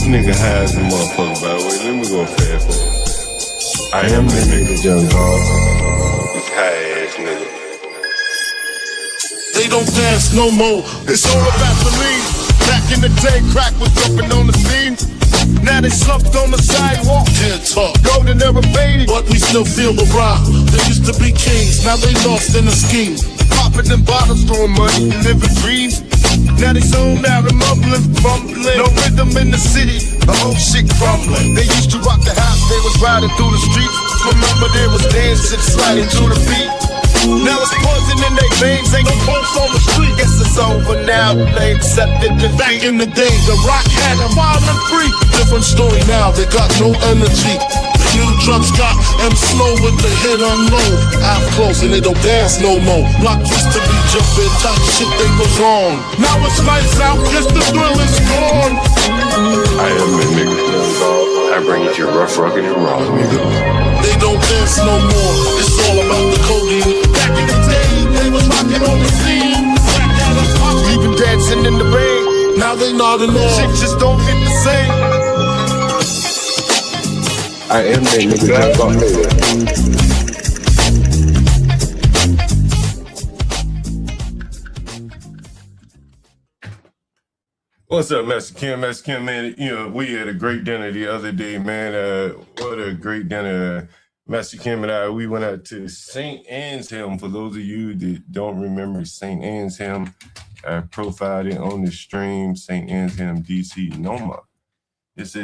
nigga high as a motherfucker, by the way. Let me go fast forward. I am the nigga, young dog. This high ass nigga. They don't dance no more. It's all about the lean. Back in the day, crack was jumping on the scene. Now they slumped on the sidewalk. Can't talk. Golden era faded, but we still feel the rock. They used to be kings, now they lost in the scheme. Popping them bottles, throwing money, living dreams. Now they zoned out and mumbling, fumbling. No rhythm in the city, the whole shit crumbling. They used to rock the house, they was riding through the streets. Remember there was dancing, sliding to the beat. Now it's poison in their veins, ain't no pulse on the street. Guess it's over now, they accepted defeat. Back in the day, the rock had a wild and free. Different story now, they got no energy. The new drugs got them slow with the hit unload. Out close and they don't dance no more. Rock used to be jumping, type shit they was on. Now it's lights out, guess the thrill is gone. I am the nigga, young dog. I bring you to rough, rockin' and raw, nigga. They don't dance no more, it's all about the codeine. Back in the day, they was rocking on the scene. Even dancing in the rain. Now they nodding off. Shit just don't hit the same. I am that nigga, young dog. What's up, Master Kim? Master Kim, man, you know, we had a great dinner the other day, man. What a great dinner. Master Kim and I, we went out to St. Anselm. For those of you that don't remember St. Anselm, I profiled it on the stream, St. Anselm, DC, NOMA. It's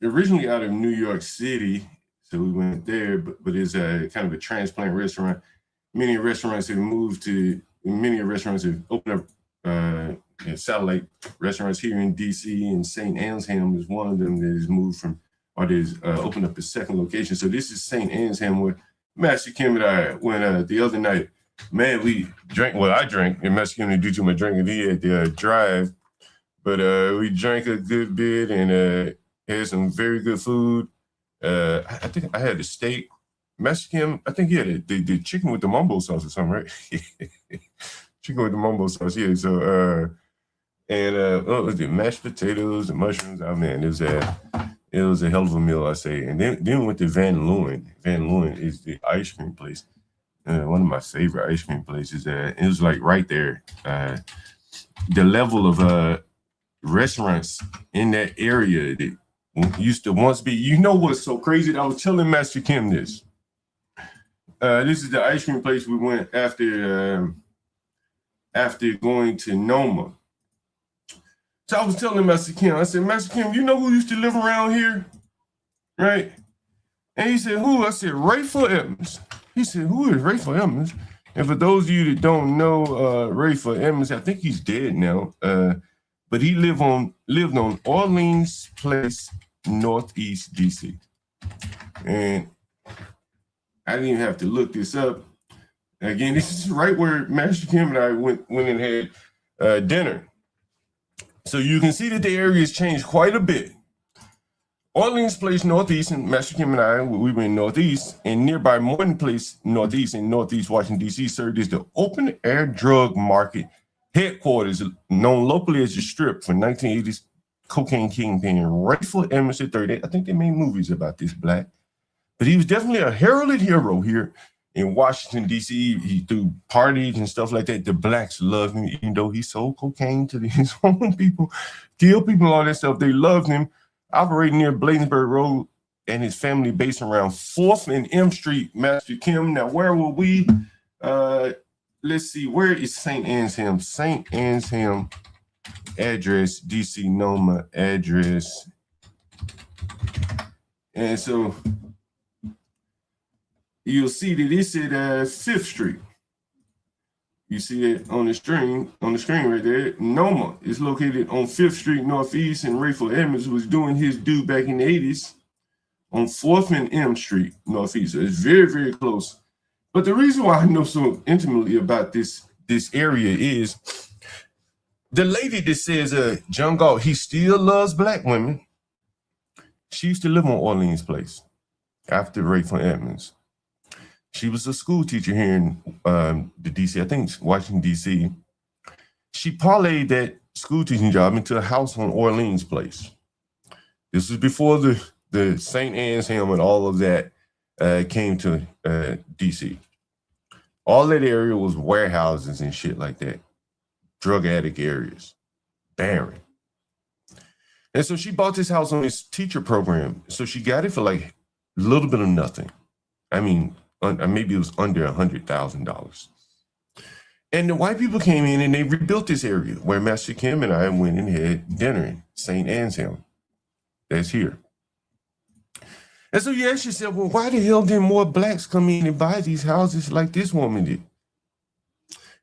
originally out of New York City, so we went there, but it's a kind of a transplant restaurant. Many restaurants have opened up satellite restaurants here in DC, and St. Anselm is one of them that has moved from, or there's opened up a second location. So this is St. Anselm, where Master Kim and I went the other night. Man, we drank, well, I drank, and Master Kim didn't do too much drinking. He had to drive, but we drank a good bit and had some very good food. I think I had the steak. Master Kim, I think he had the chicken with the mumbo sauce or something, right? Chicken with the mumbo sauce, yeah. So, what was it? Mashed potatoes and mushrooms. Oh man, it was a hell of a meal, I say. And then we went to Van Leeuwen. Van Leeuwen is the ice cream place. One of my favorite ice cream places. It was like right there. The level of restaurants in that area that used to once be. You know what's so crazy? I was telling Master Kim this. This is the ice cream place we went after going to NOMA. So I was telling Master Kim, I said, Master Kim, you know who used to live around here? Right? And he said, who? I said, Rayful Edmonds. He said, who is Rayful Edmonds? And for those of you that don't know Rayful Edmonds, I think he's dead now. But he lived on Orleans Place, Northeast DC. And I didn't even have to look this up. Again, this is right where Master Kim and I went and had dinner. So you can see that the area has changed quite a bit. Orleans Place, Northeast, and Master Kim and I, we were in Northeast, and nearby Morton Place, Northeast, in Northeast Washington, D.C., served as the open-air drug market headquarters, known locally as the Strip, for 1980s cocaine kingpin Rayful Edmonds III. I think they made movies about this black. But he was definitely a heralded hero here in Washington, D.C. He threw parties and stuff like that. The blacks loved him, even though he sold cocaine to his own people, killed people, all that stuff. They loved him. Operating near Bladensburg Road, and his family based around 4th and M Street, Master Kim. Now, where were we? Let's see. Where is St. Anselm? St. Anselm address, DC NOMA address. And so you'll see that it's at 5th Street. You see it on the screen right there. NOMA is located on 5th Street Northeast, and Rayful Edmonds was doing his due back in the 80s on 4th and M Street Northeast. So it's very, very close. But the reason why I know so intimately about this area is the lady that says, John Galt, he still loves black women. She used to live on Orleans Place after Rayful Edmonds. She was a school teacher here in the DC, I think Washington, DC. She parlayed that school teaching job into a house on Orleans Place. This was before the St. Anne's Ham and all of that came to DC. All that area was warehouses and shit like that, drug addict areas, barren. And so she bought this house on this teacher program. So she got it for like a little bit of nothing. I mean, maybe it was under $100,000. And the white people came in and they rebuilt this area where Master Kim and I went and had dinner in St. Anne's Ham. That's here. And so you ask yourself, well, why the hell didn't more blacks come in and buy these houses like this woman did?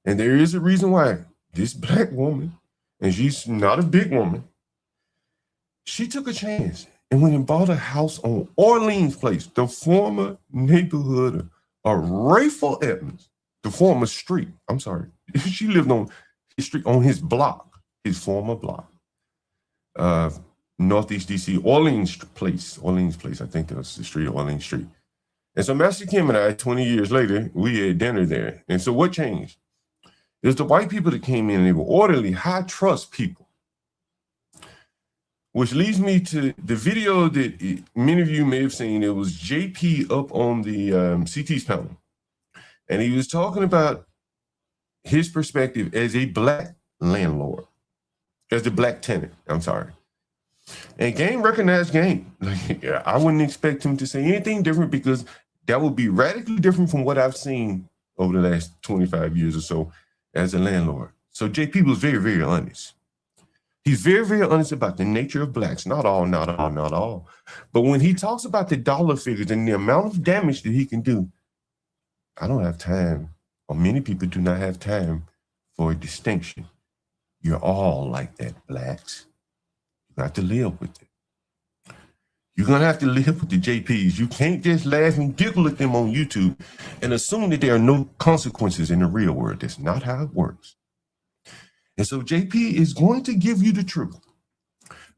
And there is a reason why. This black woman, and she's not a big woman, she took a chance and went and bought a house on Orleans Place, the former neighborhood of Rayful Edmonds, the former street. I'm sorry. She lived on his street, on his block, his former block. Northeast DC, Orleans Place, I think that was the street, Orleans Street. And so Master Kim and I, 20 years later, we had dinner there. And so what changed? It was the white people that came in and they were orderly, high trust people. Which leads me to the video that many of you may have seen. It was JP up on the CT's panel. And he was talking about his perspective as a black landlord, as a black tenant, I'm sorry. And Game recognized Game. Like, I wouldn't expect him to say anything different because that would be radically different from what I've seen over the last 25 years or so as a landlord. So JP was very, very honest. He's very, very honest about the nature of blacks. Not all. But when he talks about the dollar figures and the amount of damage that he can do, I don't have time, or many people do not have time for a distinction. You're all like that, blacks. You have to live with it. You're going to have to live with the JPs. You can't just laugh and giggle at them on YouTube and assume that there are no consequences in the real world. That's not how it works. And so JP is going to give you the truth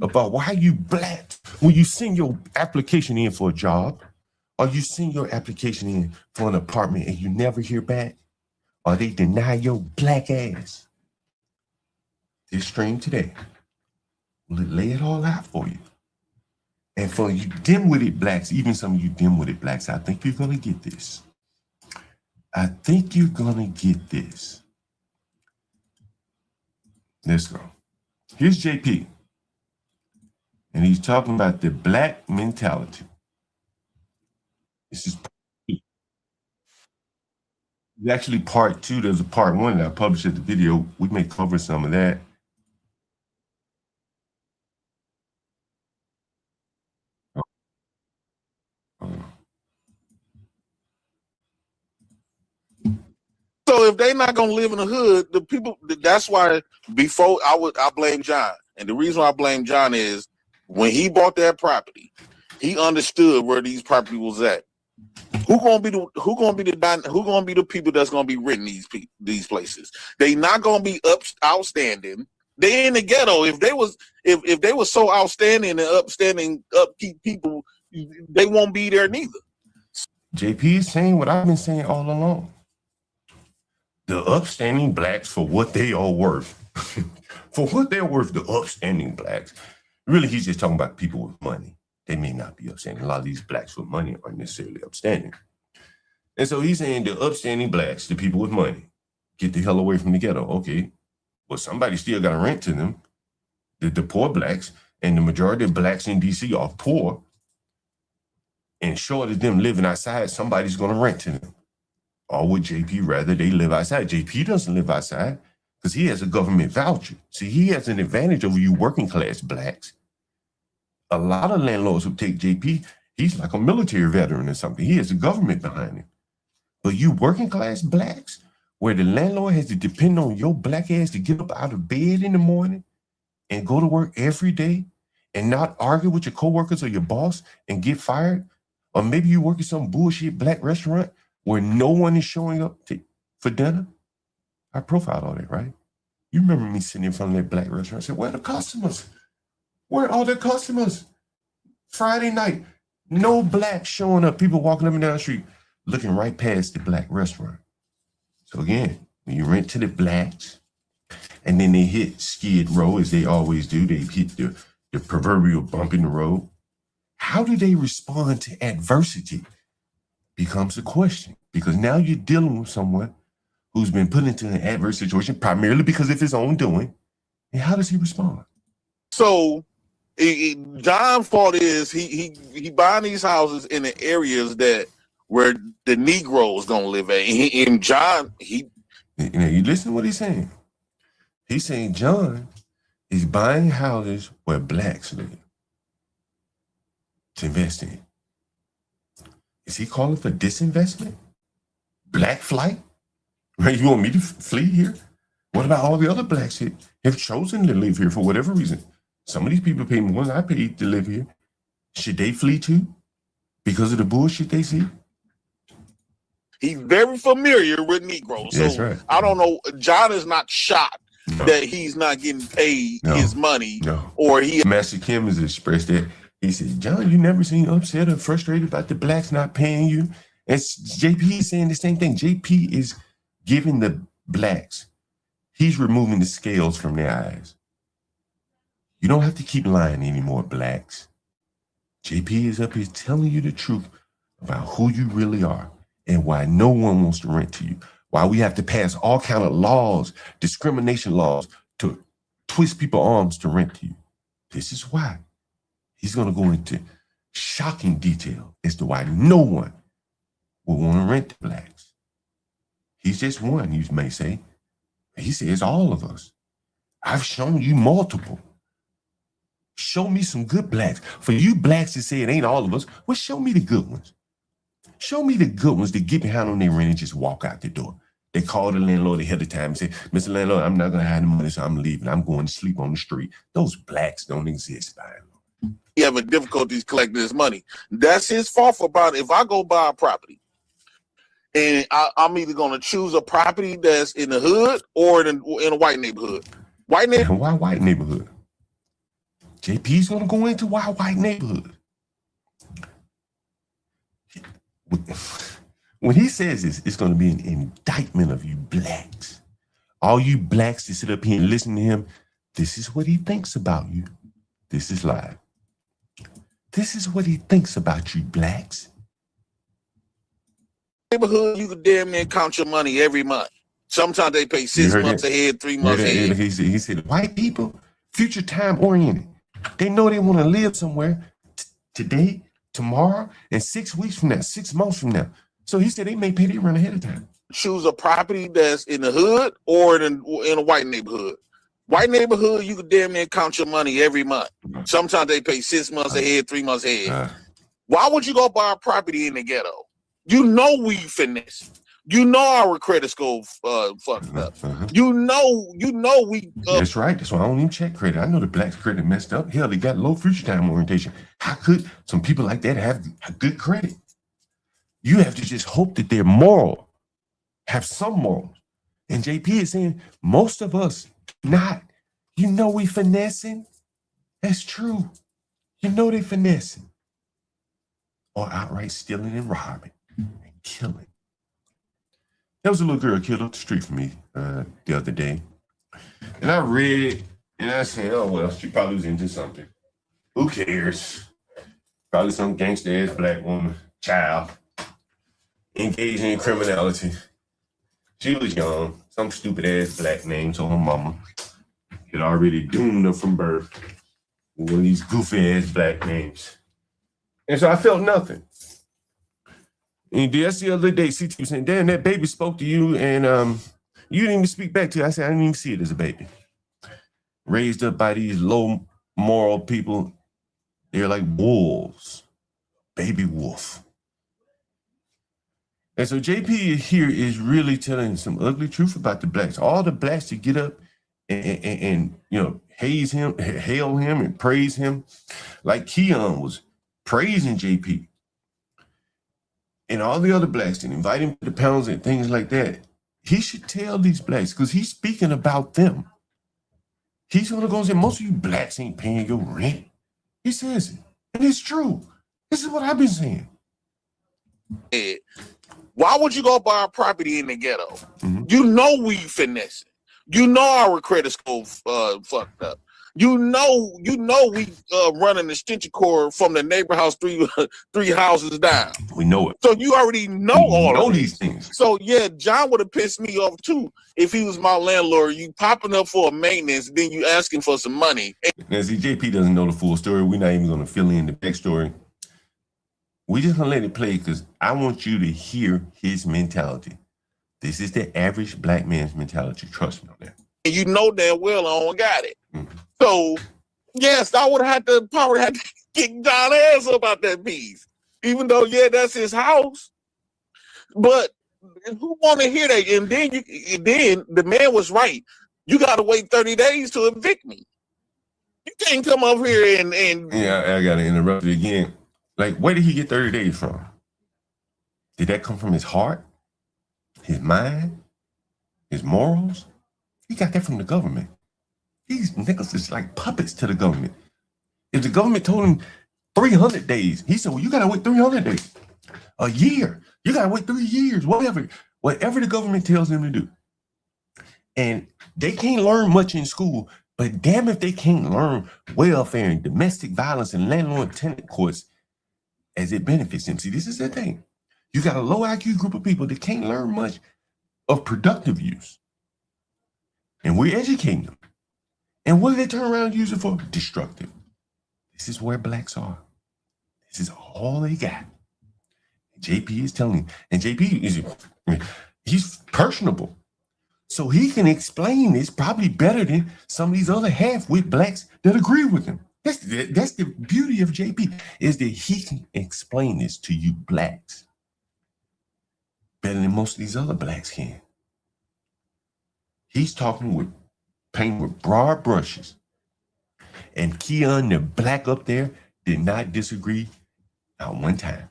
about why you black when you send your application in for a job, or you send your application in for an apartment and you never hear back, or they deny your black ass. This stream today will lay it all out for you. And for you dim-witted blacks, even some of you dim-witted blacks, I think you're going to get this. I think you're going to get this. Let's go. Here's JP. And he's talking about the black mentality. This is actually part 2. There's a part 1 that I published at the video. We may cover some of that. So if they not gonna live in the hood, the people, that's why before I blame John. And the reason why I blame John is when he bought that property, he understood where these property was at. Who gonna be the people that's gonna be renting these places? They not gonna be outstanding. They in the ghetto. If they was so outstanding and upkeep people, they won't be there neither. JP is saying what I've been saying all along. The upstanding blacks, for what they are worth, for what they're worth, the upstanding blacks. Really, he's just talking about people with money. They may not be upstanding. A lot of these blacks with money aren't necessarily upstanding. And so he's saying the upstanding blacks, the people with money, get the hell away from the ghetto. Okay, well, somebody still got to rent to them. The poor blacks, and the majority of blacks in DC are poor. And short of them living outside, somebody's going to rent to them. Or would JP rather they live outside? JP doesn't live outside because he has a government voucher. See, he has an advantage over you working class blacks. A lot of landlords who take JP, he's like a military veteran or something. He has a government behind him. But you working class blacks, where the landlord has to depend on your black ass to get up out of bed in the morning and go to work every day and not argue with your coworkers or your boss and get fired. Or maybe you work at some bullshit black restaurant where no one is showing up for dinner. I profiled all that, right? You remember me sitting in front of that black restaurant and said, where are the customers? Where are all the customers? Friday night, no blacks showing up. People walking up and down the street, looking right past the black restaurant. So again, when you rent to the blacks, And then they hit skid row as they always do. They hit the proverbial bump in the road. How do they respond to adversity? Becomes a question, because now you're dealing with someone who's been put into an adverse situation primarily because of his own doing. And how does he respond? So John's fault is he buying these houses in the areas that where the Negroes gonna live at. And John, you listen to what he's saying. He's saying John is buying houses where blacks live to invest in. Is he calling for disinvestment? Black flight? Right? You want me to flee here? What about all the other blacks that have chosen to live here for whatever reason? Some of these people pay more than I paid to live here. Should they flee too? Because of the bullshit they see? He's very familiar with Negroes. That's so right. I don't know. John is not shocked that he's not getting paid his money. Or he. Master Kim has expressed that. He said, John, you never seen upset or frustrated about the blacks not paying you? And JP is saying the same thing. JP is giving the blacks, he's removing the scales from their eyes. You don't have to keep lying anymore, blacks. JP is up here telling you the truth about who you really are and why no one wants to rent to you. Why we have to pass all kind of laws, discrimination laws, to twist people's arms to rent to you. This is why. He's going to go into shocking detail as to why no one will want to rent to blacks. He's just one, you may say. He says all of us. I've shown you multiple. Show me some good blacks. For you blacks to say it ain't all of us, well, show me the good ones. Show me the good ones that get behind on their rent and just walk out the door. They call the landlord ahead of time and say, Mr. Landlord, I'm not going to have the money, so I'm leaving. I'm going to sleep on the street. Those blacks don't exist by and large. He having difficulties collecting his money. That's his fault for buying. If I go buy a property and I'm either going to choose a property that's in the hood or in a white neighborhood. Why white neighborhood? JP's going to go into why white neighborhood. When he says this, it's going to be an indictment of you blacks. All you blacks that sit up here and listen to him, this is what he thinks about you. This is live. This is what he thinks about you blacks. Neighborhood, you could damn near count your money every month. Sometimes they pay 6 months ahead, 3 months ahead. He said, white people, future time oriented. They know they want to live somewhere today, tomorrow, and 6 weeks from now, 6 months from now. So he said they may pay their rent ahead of time. Choose a property that's in the hood or in a white neighborhood. White neighborhood, you could damn near count your money every month. Sometimes they pay 6 months ahead, 3 months ahead. Why would you go buy a property in the ghetto? You know we finesse. You know our credit score fucked up. You know we. That's right. That's why I don't even check credit. I know the blacks' credit messed up. Hell, they got low future time orientation. How could some people like that have good credit? You have to just hope that they're moral, have some morals. And JP is saying most of us not. You know we finessing. That's true. You know they finessing. Or outright stealing and robbing and killing. There was a little girl killed up the street from me the other day. And I read it and I said, oh, well, she probably was into something. Who cares? Probably some gangster-ass black woman, child, engaged in criminality. She was young. Some stupid-ass black name told her mama had already doomed her from birth with one of these goofy-ass black names. And so I felt nothing. And that's the other day, CT was saying, damn, that baby spoke to you and you didn't even speak back to it. I said, I didn't even see it as a baby. Raised up by these low moral people. They're like wolves. Baby wolf. And so JP here is really telling some ugly truth about the blacks. All the blacks to get up and you know, hail him and praise him. Like Keon was praising JP. And all the other blacks didn't invite him to the panels and things like that. He should tell these blacks because he's speaking about them. He's going to go and say, most of you blacks ain't paying your rent. He says it. And it's true. This is what I've been saying. Why would you go buy a property in the ghetto? You know we finessing. You know our credit score fucked up. You know we running the extension cord from the neighbor house three houses down. We know it. So you already know all of these things. So yeah, John would have pissed me off too if he was my landlord. You popping up for a maintenance, then you asking for some money. Now, see, JP doesn't know the full story. We're not even going to fill in the backstory. We're just going to let it play because I want you to hear his mentality. This is the average black man's mentality. Trust me on that. And you know damn well I don't got it. Mm-hmm. So yes, I would have probably had to kick John ass about that piece. Even though, yeah, that's his house. But who want to hear that? And then the man was right. You got to wait 30 days to evict me. You can't come up here and yeah, I got to interrupt you again. Like, where did he get 30 days from? Did that come from his heart, his mind, his morals? He got that from the government. These niggas is like puppets to the government. If the government told him 300 days, he said, well, you got to wait 300 days. A year. You got to wait 3 years, whatever the government tells them to do. And they can't learn much in school, but damn if they can't learn welfare and domestic violence and landlord-tenant courts as it benefits them. See, this is the thing. You got a low IQ group of people that can't learn much of productive use. And we're educating them. And what do they turn around and use it for? Destructive. This is where blacks are. This is all they got. JP is telling you. And JP he's personable. So he can explain this probably better than some of these other half-wit blacks that agree with him. That's the beauty of JP, is that he can explain this to you blacks better than most of these other blacks can. He's painting with broad brushes. And Keon, the black up there, did not disagree not one time.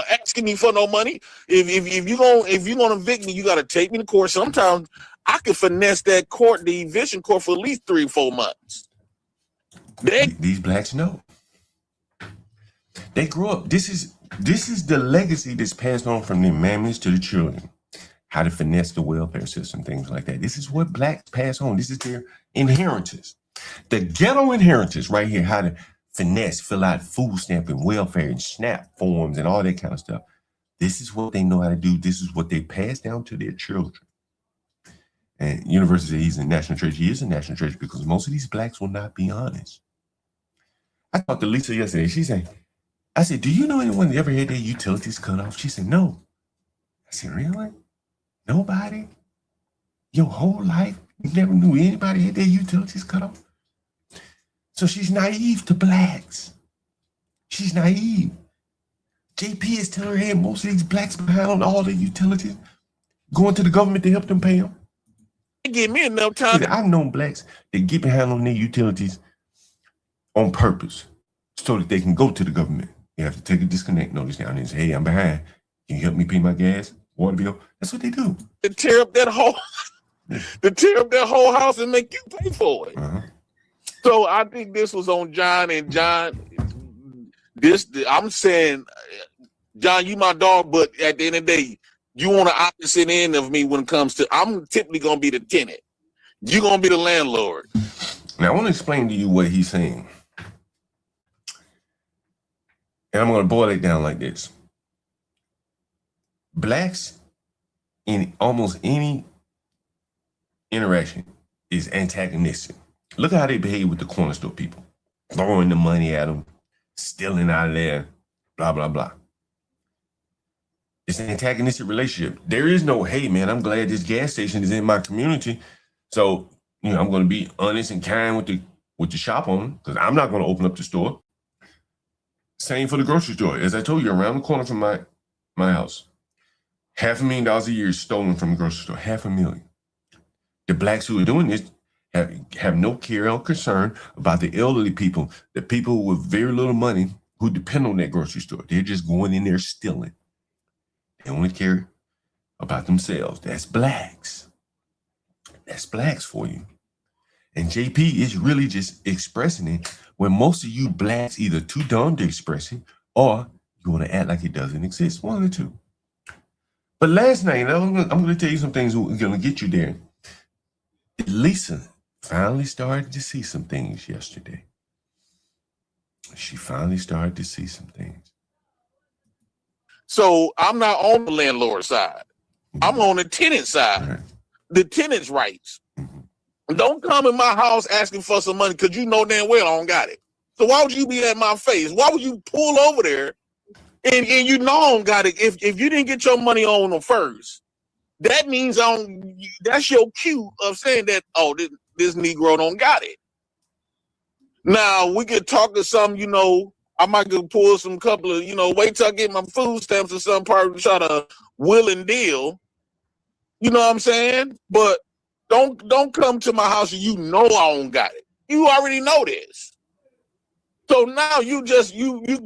Asking me for no money. If you're gonna evict me, you gotta take me to court. Sometimes I could finesse that court, the eviction court, for at least 3-4 months. These blacks know. They grew up. This is the legacy that's passed on from their mammies to the children. How to finesse the welfare system, things like that. This is what blacks pass on. This is their inheritance. The ghetto inheritance right here, how to finesse, fill out food stamp and welfare and SNAP forms and all that kind of stuff. This is what they know how to do. This is what they pass down to their children. And University, he's a national treasure. He is a national treasure because most of these blacks will not be honest. I talked to Lisa yesterday. I said, do you know anyone that ever had their utilities cut off? She said, no. I said, really? Nobody? Your whole life, you never knew anybody had their utilities cut off? So she's naive to blacks. She's naive. JP is telling her, hey, most of these blacks behind on all their utilities, going to the government to help them pay them. Give me enough time. I've known blacks that get behind on their utilities on purpose so that they can go to the government. They have to take a disconnect notice down and say, hey, I'm behind. Can you help me pay my gas, water bill? That's what they do. To tear up that whole house and make you pay for it. Uh-huh. So I think this was on John, and John, I'm saying, John, you my dog, but at the end of the day, you want the opposite end of me when it comes to, I'm typically going to be the tenant. You're going to be the landlord. Now, I want to explain to you what he's saying. And I'm going to boil it down like this. Blacks in almost any interaction is antagonistic. Look at how they behave with the corner store people. Throwing the money at them, stealing out of there, blah, blah, blah. It's an antagonistic relationship. There is no, hey, man, I'm glad this gas station is in my community. So, I'm going to be honest and kind with the shop owner because I'm not going to open up the store. Same for the grocery store. As I told you, around the corner from my house, $500,000 a year is stolen from the grocery store. $500,000. The blacks who are doing this have no care or concern about the elderly people, the people with very little money who depend on that grocery store. They're just going in there stealing. They only care about themselves. That's blacks. That's blacks for you. And JP is really just expressing it when most of you blacks either too dumb to express it or you want to act like it doesn't exist. One of the two. But last night, I'm going to tell you some things that are going to get you there. Lisa finally started to see some things yesterday. She finally started to see some things. So I'm not on the landlord side. I'm on the tenant side. Right. The tenant's rights. Don't come in my house asking for some money because you know damn well I don't got it. So why would you be at my face? Why would you pull over there and you know I don't got it? If you didn't get your money on them first, that means that's your cue of saying that, oh, this Negro don't got it. Now we could talk to some, I might go pull some couple of, wait till I get my food stamps or some part and try to will and deal. You know what I'm saying? But don't come to my house and you know I don't got it. You already know this. So now you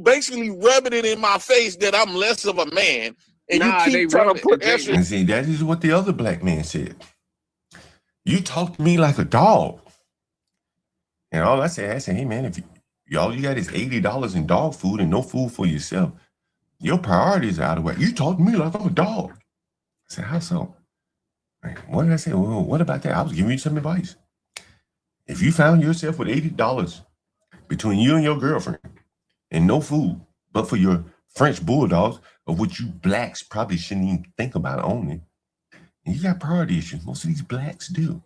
basically rubbing it in my face that I'm less of a man, and you keep trying to put extra. And see, that is what the other black man said. You talk to me like a dog. And all I said, hey man, if all you got is $80 in dog food and no food for yourself, your priorities are out of whack. You talk to me like I'm a dog. I said, how so? Like, what did I say? Well, what about that? I was giving you some advice. If you found yourself with $80 between you and your girlfriend and no food, but for your French bulldogs, of which you blacks probably shouldn't even think about owning, and you got priority issues. Most of these blacks do.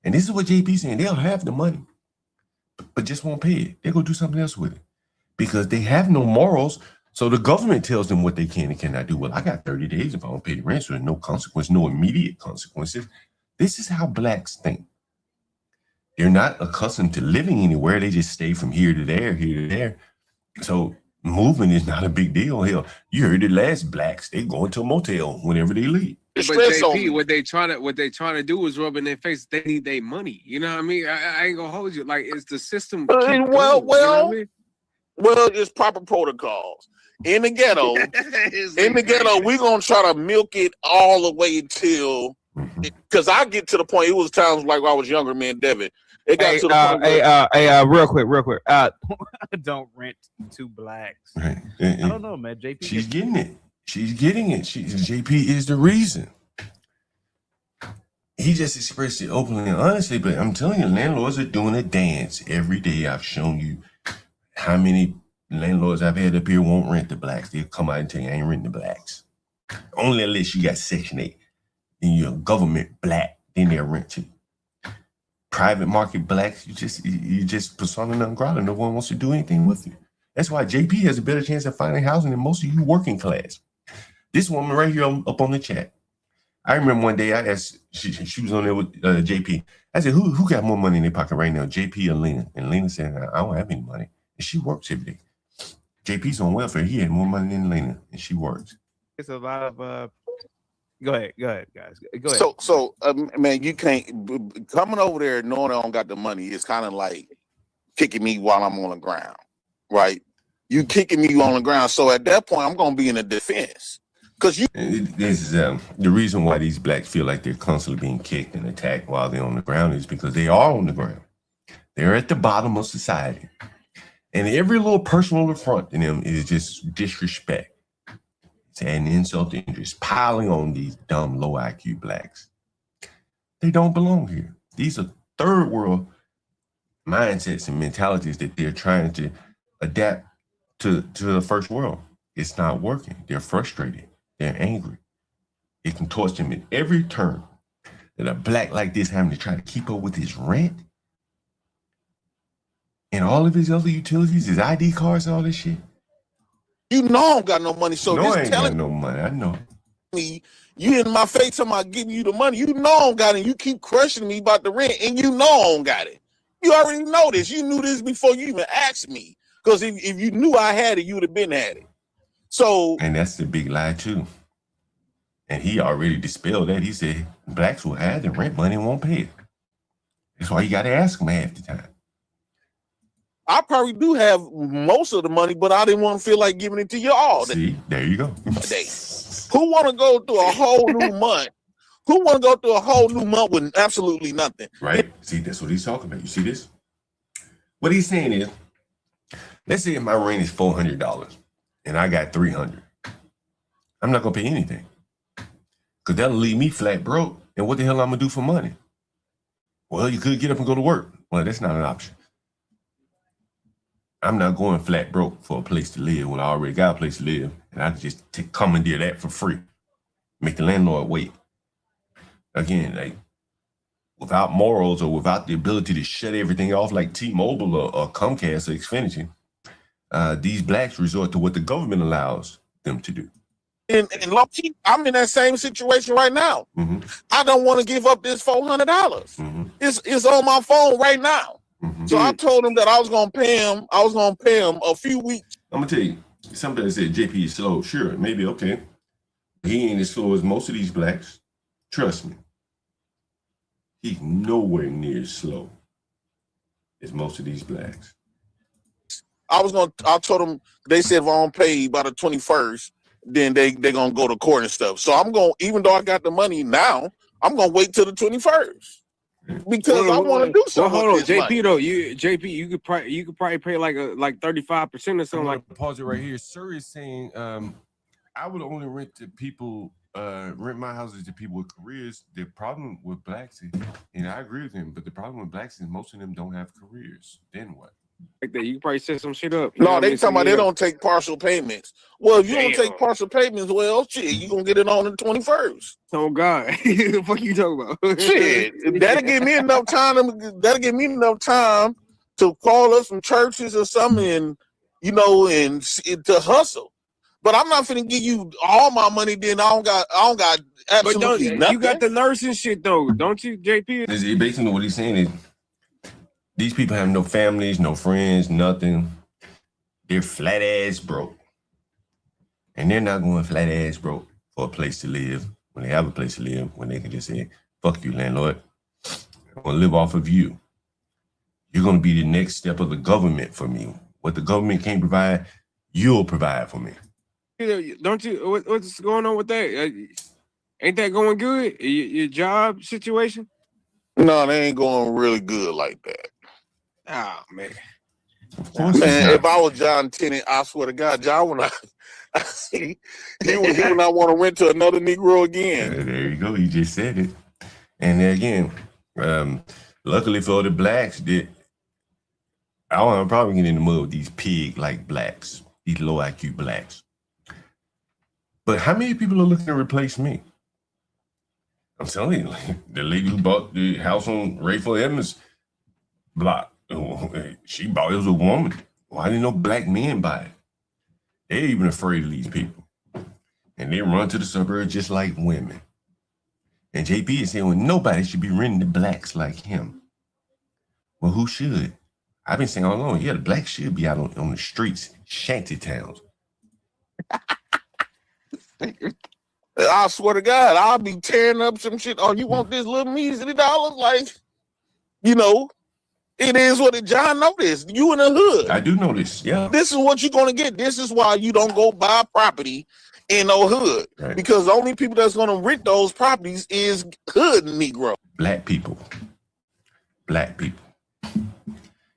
And this is what JP's saying. They'll have the money, but just won't pay it. They're going to do something else with it because they have no morals. So the government tells them what they can and cannot do. Well, I got 30 days if I don't pay the rent, so there's no consequence, no immediate consequences. This is how blacks think. They're not accustomed to living anywhere. They just stay from here to there, here to there. So moving is not a big deal. Hell, you heard it last, blacks, they go into a motel whenever they leave. But JP, what they trying to do is rub in their face. They need their money. You know what I mean? I ain't gonna hold you. Like, it's the system. Well, you know what I mean? Well, it's proper protocols. In the ghetto, we're gonna try to milk it all the way till, because I get to the point. It was times like when I was younger, man, Devin. It got to the point. Real quick. Don't rent to blacks. Right. I don't know, man. JP, she's getting it. She's getting it. JP is the reason. He just expressed it openly and honestly, but I'm telling you, landlords are doing a dance every day. I've shown you how many landlords I've had up here won't rent the blacks. They'll come out and tell you I ain't renting the blacks. Only unless you got Section 8 and you're government black, then they'll rent you. Private market blacks, you just persona non grata. No one wants to do anything with you. That's why JP has a better chance of finding housing than most of you working class. This woman right here up on the chat. I remember one day I asked, she was on there with JP. I said, who got more money in their pocket right now, JP or Lena? And Lena said, I don't have any money. And she works every day. JP's on welfare. He had more money than Lena, and she works. It's a lot of Go ahead, guys. Go ahead. So, man, you can't coming over there knowing I don't got the money. It's kind of like kicking me while I'm on the ground, right? You kicking me on the ground. So at that point, I'm gonna be in a defense because you. This is the reason why these blacks feel like they're constantly being kicked and attacked while they're on the ground is because they are on the ground. They're at the bottom of society, and every little personal affront in them is just disrespect. And insult to injury, piling on these dumb, low IQ blacks. They don't belong here. These are third world mindsets and mentalities that they're trying to adapt to the first world. It's not working. They're frustrated. They're angry. It contorts them at every turn. That a black like this having to try to keep up with his rent and all of his other utilities, his ID cards and all this shit. You know I don't got no money, so no, I just ain't telling got no money. I know. me you in my face talking about giving you the money. You know I don't got it. You keep crushing me about the rent, and you know I don't got it. You already know this. You knew this before you even asked me. Because if you knew I had it, you would have been had it. So, and that's the big lie too. And he already dispelled that. He said blacks will have the rent money and won't pay it. That's why you got to ask them half the time. I probably do have most of the money, but I didn't want to feel like giving it to you all. See, there you go. Who want to go through a whole new month? Who want to go through a whole new month with absolutely nothing? Right. See, that's what he's talking about. You see this? What he's saying is, let's say if my rent is $400 and I got $300, I'm not gonna pay anything because that'll leave me flat broke. And what the hell I'm gonna do for money? Well, you could get up and go to work. Well, that's not an option. I'm not going flat broke for a place to live when I already got a place to live, and I can just commandeer that for free. Make the landlord wait. Again, like without morals or without the ability to shut everything off like T-Mobile or Comcast or Xfinity, these blacks resort to what the government allows them to do. And low-key, I'm in that same situation right now. Mm-hmm. I don't want to give up this $400. Mm-hmm. It's on my phone right now. Mm-hmm. So I told him that I was gonna pay him. I was gonna pay him a few weeks. I'm gonna tell you, somebody said JP is slow. Sure, maybe okay. He ain't as slow as most of these blacks. Trust me. He's nowhere near as slow as most of these blacks. I told him, they said if I don't pay by the 21st, then they gonna go to court and stuff. So I'm gonna, even though I got the money now, I'm gonna wait till the 21st. Because I want to do something. Well, hold on, with this JP money. though. You could probably pay like 35% or something like. Pause it right here. Sir is saying, I would only rent to people, rent my houses to people with careers. The problem with blacks is, and I agree with him, but the problem with blacks is most of them don't have careers. Then what? Like that, you can probably set some shit up. You know No, what I they mean? talking about they don't take partial payments. Well, if you don't Damn. take partial payments, well, shit, you gonna get it on the 21st. Oh God, the fuck you talking about? Shit, that'll give me enough time. That'll give me enough time to call up some churches or something, and and to hustle. But I'm not finna give you all my money. Then I don't got But absolutely nothing. you got the nursing shit though, don't you, JP? Basically, what he's saying is, these people have no families, no friends, nothing. They're flat ass broke. And they're not going flat ass broke for a place to live when they have a place to live, when they can just say, fuck you, landlord. I'm going to live off of you. You're going to be the next step of the government for me. What the government can't provide, you'll provide for me. Don't you? What's going on with that? Ain't that going good? Your job situation? No, they ain't going really good like that. Oh man. Of course, Man, if I was John Tennant, I swear to God, John, when he would not want to rent to another Negro again. There you go. You just said it. And then again, luckily for the blacks, I don't have a problem getting in the mud with these pig-like blacks, these low IQ blacks. But how many people are looking to replace me? I'm telling you, like, the lady who bought the house on Rayful Evans block, she bought it. Was a woman. Why didn't no black men buy it? They're even afraid of these people. And they run to the suburbs just like women. And JP is saying, well, nobody should be renting to blacks like him. Well, who should? I've been saying all along, yeah, the blacks should be out on the streets, shanty towns. I swear to God, I'll be tearing up some shit. Oh, you want this little measly $? Like, it is what it. John noticed. You in the hood. I do know this, yeah. This is what you're gonna get. This is why you don't go buy property in no hood. Right. Because the only people that's gonna rent those properties is hood Negro. Black people. Black people.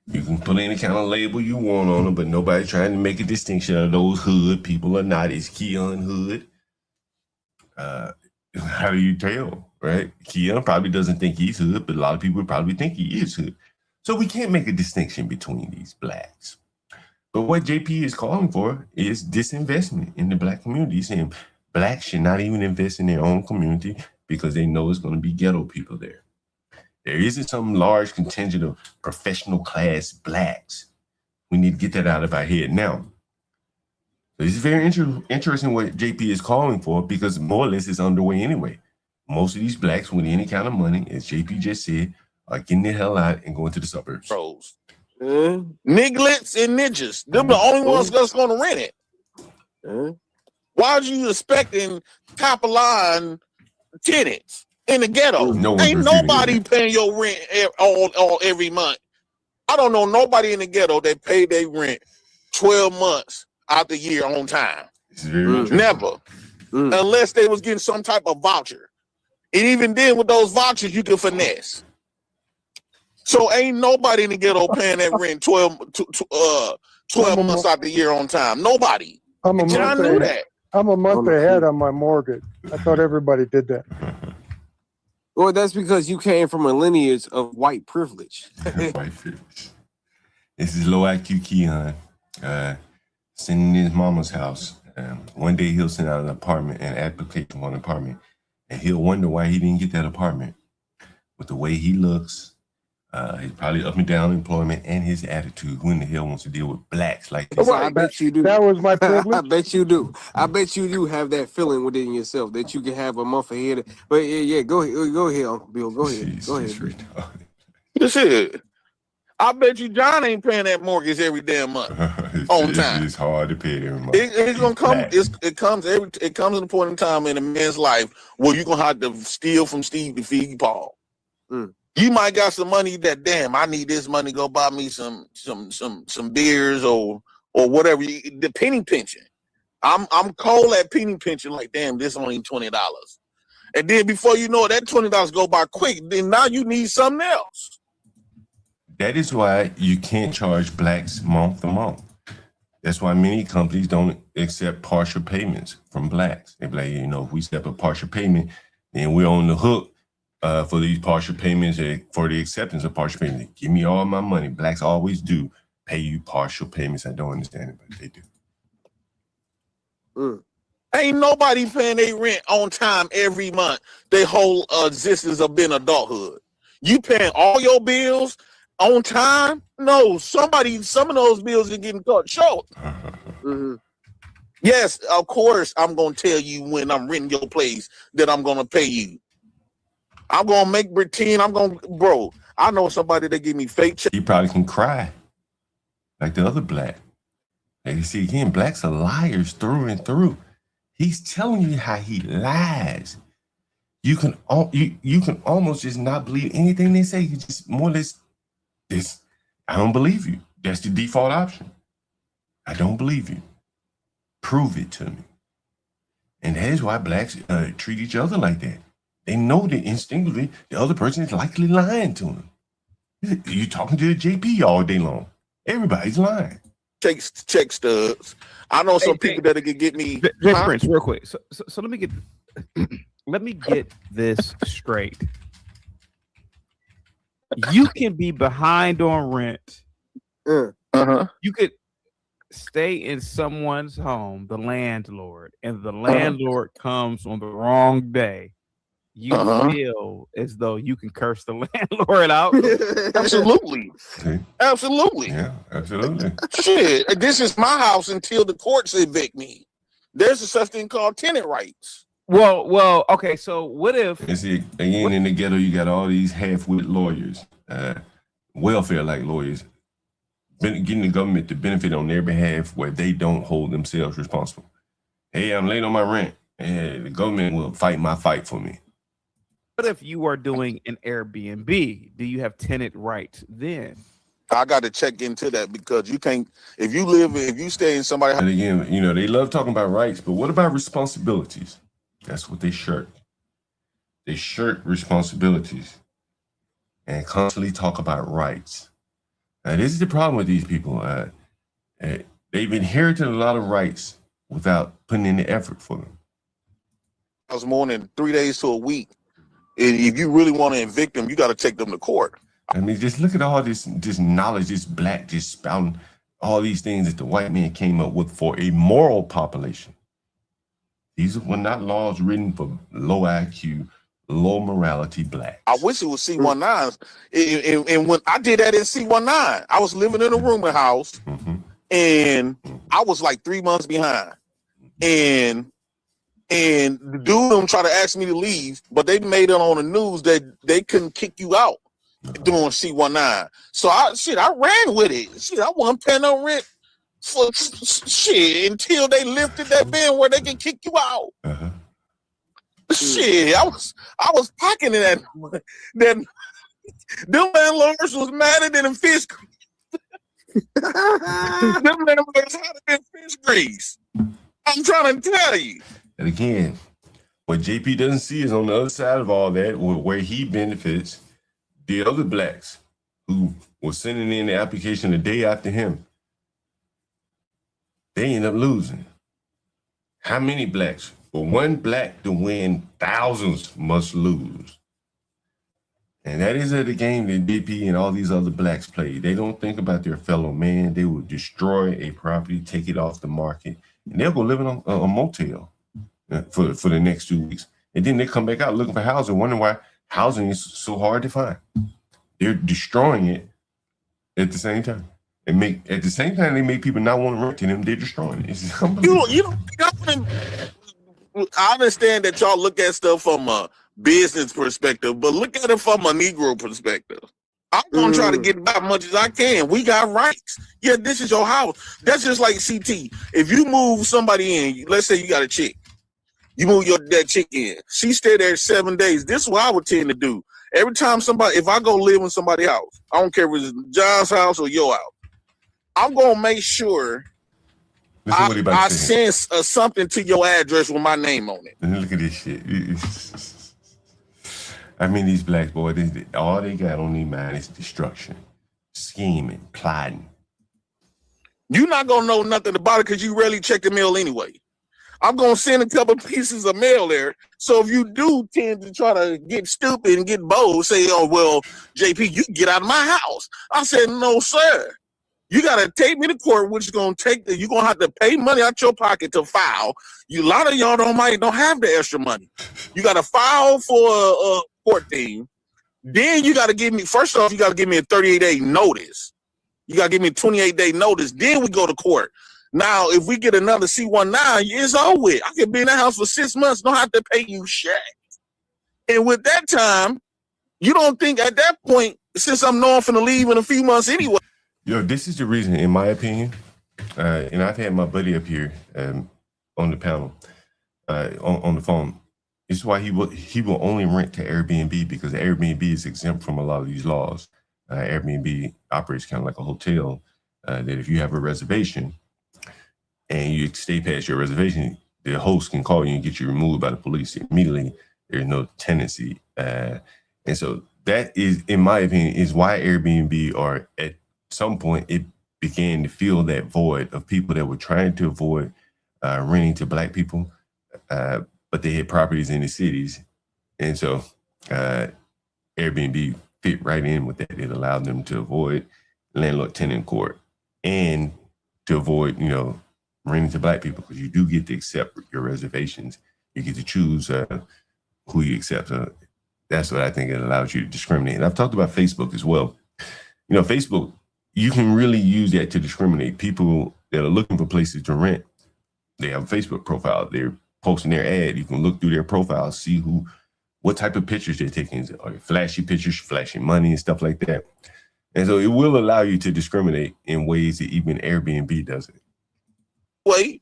You can put any kind of label you want on them, but nobody's trying to make a distinction of those hood people or not. It's Keon Hood. How do you tell, right? Keon probably doesn't think he's hood, but a lot of people probably think he is hood. So we can't make a distinction between these blacks. But what JP is calling for is disinvestment in the black community. He's saying blacks should not even invest in their own community because they know it's going to be ghetto people there. There isn't some large contingent of professional class blacks. We need to get that out of our head now. This is very interesting what JP is calling for because more or less it's underway anyway. Most of these blacks with any kind of money, as JP just said, are getting the hell out and going to the suburbs. Pros. Nigglets and ninjas. Them the only ones that's gonna rent it. Why are you expecting top of line tenants in the ghetto? Ain't nobody paying your rent on every month. I don't know nobody in the ghetto that paid their rent 12 months out the year on time. Never. Unless they was getting some type of voucher. And even then with those vouchers you can finesse. So ain't nobody in the ghetto paying that rent 12 months out the year on time. Nobody. John knew that. I'm a month ahead on my mortgage. I thought everybody did that. Well, that's because you came from a lineage of white privilege. White privilege. This is low IQ Keon, sitting in his mama's house. One day he'll send out an application for an apartment, and he'll wonder why he didn't get that apartment. With the way he looks, he's probably up and down employment and his attitude. Who in the hell wants to deal with blacks like this? I bet you do. That was my I privilege. bet you do. I bet you do have that feeling within yourself that you can have a month ahead. But yeah, go ahead, Uncle Bill. Go ahead. Jeez, Go ahead. it's retarded. Shit. I bet you John ain't paying that mortgage every damn month. On time. It's hard to pay every month. It's gonna come. Black. It comes at a point in time in a man's life where you're gonna have to steal from Steve to feed Paul. Mm. You might got some money that damn I need this money to go buy me some beers or whatever. The penny pension. I'm cold at penny pension. Like damn, this only $20. And then before you know it, that $20 go by quick. Then now you need something else. That is why you can't charge blacks month to month. That's why many companies don't accept partial payments from blacks. They be like, if we step a partial payment, then we're on the hook for these partial payments, for the acceptance of partial payments. Give me all my money. Blacks always do pay you partial payments. I don't understand it, but they do. Mm. Ain't nobody paying their rent on time every month. Their whole existence of being adulthood. You paying all your bills on time? No, some of those bills are getting cut short. Mm-hmm. Yes, of course, I'm gonna tell you when I'm renting your place that I'm gonna pay you. I'm gonna make pretend. Bro. I know somebody that give me fake checks. He probably can cry like the other black. And you see, again, blacks are liars through and through. He's telling you how he lies. You can almost just not believe anything they say. You just more or less this. I don't believe you. That's the default option. I don't believe you. Prove it to me. And that is why blacks treat each other like that. They know that instinctively the other person is likely lying to them. You're talking to the JP all day long. Everybody's lying. Check stubs. I know some people that can get me. Just Prince, real quick. So let me get this straight. You can be behind on rent. Uh-huh. You could stay in someone's home, the landlord, and the landlord comes on the wrong day. You feel as though you can curse the landlord out. Absolutely. Okay. Absolutely. Yeah, absolutely. Shit, this is my house until the courts evict me. There's a such thing called tenant rights. Well, okay. So what if? And see, again, in the ghetto, you got all these half-wit lawyers, welfare-like lawyers, getting the government to benefit on their behalf where they don't hold themselves responsible. Hey, I'm late on my rent, and the government will fight my fight for me. What if you are doing an Airbnb? Do you have tenant rights then? I got to check into that because you can't. If you stay in somebody's house. And again, they love talking about rights, but what about responsibilities? That's what they shirk. They shirk responsibilities and constantly talk about rights. Now, this is the problem with these people. They've inherited a lot of rights without putting in the effort for them. I was more than 3 days to a week. And if you really want to evict them, you got to take them to court. I mean, just look at all this knowledge, this black just spouting all these things that the white man came up with for a moral population. These were not laws written for low IQ, low morality blacks. I wish it was C19s. And when I did that in C19, I was living in a rooming house, and I was like 3 months behind. And the dude tried to ask me to leave, but they made it on the news that they couldn't kick you out doing C19. So I ran with it. Shit, I wasn't paying no rent for shit until they lifted that ban where they can kick you out. Shit, I was packing in that. Them landlords was madder than a fish. Them landlords had been fish grease. I'm trying to tell you. And again, what JP doesn't see is on the other side of all that, where he benefits the other blacks who were sending in the application the day after him. They end up losing. How many blacks? For one black to win, thousands must lose. And that is the game that DP and all these other blacks play. They don't think about their fellow man. They will destroy a property, take it off the market, and they'll go live in a motel for the next 2 weeks. And then they come back out looking for housing, wondering why housing is so hard to find. They're destroying it at the same time. At the same time they make people not want to rent to them. They're destroying it. I understand that y'all look at stuff from a business perspective, but look at it from a Negro perspective. I'm gonna try to get about as much as I can. We got rights. Yeah, this is your house. That's just like CT. If you move somebody in, let's say you got a chick, you move that chick in. She stayed there 7 days. This is what I would tend to do. Every time if I go live in somebody's house, I don't care if it's John's house or your house, I'm gonna make sure I send something to your address with my name on it. And look at this shit. I mean, these blacks, boy, all they got on their mind is destruction, scheming, plotting. You're not going to know nothing about it because you rarely check the mail anyway. I'm going to send a couple pieces of mail there. So if you do tend to try to get stupid and get bold, say, oh, well, JP, you get out of my house. I said, no, sir. You got to take me to court, which is going to you're going to have to pay money out your pocket to file. A lot of y'all don't have the extra money. You got to file for a court thing. Then you got to give me, first off, you got to give me a 38-day notice. You got to give me a 28-day notice. Then we go to court. Now, if we get another C-19, it's over with. I could be in the house for 6 months, don't have to pay you shit. And with that time, you don't think at that point, since I'm known for the leave in a few months anyway. Yo, this is the reason, in my opinion, and I've had my buddy up here on the panel, on the phone. This is why he will only rent to Airbnb, because Airbnb is exempt from a lot of these laws. Airbnb operates kind of like a hotel, that if you have a reservation and you stay past your reservation, the host can call you and get you removed by the police immediately. There's no tenancy. And so that is, in my opinion, is why Airbnb, or at some point, it began to fill that void of people that were trying to avoid renting to black people, but they had properties in the cities. And so Airbnb fit right in with that. It allowed them to avoid landlord-tenant court and to avoid, renting to black people, because you do get to accept your reservations. You get to choose who you accept. That's what I think it allows you to discriminate. And I've talked about Facebook as well. Facebook, you can really use that to discriminate. People that are looking for places to rent, they have a Facebook profile. They're posting their ad. You can look through their profile, see what type of pictures they're taking. Are they flashy pictures, flashing money and stuff like that? And so it will allow you to discriminate in ways that even Airbnb doesn't. Wait,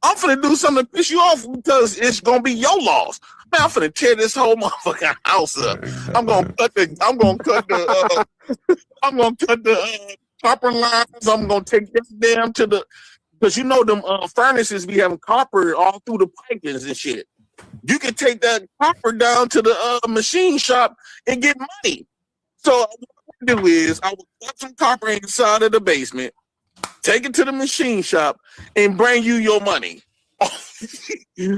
I'm finna do something to piss you off because it's gonna be your loss. Man, I'm finna tear this whole motherfucking house up. I'm gonna cut the copper lines. I'm gonna take this damn to the, because them furnaces be having copper all through the pipings and shit. You can take that copper down to the machine shop and get money. So what I do is I will cut some copper inside of the basement, take it to the machine shop, and bring you your money.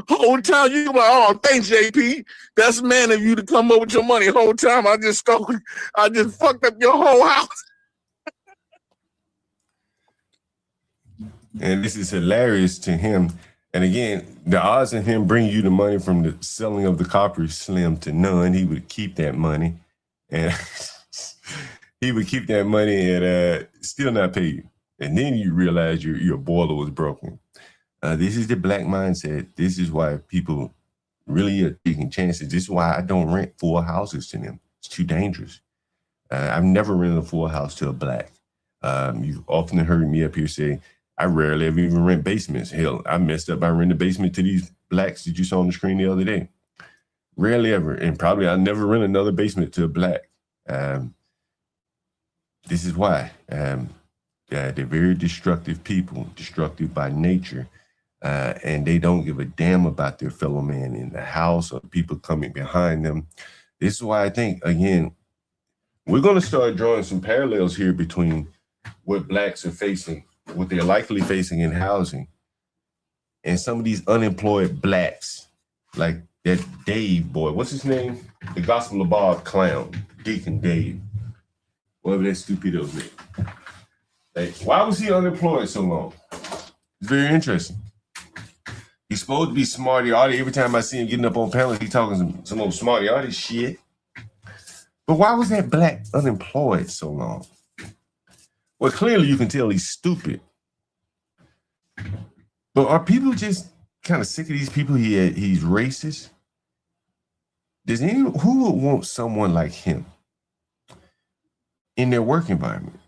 Whole time you like, oh, thanks, JP. That's man of you to come up with your money. Whole time I just fucked up your whole house. And this is hilarious to him. And again, the odds of him bringing you the money from the selling of the copper is slim to none. He would keep that money, and and still not pay you. And then you realize your boiler was broken. This is the black mindset. This is why people really are taking chances. This is why I don't rent full houses to them. It's too dangerous. I've never rented a full house to a black. You've often heard me up here say, I rarely ever even rent basements. Hell, I messed up by renting a basement to these blacks that you saw on the screen the other day. Rarely ever. And probably I'll never rent another basement to a black. This is why. They're very destructive people, destructive by nature. And they don't give a damn about their fellow man in the house or people coming behind them. This is why I think, again, we're going to start drawing some parallels here between what blacks are facing, what they're likely facing in housing, and some of these unemployed blacks, like that Dave boy. What's his name? The Gospel of Bob clown. Deacon Dave, whatever that stupido's name. Like, why was he unemployed so long? It's very interesting. He's supposed to be smarty arty. Every time I see him getting up on panels, he talking some old smarty arty shit. But why was that black unemployed so long? Well, clearly you can tell he's stupid. But are people just kind of sick of these people? He's racist. Who would want someone like him in their work environment?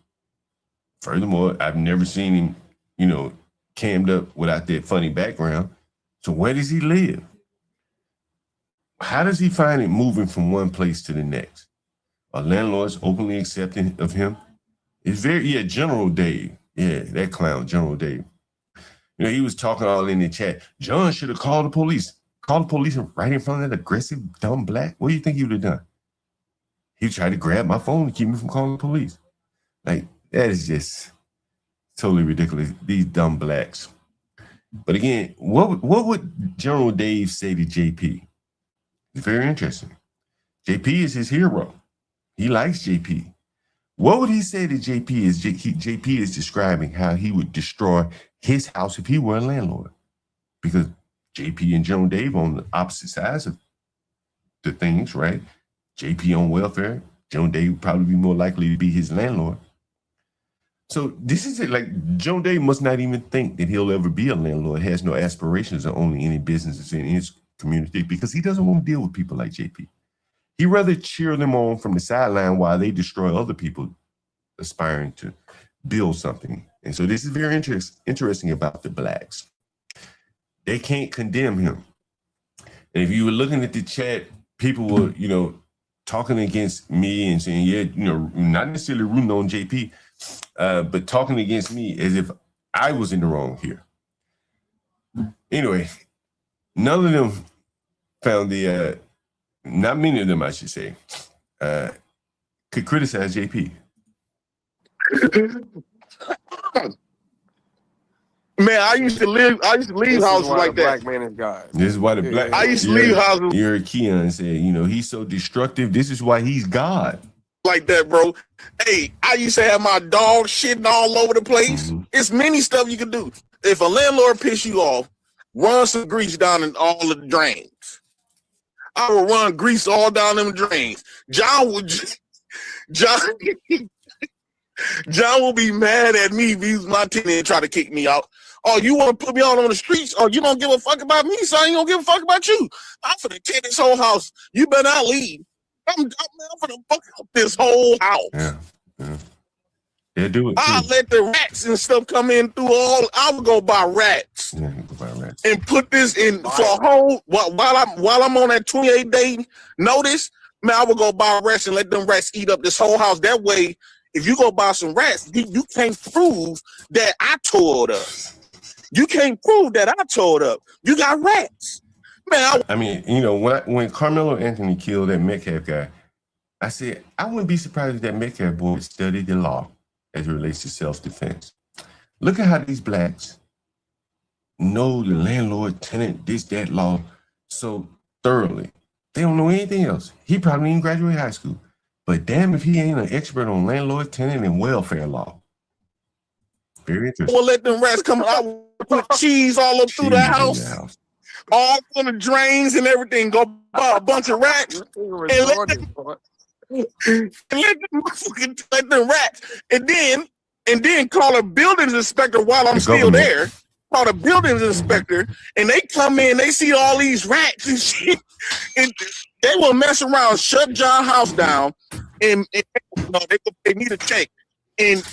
Furthermore, I've never seen him, cammed up without that funny background. So where does he live? How does he find it moving from one place to the next? Are landlords openly accepting of him? It's General Dave. Yeah, that clown, General Dave. He was talking all in the chat. John should have called the police. Called the police right in front of that aggressive, dumb black. What do you think he would have done? He tried to grab my phone to keep me from calling the police. Like, that is just totally ridiculous. These dumb blacks. But again, what would General Dave say to JP? It's very interesting. JP is his hero. He likes JP. What would he say to JP JP is describing how he would destroy his house if he were a landlord? Because JP and General Dave on the opposite sides of the things, right? JP on welfare. General Dave would probably be more likely to be his landlord. So this is it. Like, General Dave must not even think that he'll ever be a landlord, has no aspirations of owning any businesses in his community because he doesn't want to deal with people like JP. He'd rather cheer them on from the sideline while they destroy other people aspiring to build something. And so this is very interesting about the blacks. They can't condemn him. And if you were looking at the chat, people were, talking against me and saying, not necessarily rooting on JP, but talking against me as if I was in the wrong here. Anyway, none of them found not many of them, I should say, could criticize JP. Man, I used to leave houses like that. Black man is God. This is why the black. I used to leave houses. You heard Keon say, he's so destructive. This is why he's God. Like that, bro. Hey, I used to have my dog shitting all over the place. Mm-hmm. It's many stuff you can do. If a landlord piss you off, run some grease down in all of the drains. I will run grease all down them drains. John will be mad at me if he's my tenant and try to kick me out. Oh, you want to put me out on the streets? Oh, you don't give a fuck about me, son. You don't give a fuck about you. I'm finna tear this whole house. You better not leave. I'm finna fuck up this whole house. Yeah. They do it. I'll let the rats and stuff come in through all. I would go buy rats. Yeah, go buy rats. And put this in for a whole while I'm on that 28-day notice. Man, I would go buy rats and let them rats eat up this whole house. That way, if you go buy some rats, you can't prove that I tore it up. You can't prove that I tore it up. You got rats. Man, when Carmelo Anthony killed that Metcalf guy, I said, I wouldn't be surprised if that Metcalf boy studied the law as it relates to self-defense. Look at how these blacks know the landlord, tenant, that law so thoroughly. They don't know anything else. He probably didn't graduate high school. But damn if he ain't an expert on landlord, tenant, and welfare law. Very interesting. We'll let them rats come out, put cheese all up through the house. All on the drains and everything. Go buy a bunch of rats and let them rats. And then call a buildings inspector while I'm still there. Call a buildings inspector, and they come in, they see all these rats and shit, and they will mess around, shut John's house down, and they need a check. And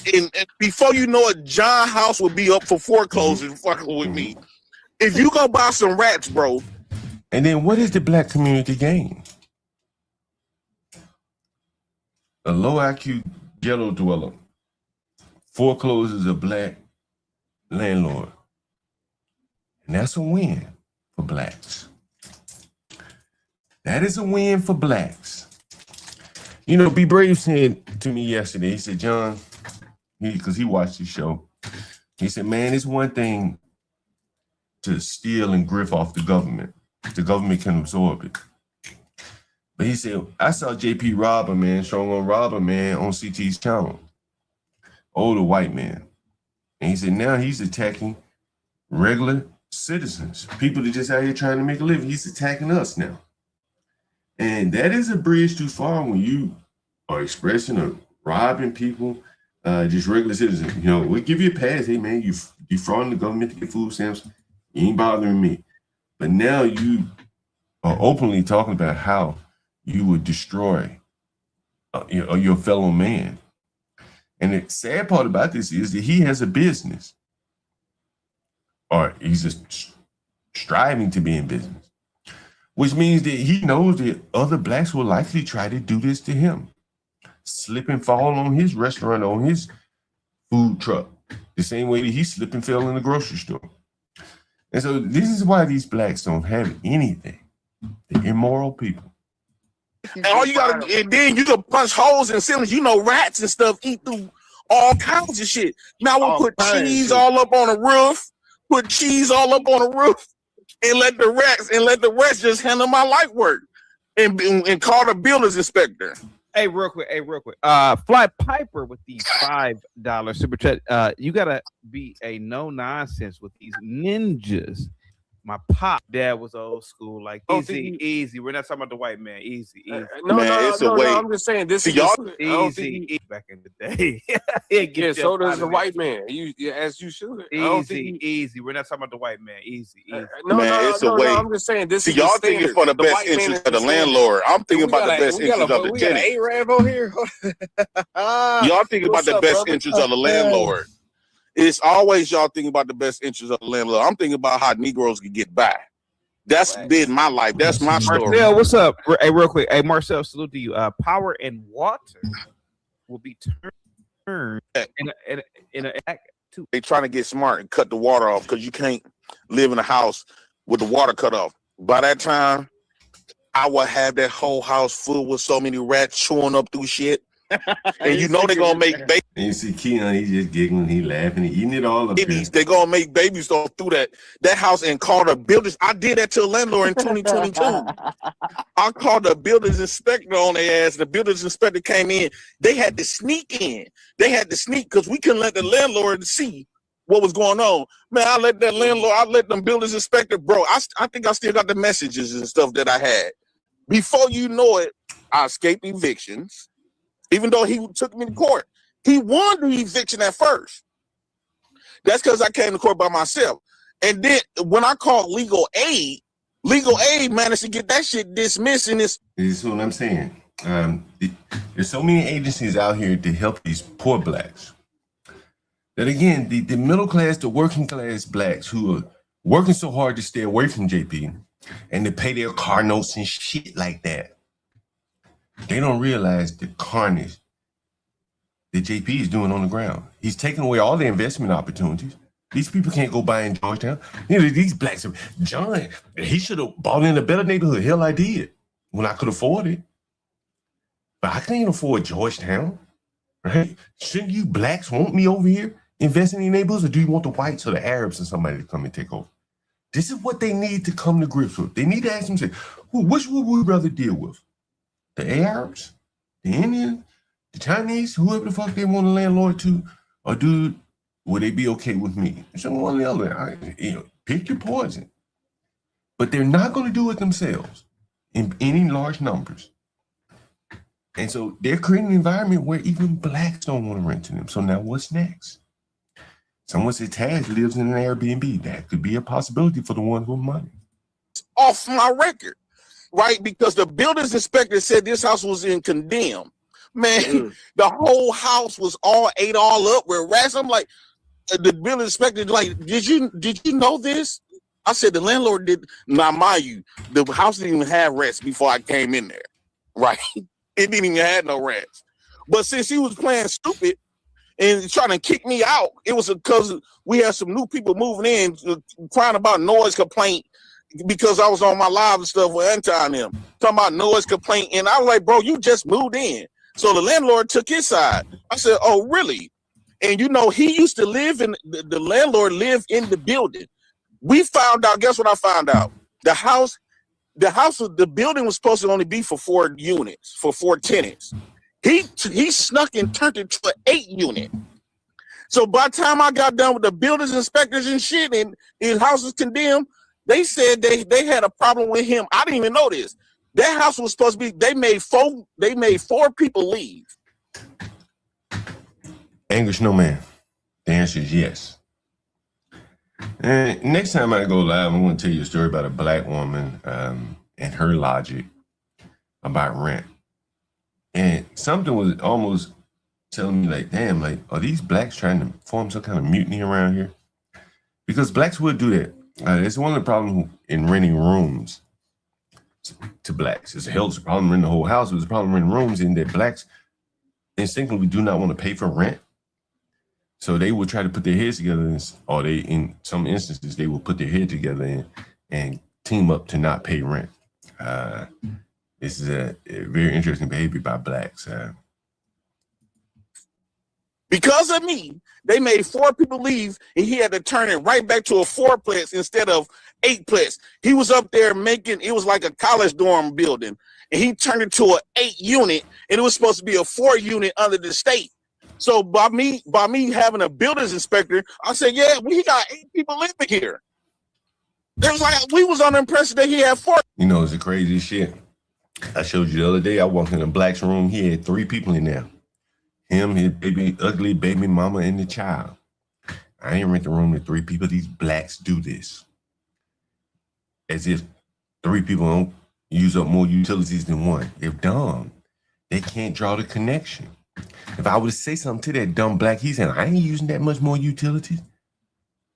before you know it, John's house will be up for foreclosure fucking with me. If you go buy some rats, bro. And then what is the black community gain? A low IQ ghetto dweller forecloses a black landlord. And that's a win for blacks. That is a win for blacks. B. Brave said to me yesterday, he said, John, because he watched the show, he said, man, it's one thing to steal and grift off the government. The government can absorb it. But he said, I saw JP rob a man, showing on rob a man on CT's channel. Older white man. And he said, now he's attacking regular citizens, people that just out here trying to make a living. He's attacking us now. And that is a bridge too far when you are expressing or robbing people, just regular citizens. You know, we'll give you a pass. Hey, man, you defrauding the government to get food stamps. You ain't bothering me. But now you are openly talking about how you would destroy your fellow man. And the sad part about this is that he has a business, or he's just striving to be in business, which means that he knows that other blacks will likely try to do this to him, slip and fall on his restaurant, on his food truck, the same way that he slipped and fell in the grocery store. And so this is why these blacks don't have anything. They're immoral people. And all you gotta, and then you can punch holes in ceilings. You know, rats and stuff eat through all kinds of shit. Now we'll put cheese all up on the roof, put cheese all up on the roof, and let the rats just handle my light work, and call the builder's inspector. Hey, real quick. Fly Piper with the $5 super chat. You gotta be a no nonsense with these ninjas. My dad was old school, like easy. We're not talking about the white man. Easy. No, I'm just saying this is y'all easy back in the day. Yeah, so does the white man. As you should. Easy. We're not talking about the white man. Easy. It's a way. I'm just saying this. See, y'all thinking for the best interest of the landlord. I'm thinking about the best interest of the tenant. We got an Arab over here. Y'all thinking about the best interest of the landlord. It's always y'all thinking about the best interest of the landlord. I'm thinking about how Negroes can get by. That's been my life. That's my story. Marcel, what's up? Hey, real quick. Hey, Marcel, salute to you. Power and water will be turned in an act too. They trying to get smart and cut the water off because you can't live in a house with the water cut off. By that time, I will have that whole house full with so many rats chewing up through shit. And you know they're gonna make babies. And you see Keon, he's just giggling, he laughing, he eating it all up. They're gonna make babies all through that house and call the builders. I did that to a landlord in 2022. I called the builders inspector on their ass. The builders inspector came in. They had to sneak in. They had to sneak because we couldn't let the landlord see what was going on. Man, I let them builders inspector, bro. I think I still got the messages and stuff that I had. Before you know it, I escaped evictions. Even though he took me to court, he won the eviction at first. That's because I came to court by myself. And then when I called legal aid managed to get that shit dismissed. And this is what I'm saying. There's so many agencies out here to help these poor blacks. That again, the middle class, the working class blacks who are working so hard to stay away from JP and to pay their car notes and shit like that. They don't realize the carnage that JP is doing on the ground. He's taking away all the investment opportunities. These people can't go buy in Georgetown. You know, these blacks, John, he should have bought in a better neighborhood. Hell, I did when I could afford it. But I can't afford Georgetown, right? Shouldn't you blacks want me over here investing in neighborhoods, or do you want the whites or the Arabs or somebody to come and take over? This is what they need to come to grips with. They need to ask themselves, which would we rather deal with? The Arabs, the Indians, the Chinese, whoever the fuck they want a landlord to, or would they be okay with me? So one or the other, pick your poison. But they're not going to do it themselves in any large numbers. And so they're creating an environment where even blacks don't want to rent to them. So now what's next? Someone said Taz lives in an Airbnb. That could be a possibility for the ones with money. Off my record. Right, because the builders inspector said this house was in condemned. Man, the whole house was ate all up with rats. I'm like, the building inspector, like, did you know this? I said the landlord did. Now, mind you, the house didn't even have rats before I came in there. Right, it didn't even have no rats. But since he was playing stupid and trying to kick me out, it was because we had some new people moving in, crying about noise complaint. Because I was on my live and stuff with Anti and them, talking about noise complaint. And I was like, bro, you just moved in. So the landlord took his side. I said, oh, really? And he used to live in, the landlord lived in the building. We found out, guess what I found out? The house the building was supposed to only be for 4 units, for 4 tenants. He snuck and turned it to an 8 unit. So by the time I got done with the buildings inspectors and shit, and his house was condemned, they said they had a problem with him. I didn't even know this. That house was supposed to be. They made 4 people leave. Angry Snowman. The answer is yes. And next time I go live, I'm going to tell you a story about a black woman and her logic about rent. And something was almost telling me like, damn, like, are these blacks trying to form some kind of mutiny around here? Because blacks would do that. It's one of the problems in renting rooms to blacks. It's a problem renting the whole house. It was a problem renting rooms in that blacks instinctively do not want to pay for rent. So they would try to put their heads together, or they, in some instances, they would put their head together and team up to not pay rent. This is a very interesting behavior by blacks. Because of me, they made 4 people leave, and he had to turn it right back to a 4-plex instead of 8-plex. He was up there making, it was like a college dorm building, and he turned it to an 8 unit, and it was supposed to be a 4 unit under the state. So by me having a buildings inspector, I said, yeah, we got 8 people living here. There was like, we was on the impression that he had 4. You know, it's the craziest shit. I showed you the other day, I walked in a black's room, he had 3 people in there. Him, his ugly baby mama, and the child. I ain't rent the room to 3 people. These blacks do this. As if 3 people don't use up more utilities than 1. They're dumb. They can't draw the connection. If I would say something to that dumb black, he's saying, I ain't using that much more utilities.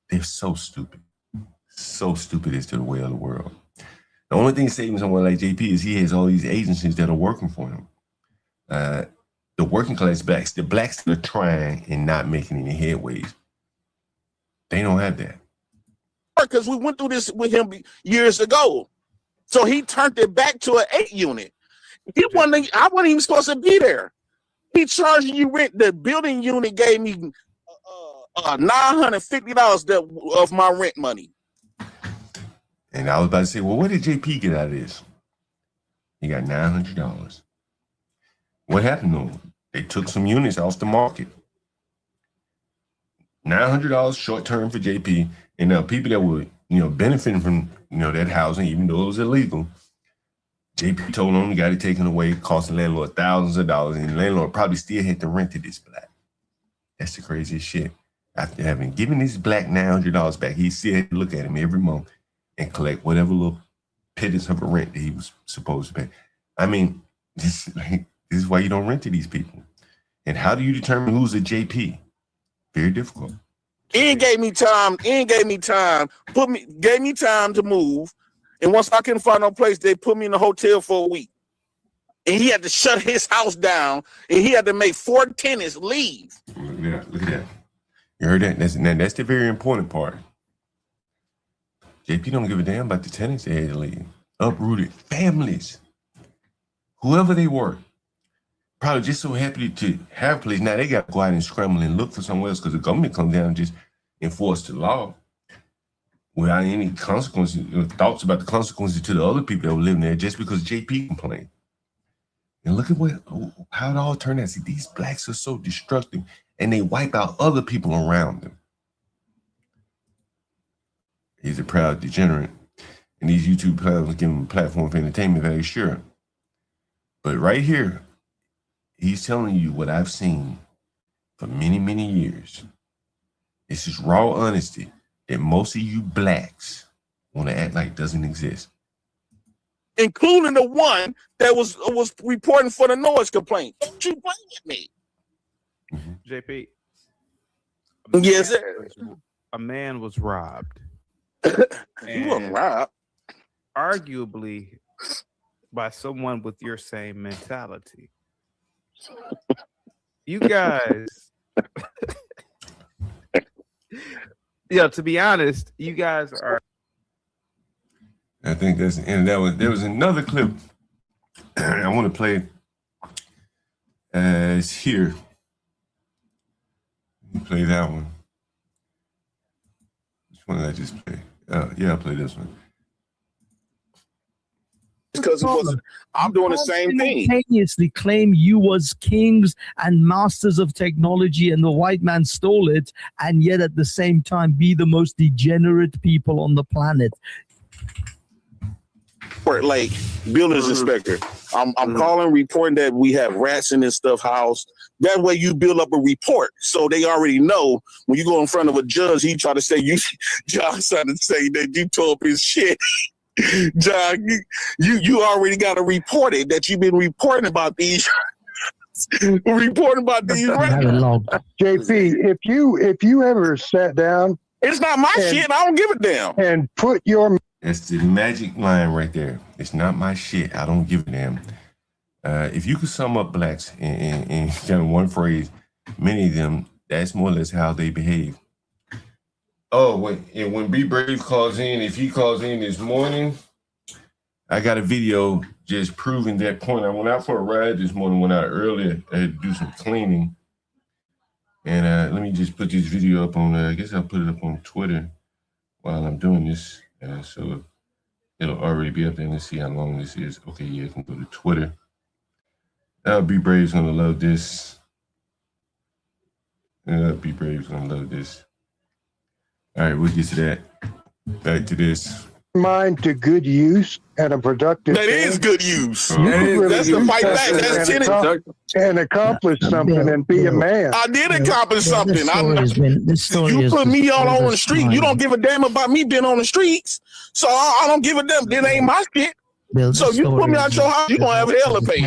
They're so stupid. So stupid as to the way of the world. The only thing saving someone like JP is he has all these agencies that are working for him. The working class blacks, the blacks that are trying and not making any headways, they don't have that. Because we went through this with him years ago. So he turned it back to an 8 unit. I wasn't even supposed to be there. He charging you rent. The building unit gave me $950 of my rent money. And I was about to say, well, what did JP get out of this? He got $900. What happened to him? They took some units off the market. $900 short term for JP, and people that were, benefiting from, that housing, even though it was illegal. JP told them he got it taken away, costing the landlord thousands of dollars, and the landlord probably still had to rent to this black. That's the craziest shit. After having given this black $900 back, he still had to look at him every month and collect whatever little pittance of a rent that he was supposed to pay. I mean, this is why you don't rent to these people. And how do you determine who's a JP? Very difficult. Ian gave me time. Gave me time to move. And once I couldn't find no place, they put me in a hotel for a week. And he had to shut his house down, and he had to make 4 tenants leave. Look at that. You heard that? That's the very important part. JP don't give a damn about the tenants they had to leave. Uprooted families, whoever they were, probably just so happy to have a place. Now they got to go out and scramble and look for somewhere else because the government comes down and just enforce the law without any consequences, thoughts about the consequences to the other people that were living there just because JP complained. And look at how it all turned out. See, these blacks are so destructive, and they wipe out other people around them. He's a proud degenerate, and these YouTube platforms give him a platform for entertainment value, sure. But right here, he's telling you what I've seen for many, many years. This is raw honesty that most of you blacks want to act like doesn't exist. Including the one that was reporting for the noise complaint. Don't you blame me. JP. Yes, sir. A man was robbed. He wasn't robbed. Arguably by someone with your same mentality. You guys, to be honest, you guys are. I think that's the end. There was another clip I want to play. It's here. Let me play that one. Which one did I just play? Yeah, I'll play this one. because it wasn't. I'm doing the same thing. Simultaneously claim you was kings and masters of technology, and the white man stole it, and yet at the same time be the most degenerate people on the planet. Like buildings inspector, I'm calling, reporting that we have rats in this stuff house. That way you build up a report, so they already know when you go in front of a judge. He try to say John trying to say that you tore up his shit. John, you already got to report it that you've been reporting about these. Reporting about these rats. JP, if you ever sat down, it's not my shit. I don't give a damn. And put your That's the magic line right there. It's not my shit. I don't give a damn. If you could sum up blacks in kind of one phrase, many of them, that's more or less how they behave. Oh, when B Brave calls in, if he calls in this morning, I got a video just proving that point. I went out for a ride this morning, went out earlier. I had to do some cleaning. And let me just put this video up on, I guess I'll put it up on Twitter while I'm doing this. So it'll already be up there. Let's see how long this is. Okay, yeah, I can go to Twitter. Be Brave's gonna load this. Be Brave's gonna load this. All right, we'll get to that. Back to this. Mind to good use and a productive. That is good use. Really that's the fight back. That's tenant. And accomplish something and be a man. I did accomplish something. You put me all on the street. You don't give a damn about me being on the streets. So I don't give a damn. It ain't my shit. So you put me out your house, you gonna have hell to pay.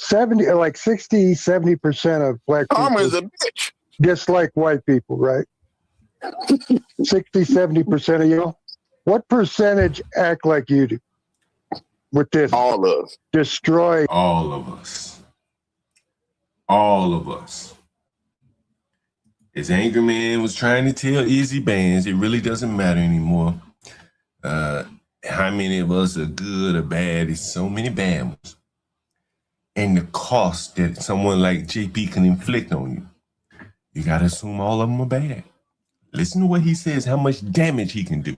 70% of black people is a bitch. Dislike white people, right? 60-70% of y'all. What percentage act like you do with this? All of us. Destroy. All of us. All of us. As Angerman was trying to tell Izzy Bands, it really doesn't matter anymore. How many of us are good or bad? There's so many bad ones. And the cost that someone like JP can inflict on you. You got to assume all of them are bad. Listen to what he says, how much damage he can do.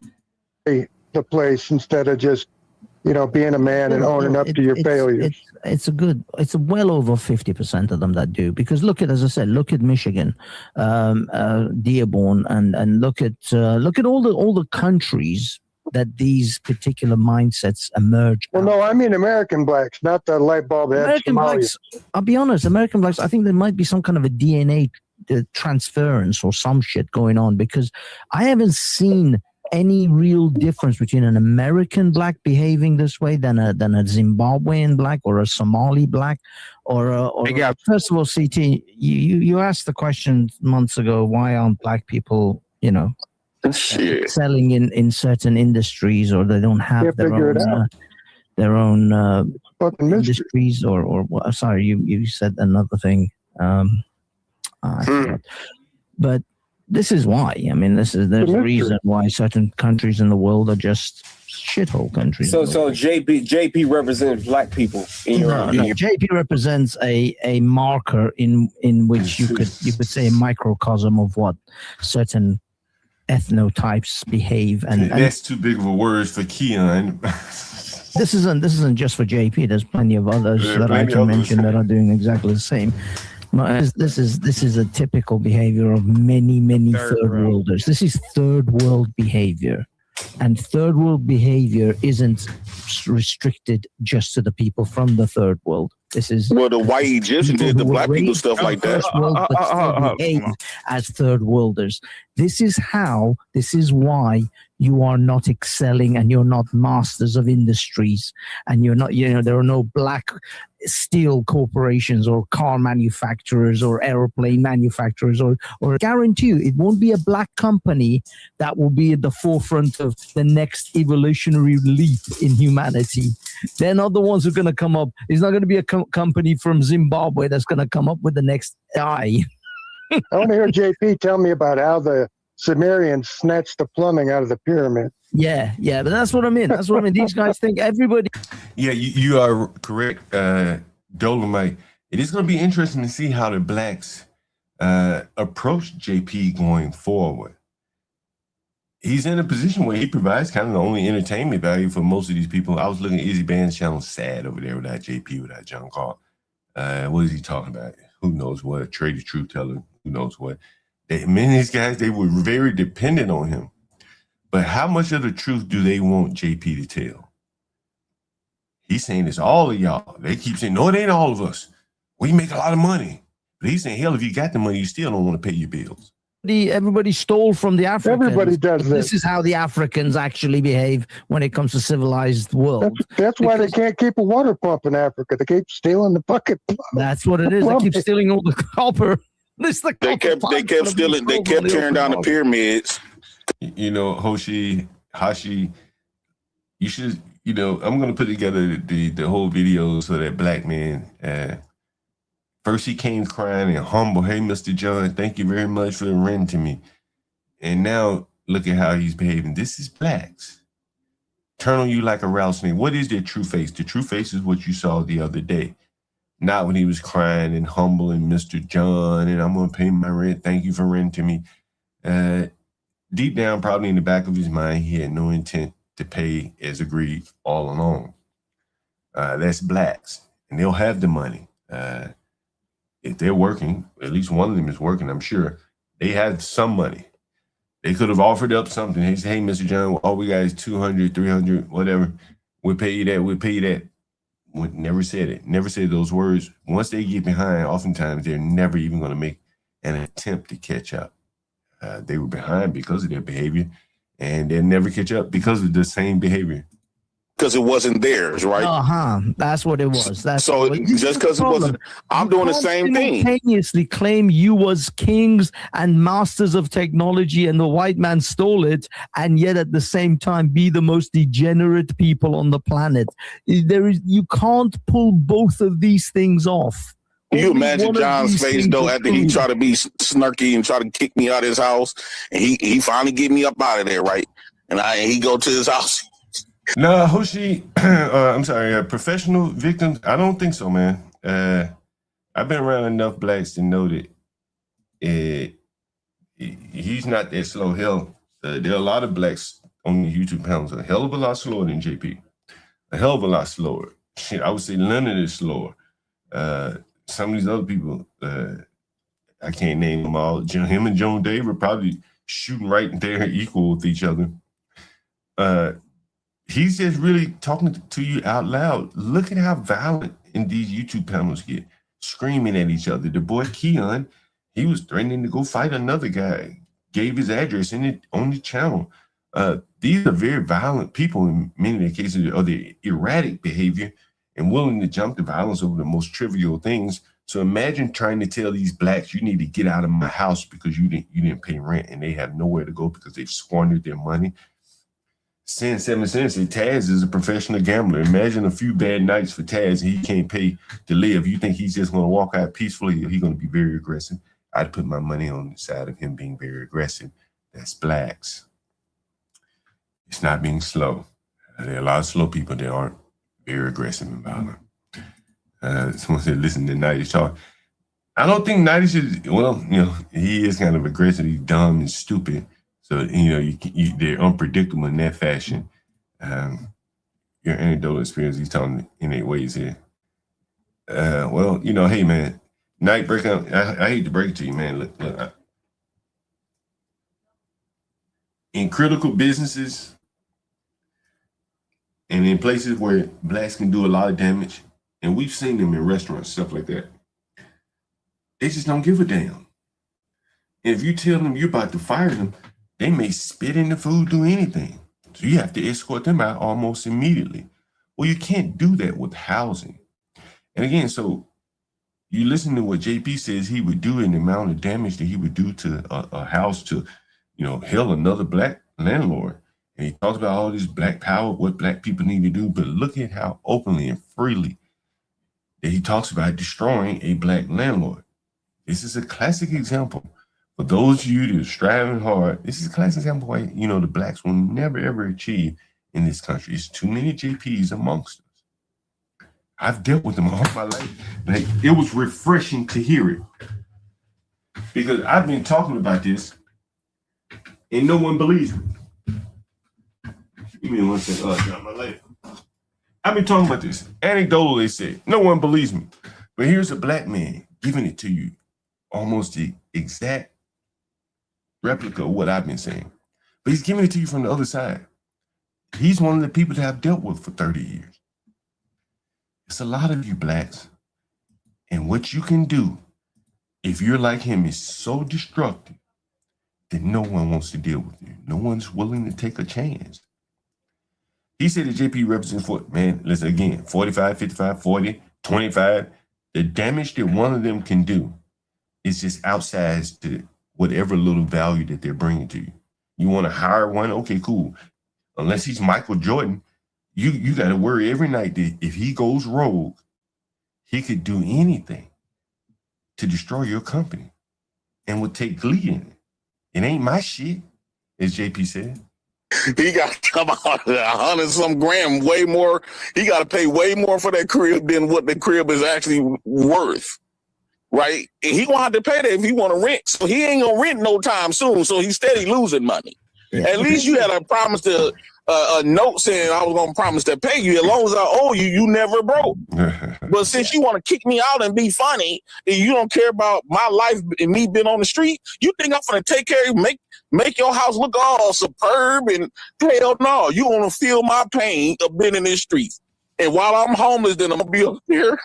The place instead of just, being a man and owning up to your failures. It's well over 50% of them that do, because look at Michigan, Dearborn, and look at all the countries that these particular mindsets emerge. Well, no, I mean American blacks, not the light bulb head. American blacks. I'll be honest, American blacks. I think there might be some kind of a DNA transference or some shit going on, because I haven't seen any real difference between an American black behaving this way than a Zimbabwean black or a Somali black first of all, CT, you asked the question months ago, why aren't black people, selling in certain industries, or they don't have their own industries or sorry, you said another thing. But this is why. I mean, there's a reason why certain countries in the world are just shithole countries. So JP represents black people. JP represents a marker in which you could say a microcosm of what certain ethnotypes behave. And that's too big of a word for Keon. This isn't just for JP. There's plenty of others that I can mention that are doing exactly the same. This is a typical behavior of many third worlders. This is third world behavior, and third world behavior isn't restricted just to the people from the third world. This is the white Egyptians did the black people stuff like that. As third worlders, this is why you are not excelling and you're not masters of industries, and you're not, there are no black steel corporations or car manufacturers or airplane manufacturers or I guarantee you it won't be a black company that will be at the forefront of the next evolutionary leap in humanity. They're not the ones who are going to come up. It's not going to be a company from Zimbabwe that's going to come up with the next AI. I want to hear JP tell me about how the Sumerians snatched the plumbing out of the pyramid. Yeah, but that's what I mean. These guys think everybody. Yeah, you are correct, Dolomite. It is going to be interesting to see how the blacks approach JP going forward. he's in a position where he provides kind of the only entertainment value for most of these people. I was looking at Izzy Band's channel, sad over there without JP, without John Carl. What is he talking about? Who knows what? Trade the truth teller, who knows what? Many of these guys, they were very dependent on him. But how much of the truth do they want JP to tell? He's saying it's all of y'all. They keep saying, no, it ain't all of us. We make a lot of money. But he's saying, hell, if you got the money, you still don't want to pay your bills. Everybody stole from the Africans. Everybody does This is how the Africans actually behave when it comes to civilized world. That's why they can't keep a water pump in Africa. They keep stealing the bucket. That's what it is. They keep stealing all the copper. They kept stealing. They kept tearing down the pyramids. You know, Hashi, you should, you know, I'm going to put together the whole video so that black man, first he came crying and humble. Hey, Mr. John, thank you very much for renting me. And now look at how he's behaving. This is blacks. Turn on you like a rattlesnake. What is their true face? The true face is what you saw the other day. Not when he was crying and humble and Mr. John, and I'm going to pay my rent. Thank you for renting me. Deep down, probably in the back of his mind, he had no intent to pay as agreed all along. That's blacks, and they'll have the money. If they're working, at least one of them is working, I'm sure, they have some money. They could have offered up something. They say, hey, Mr. John, all we got is 200, 300, whatever. We'll pay you that. We'll pay you that. Never said it. Never said those words. Once they get behind, oftentimes they're never even going to make an attempt to catch up. They were behind because of their behavior, and they'll never catch up because of the same behavior. Because it wasn't theirs, right? That's what it was. That's so just because it wasn't, I'm doing the same thing. Simultaneously claim you was kings and masters of technology, and the white man stole it, and yet at the same time be the most degenerate people on the planet. You can't pull both of these things off. Can you imagine John's face though after he tried to be snarky and try to kick me out of his house, and he finally get me up out of there, right? And he go to his house. No, Hoshi, I'm sorry, professional victims? I don't think so, man. I've been around enough blacks to know that he's not that slow. Hell, there are a lot of blacks on the YouTube panels a hell of a lot slower than JP. A hell of a lot slower. Shit, I would say Leonard is slower. Some of these other people, I can't name them all. Him and Joan Dave are probably shooting right there equal with each other. He's just really talking to you out loud. Look at how violent in these YouTube panels get, screaming at each other. The boy Keon, he was threatening to go fight another guy, gave his address on the channel. These are very violent people in many of the cases of their erratic behavior and willing to jump to violence over the most trivial things. So imagine trying to tell these blacks, you need to get out of my house because you didn't pay rent, and they have nowhere to go because they've squandered their money. Sin 7 cents, Taz is a professional gambler. Imagine a few bad nights for Taz and he can't pay to live. You think he's just going to walk out peacefully, or he's going to be very aggressive? I'd put my money on the side of him being very aggressive. That's blacks. It's not being slow. There are a lot of slow people that aren't very aggressive and violent. Someone said, listen to 90s talk. I don't think 90s is, well, he is kind of aggressive. He's dumb and stupid. So, they're unpredictable in that fashion. Your anecdotal experience, he's telling in 8 ways here. Well, hey, man, night breakup, I hate to break it to you, man. Look, in critical businesses and in places where blacks can do a lot of damage, and we've seen them in restaurants, stuff like that, they just don't give a damn. And if you tell them you're about to fire them, they may spit in the food, do anything. So you have to escort them out almost immediately. Well, you can't do that with housing. And again, so you listen to what JP says he would do and the amount of damage that he would do to a house to, hell, another black landlord. And he talks about all this black power, what black people need to do. But look at how openly and freely that he talks about destroying a black landlord. This is a classic example. For those of you that are striving hard, this is a classic example why, the blacks will never, ever achieve in this country. It's too many JPs amongst us. I've dealt with them all my life. Like, it was refreshing to hear it. Because I've been talking about this and no one believes me. Give me one second. Got my life. I've been talking about this. Anecdotal, they say. No one believes me. But here's a black man giving it to you. Almost the exact replica of what I've been saying. But he's giving it to you from the other side. He's one of the people that I've dealt with for 30 years. It's a lot of you blacks. And what you can do, if you're like him, is so destructive that no one wants to deal with you. No one's willing to take a chance. He said that JP represents, listen again, 45, 55, 40, 25. The damage that one of them can do is just outsized to whatever little value that they're bringing to you. You want to hire one? Okay, cool. Unless he's Michael Jordan, you got to worry every night that if he goes rogue, he could do anything to destroy your company and would take glee in it. It ain't my shit, as JP said. He got to come out 100-some grand, way more. He got to pay way more for that crib than what the crib is actually worth, right? And he gonna have to pay that if he want to rent. So he ain't gonna rent no time soon. So he's steady losing money. Yeah. At least you had a promise to a note saying I was gonna promise to pay you as long as I owe you. You never broke. But since you want to kick me out and be funny, and you don't care about my life and me being on the street, you think I'm gonna take care of you, make your house look all superb, and hell no, you want to feel my pain of being in this street. And while I'm homeless, then I'm gonna be up here.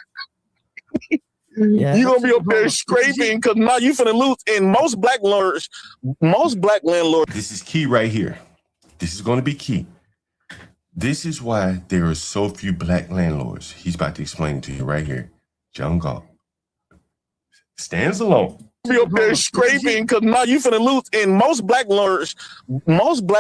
Yeah, you're gonna be up there scraping because now you finna lose. And most black landlords. This is key right here. This is going to be key. This is why there are so few black landlords. He's about to explain it to you right here. John Galt stands alone. Be up there scraping because now you finna lose. And most black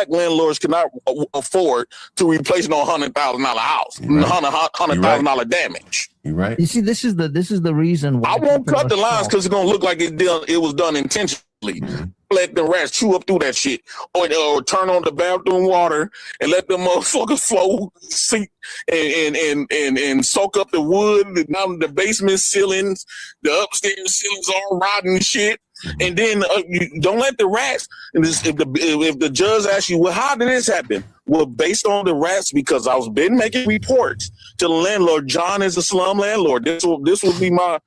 landlords cannot afford to replace no $100,000 house, $100,000 damage. You're right. You see, this is the reason why I won't cut the lines because it's gonna look like it was done intentionally. Mm-hmm. Let the rats chew up through that shit, or turn on the bathroom water and let them motherfuckers flow, sink and soak up the wood, down the basement ceilings, the upstairs ceilings all rotten and shit. Mm-hmm. And then you don't let the rats. And if the judge asks you, well, how did this happen? Well, based on the rats, because I was been making reports to the landlord. John is a slum landlord. This would be my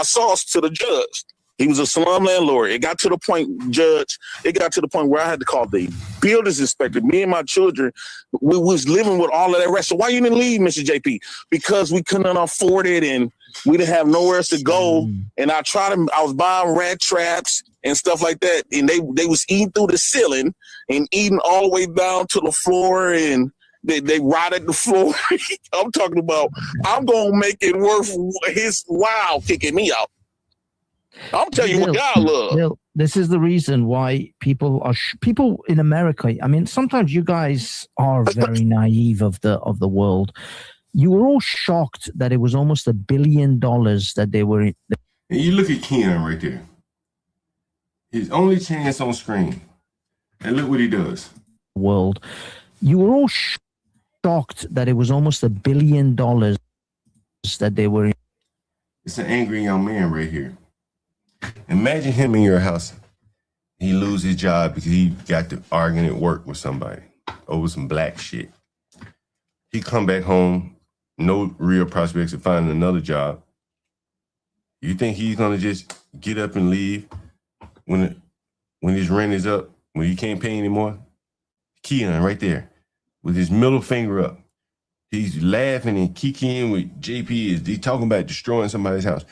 sauce to the judge. He was a slum landlord. It got to the point, Judge, where I had to call the buildings inspector. Me and my children, we was living with all of that rest. So why you didn't leave, Mr. JP? Because we couldn't afford it and we didn't have nowhere else to go. And I was buying rat traps and stuff like that. And they was eating through the ceiling and eating all the way down to the floor, and they rotted the floor. I'm talking about, I'm going to make it worth his while kicking me out. I'm telling you what God love. Bill, this is the reason why people in America. I mean, sometimes you guys are very naive of the world. You were all shocked that it was almost $1 billion that they were. And you look at Keon right there. His only chance on screen, and look what he does. World, you were all shocked that it was almost $1 billion that they were. It's an angry young man right here. Imagine him in your house. He lose his job because he got to arguing at work with somebody over some black shit. He come back home, no real prospects of finding another job. You think he's gonna just get up and leave when his rent is up, when he can't pay anymore? Keon right there with his middle finger up. He's laughing and kicking with JP as he talking about destroying somebody's house.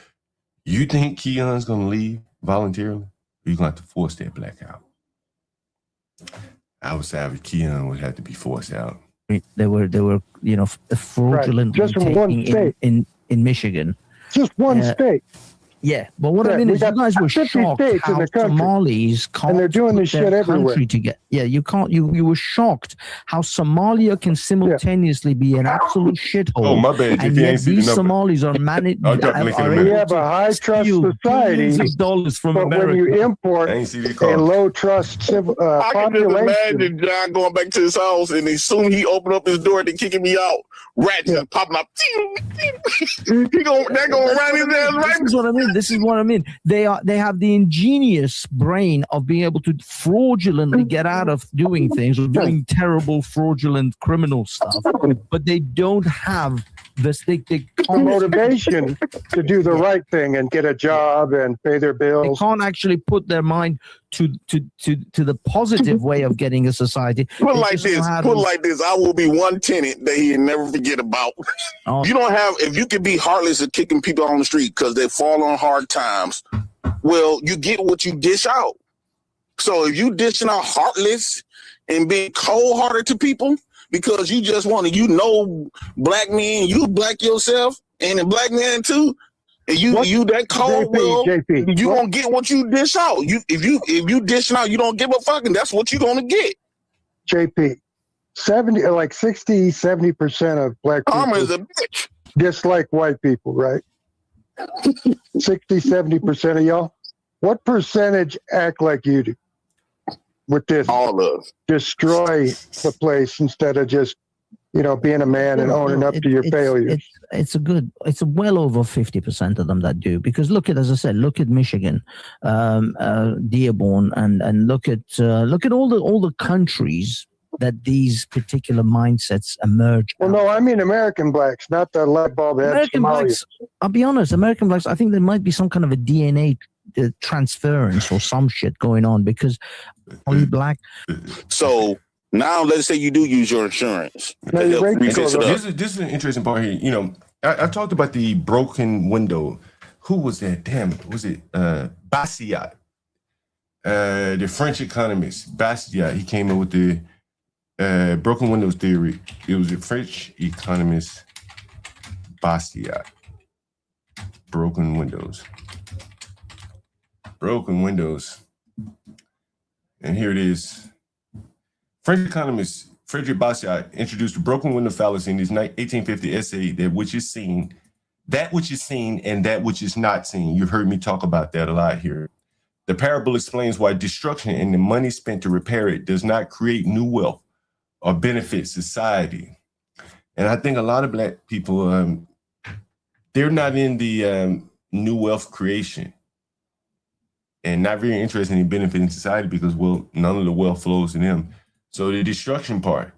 You think Keon's gonna leave voluntarily? Or you gonna have to force that black out? I would say Keon would have to be forced out. They were fraudulent just from one state in Michigan. Just one state. Yeah, but what I mean is, you guys were shocked how Somalis can't, and they're doing this shit everywhere. You were shocked how Somalia can simultaneously be an absolute shithole. Oh, my bad. And yet these Somalis are managed. We have a high trust society, of dollars from but America. when you import a low trust population, I can just imagine John going back to his house, and as soon he opened up his door, they kicking me out. Rats popping up. They're gonna run his ass right. This is what I mean. This is what I mean. They have the ingenious brain of being able to fraudulently get out of doing things or doing terrible, fraudulent criminal stuff, but they don't have this. They can't motivation to do the right thing and get a job and pay their They bills. can't actually put their mind to the positive way of getting a society. Put They like just know this. how Put to- like this. I will be one tenant that he'll never forget about. Oh. You don't have, if you could be heartless at kicking people on the street because they fall on hard times, well, you get what you dish out. So if you dishing out heartless and being cold-hearted to people because you just want to, black men, you black yourself and a black man too, and you that cold, JP, you gonna get what you dish out. If you dishing out, you don't give a fuck, and that's what you gonna get. JP, 70% of black Karma is people a bitch. dislike white people, right? 60-70% of y'all. What percentage act like you do with this? All of Destroy the place instead of just, being a man and owning up to your failures. It's well over 50% of them that do, because look at Michigan, Dearborn, and look at all the countries that these particular mindsets emerge. Well, no, I mean American blacks, not the light bulb head American Somalia. blacks. I'll be honest, American blacks. I think there might be some kind of a DNA transference or some shit going on, because only black. So now, let's say you do use your insurance. No, to you're help right, fix it up. This is an interesting part here. I talked about the broken window. Who was that? Damn it. Was it Bastiat? The French economist, Bastiat. He came up with the broken windows theory. It was a French economist, Bastiat. Broken windows. Broken windows. And here it is. French economist Frederick Bastiat introduced the broken window fallacy in his 1850 essay, that which is seen and that which is not seen. You've heard me talk about that a lot here. The parable explains why destruction and the money spent to repair it does not create new wealth or benefit society. And I think a lot of black people, they're not in the new wealth creation and not very interested in benefiting society because, well, none of the wealth flows to them. So the destruction part,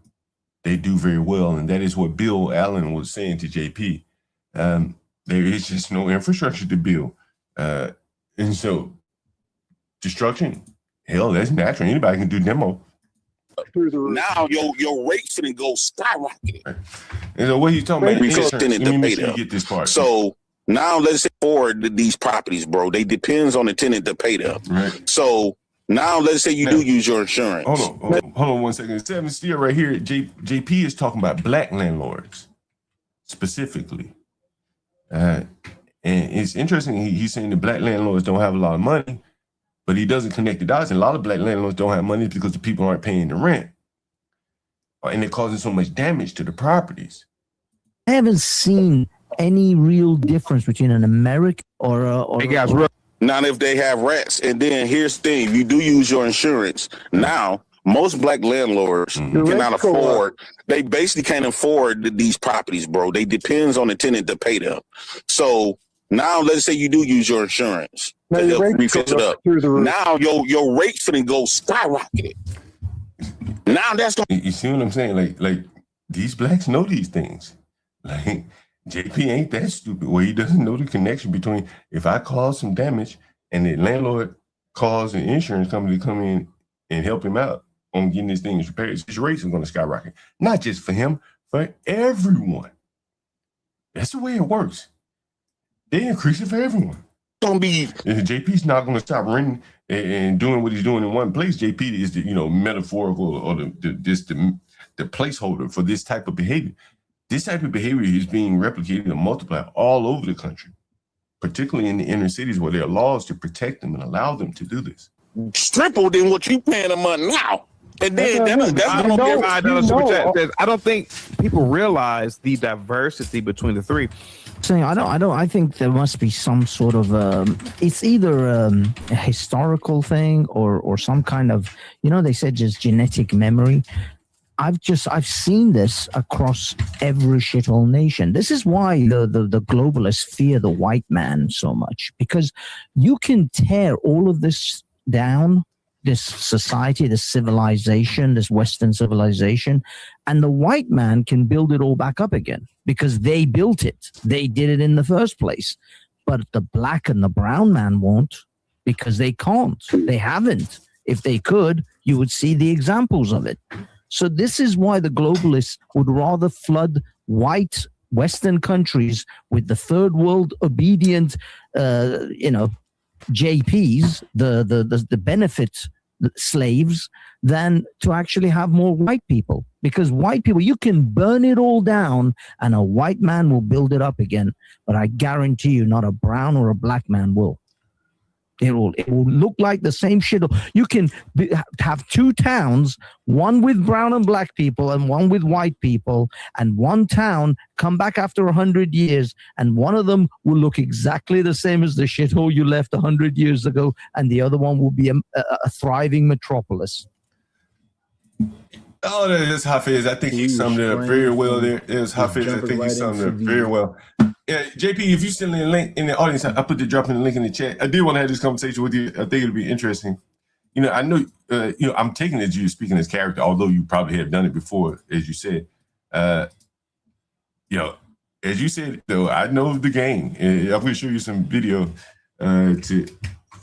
they do very well. And that is what Bill Allen was saying to JP. There is just no infrastructure to build. And so destruction, hell, that's natural. Anybody can do demo. Now your rates finna go skyrocketing. Right. And so what he's talking about, Because insurance. tenant Let me to make pay sure you them. get this part. So now let's say for these properties, bro, they depends on the tenant to pay them. Right. So now let's say you do use your insurance. Hold on 1 second. Seven still right here. JP is talking about black landlords specifically. And it's interesting. He's saying the black landlords don't have a lot of money, but he doesn't connect the dots. And a lot of black landlords don't have money because the people aren't paying the rent. And they're causing so much damage to the properties. I haven't seen any real difference between an American or Hey guys, real Now, if they have rats, and then here's the thing, you do use your insurance. Now, most black landlords cannot rates go up. afford, they basically can't afford these properties, bro. They depends on the tenant to pay them. So now let's say you do use your insurance Now to your help rates refix go it up up. through the roof. Now your rates finna go skyrocketing. Now that's gonna You see what I'm saying? Like these blacks know these things. Like JP ain't that stupid where he doesn't know the connection between if I cause some damage and the landlord calls an insurance company to come in and help him out on getting these things repaired, his rates are going to skyrocket. Not just for him, for everyone. That's the way it works. They increase it for everyone. be If JP's not going to stop renting and doing what he's doing in one place. JP is the metaphorical or the placeholder for this type of behavior. This type of behavior is being replicated and multiplied all over the country, particularly in the inner cities where there are laws to protect them and allow them to do this. triple than what you paying a month now. And then that's I gonna don't, be I don't, super chat says, I don't think people realize the diversity between the three. saying I think there must be some sort of it's either a historical thing or some kind of, they said just genetic memory. I've seen this across every shithole nation. This is why the globalists fear the white man so much, because you can tear all of this down, this society, this civilization, this Western civilization, and the white man can build it all back up again because they built it. They did it in the first place. But the black and the brown man won't, because they can't. They haven't. If they could, you would see the examples of it. So this is why the globalists would rather flood white Western countries with the third world obedient, JPs, the benefit slaves, than to actually have more white people. Because white people, you can burn it all down and a white man will build it up again. But I guarantee you, not a brown or a black man will. It will look like the same shit. You can have two towns, one with brown and black people and one with white people, and one town come back after 100 years, and one of them will look exactly the same as the shithole you left 100 years ago, and the other one will be a thriving metropolis. Oh, that's Hafiz. I think he summed it up very well there. There's Hafiz. I think he summed it up very well. Yeah, JP, if you're still in the audience, I put the drop in the link in the chat. I did want to have this conversation with you. I think it'll be interesting. I know, I'm taking it you're speaking as character, although you probably have done it before, as you said. As you said, though, I know the game. And I'm going to show you some video to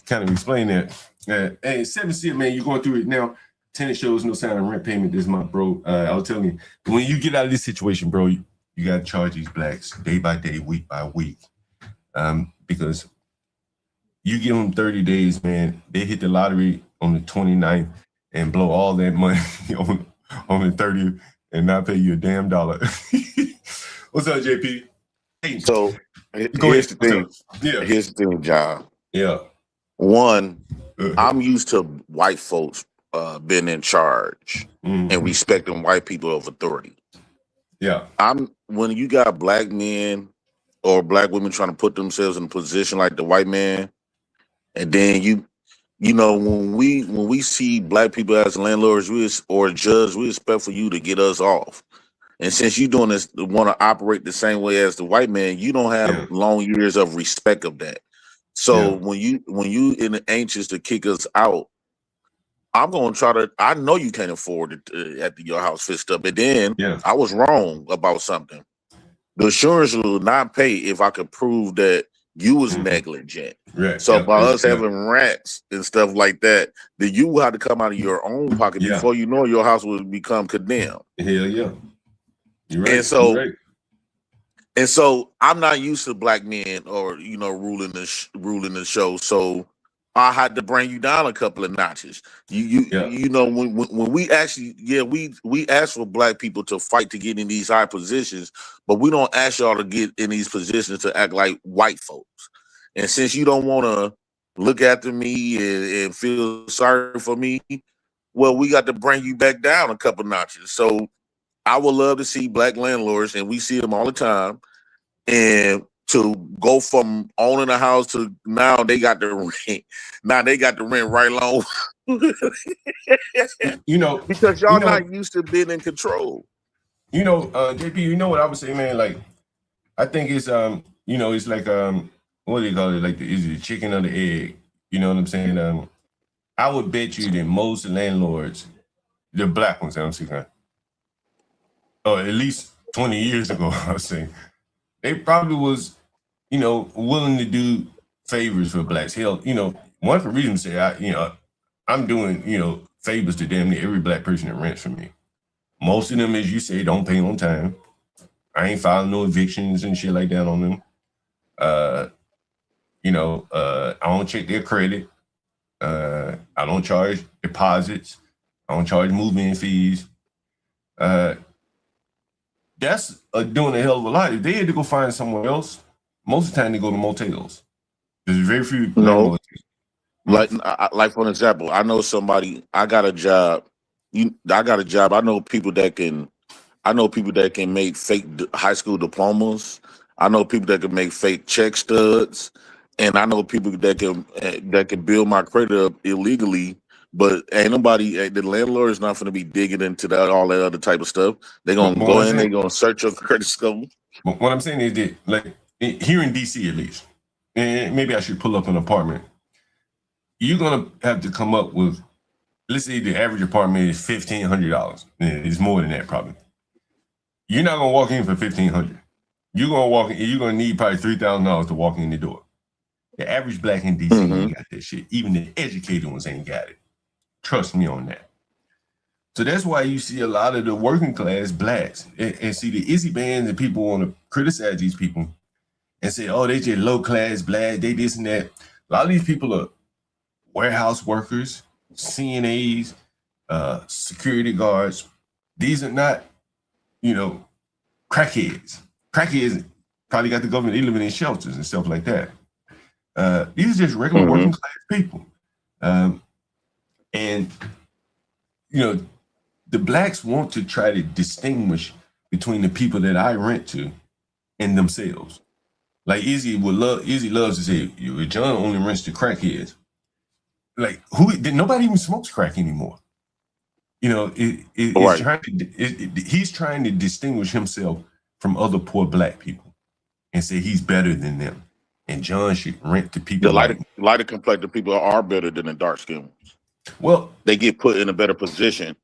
kind of explain that. Hey, 7C, man, you're going through it now. Tenant shows no sign of rent payment this month, bro. I was telling you, when you get out of this situation, bro, you got to charge these blacks day by day, week by week. Because you give them 30 days, man, they hit the lottery on the 29th and blow all that money on the 30th and not pay you a damn dollar. What's up, JP? Hey, So here's the thing. Yeah. Here's the thing, John. Yeah. One, I'm used to white folks being in charge and respecting white people of authority. Yeah. When you got black men or black women trying to put themselves in a position like the white man, and then when we see black people as landlords or judges, we expect for you to get us off. And since you doing this, want to operate the same way as the white man, you don't have long years of respect of that. So when you anxious to kick us out, I'm going to try to, I know you can't afford it at your house fist up. And then I was wrong about something. The insurance will not pay if I could prove that you was negligent. Right. So by us having rats and stuff like that, then you will have to come out of your own pocket before you know your house will become condemned. Hell yeah. You're right. And so I'm not used to black men or ruling the show. So I had to bring you down a couple of notches. When we actually we ask for black people to fight to get in these high positions, but we don't ask y'all to get in these positions to act like white folks. And since you don't want to look after me and feel sorry for me, well, we got to bring you back down a couple notches. So I would love to see black landlords, and we see them all the time, and to go from owning a house to now they got the rent. Now they got the rent right along. Because y'all not used to being in control. JP, you know what I would say, man? Like, I think it's it's like what do you call it? Like is it the chicken or the egg? You know what I'm saying? I would bet you that most landlords, the black ones, I'm saying, or at least 20 years ago, I was saying, they probably was, willing to do favors for blacks. Hell, one of the reasons say I'm doing, favors to damn near every black person that rents from me. Most of them, as you say, don't pay on time. I ain't filing no evictions and shit like that on them. I don't check their credit. I don't charge deposits. I don't charge move-in fees. That's doing a hell of a lot. If they had to go find somewhere else, most of the time they go to motels. There's very few. No, like for an example, I know somebody. I got a job. I know people that can make fake high school diplomas. I know people that can make fake check studs, and I know people that can build my credit up illegally But ain't nobody. The landlord is not going to be digging into that all that other type of stuff. They're gonna But go what I'm in. They're saying, gonna search your credit score. but what I'm saying is that, like here in DC at least, and maybe I should pull up an apartment. You're gonna have to come up with, let's say the average apartment is $1,500. It's more than that probably. You're not gonna walk in for $1,500. You're gonna walk in. You're gonna need probably $3,000 to walk in the door. The average black in DC ain't got that shit. Even the educated ones ain't got it. Trust me on that. So that's why you see a lot of the working class blacks and see the Izzy bands and people want to criticize these people and say, oh, they just low class black, they this and that. A lot of these people are warehouse workers, CNAs, security guards. These are not, crackheads. Crackheads probably got the government, they living in shelters and stuff like that. These are just regular working class people. And, the blacks want to try to distinguish between the people that I rent to and themselves. Like Izzy loves to say, John only rents to crackheads. Like nobody even smokes crack anymore. He's trying to distinguish himself from other poor black people and say he's better than them. And John should rent to people. The lighter complected people are better than the dark skin ones. Well, they get put in a better position.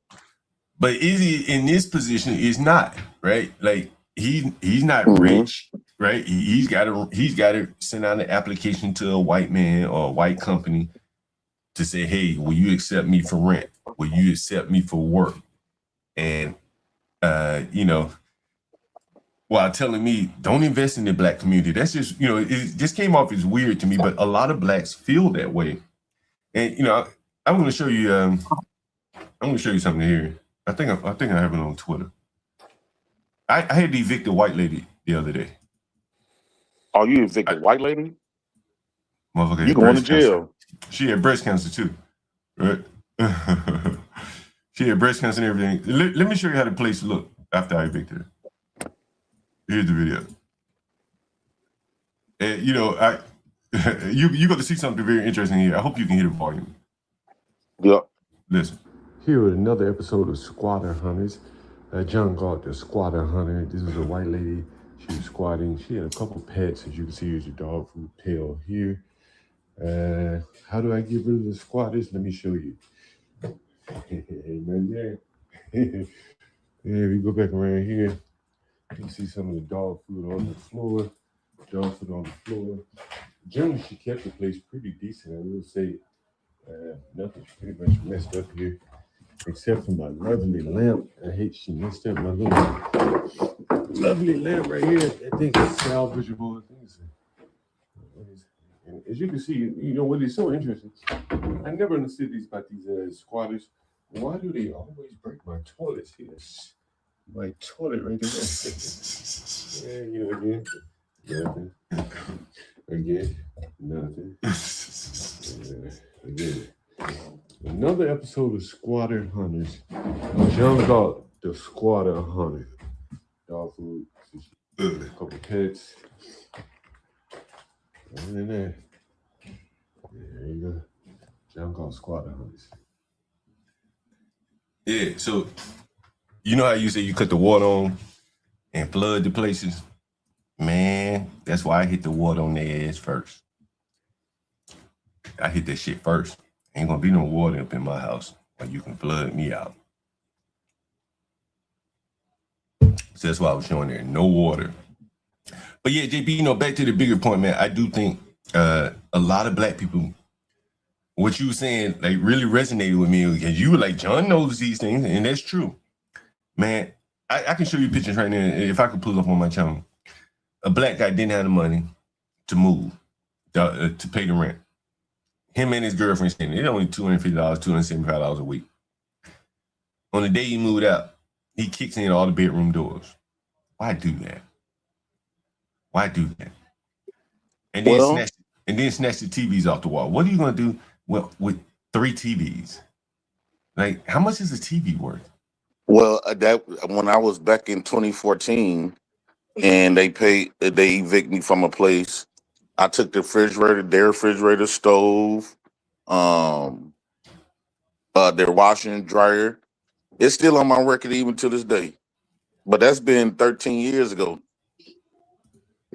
But Izzy in this position is not, right? Like he's not rich, right? He's got to send out an application to a white man or a white company to say, hey, will you accept me for rent? Will you accept me for work? And while telling me don't invest in the black community. That's just, it just came off as weird to me, but a lot of blacks feel that way. And I'm going to show you something here. I think I have it on Twitter. I had to evict a white lady the other day. Oh, you evicted a white lady? Motherfucker, you going to jail. She had breast cancer too, right? She had breast cancer and everything. Let me show you how the place looked after I evicted her. Here's the video. And you got to see something very interesting here. I hope you can hear the volume. Yep. Listen. Here with another episode of Squatter Hunters. John got the squatter hunter. This is a white lady. She was squatting. She had a couple pets. As you can see, here's your dog food pail here. How do I get rid of the squatters? Let me show you. Yeah, we go back around here. You can see some of the dog food on the floor. Dog food on the floor. Generally, she kept the place pretty decent. I will say nothing's pretty much messed up here. Except for my lovely lamp. I hate she messed up my little lovely lamp right here. That thing is salvageable. And as you can see, what is so interesting, I never understood about these squatters. Why do they always break my toilets here? My toilet right there. Again, nothing. Again. Another episode of Squatter Hunters. John got the Squatter Hunter. Dog food, a couple pets. And there you go. John got Squatter Hunters. Yeah, so you know how you say you cut the water on and flood the places? Man, that's why I hit the water on their ass first. I hit that shit first. Ain't gonna be no water up in my house where you can flood me out. So that's why I was showing there, no water. But yeah, JP, back to the bigger point, man. I do think a lot of black people, what you were saying, like really resonated with me because you were like, John knows these things, and that's true. Man, I can show you pictures right now if I could pull up on my channel. A black guy didn't have the money to move, to pay the rent. Him and his girlfriend staying there. It's only $250, $275 a week. On the day he moved out, he kicks in all the bedroom doors. Why do that? Why do that? And then snatch the TVs off the wall. What are you gonna do with 3 TVs? Like, how much is a TV worth? Well, that when I was back in 2014, and they evict me from a place. I took their refrigerator, stove, Their washer and dryer. It's still on my record even to this day. But that's been 13 years ago.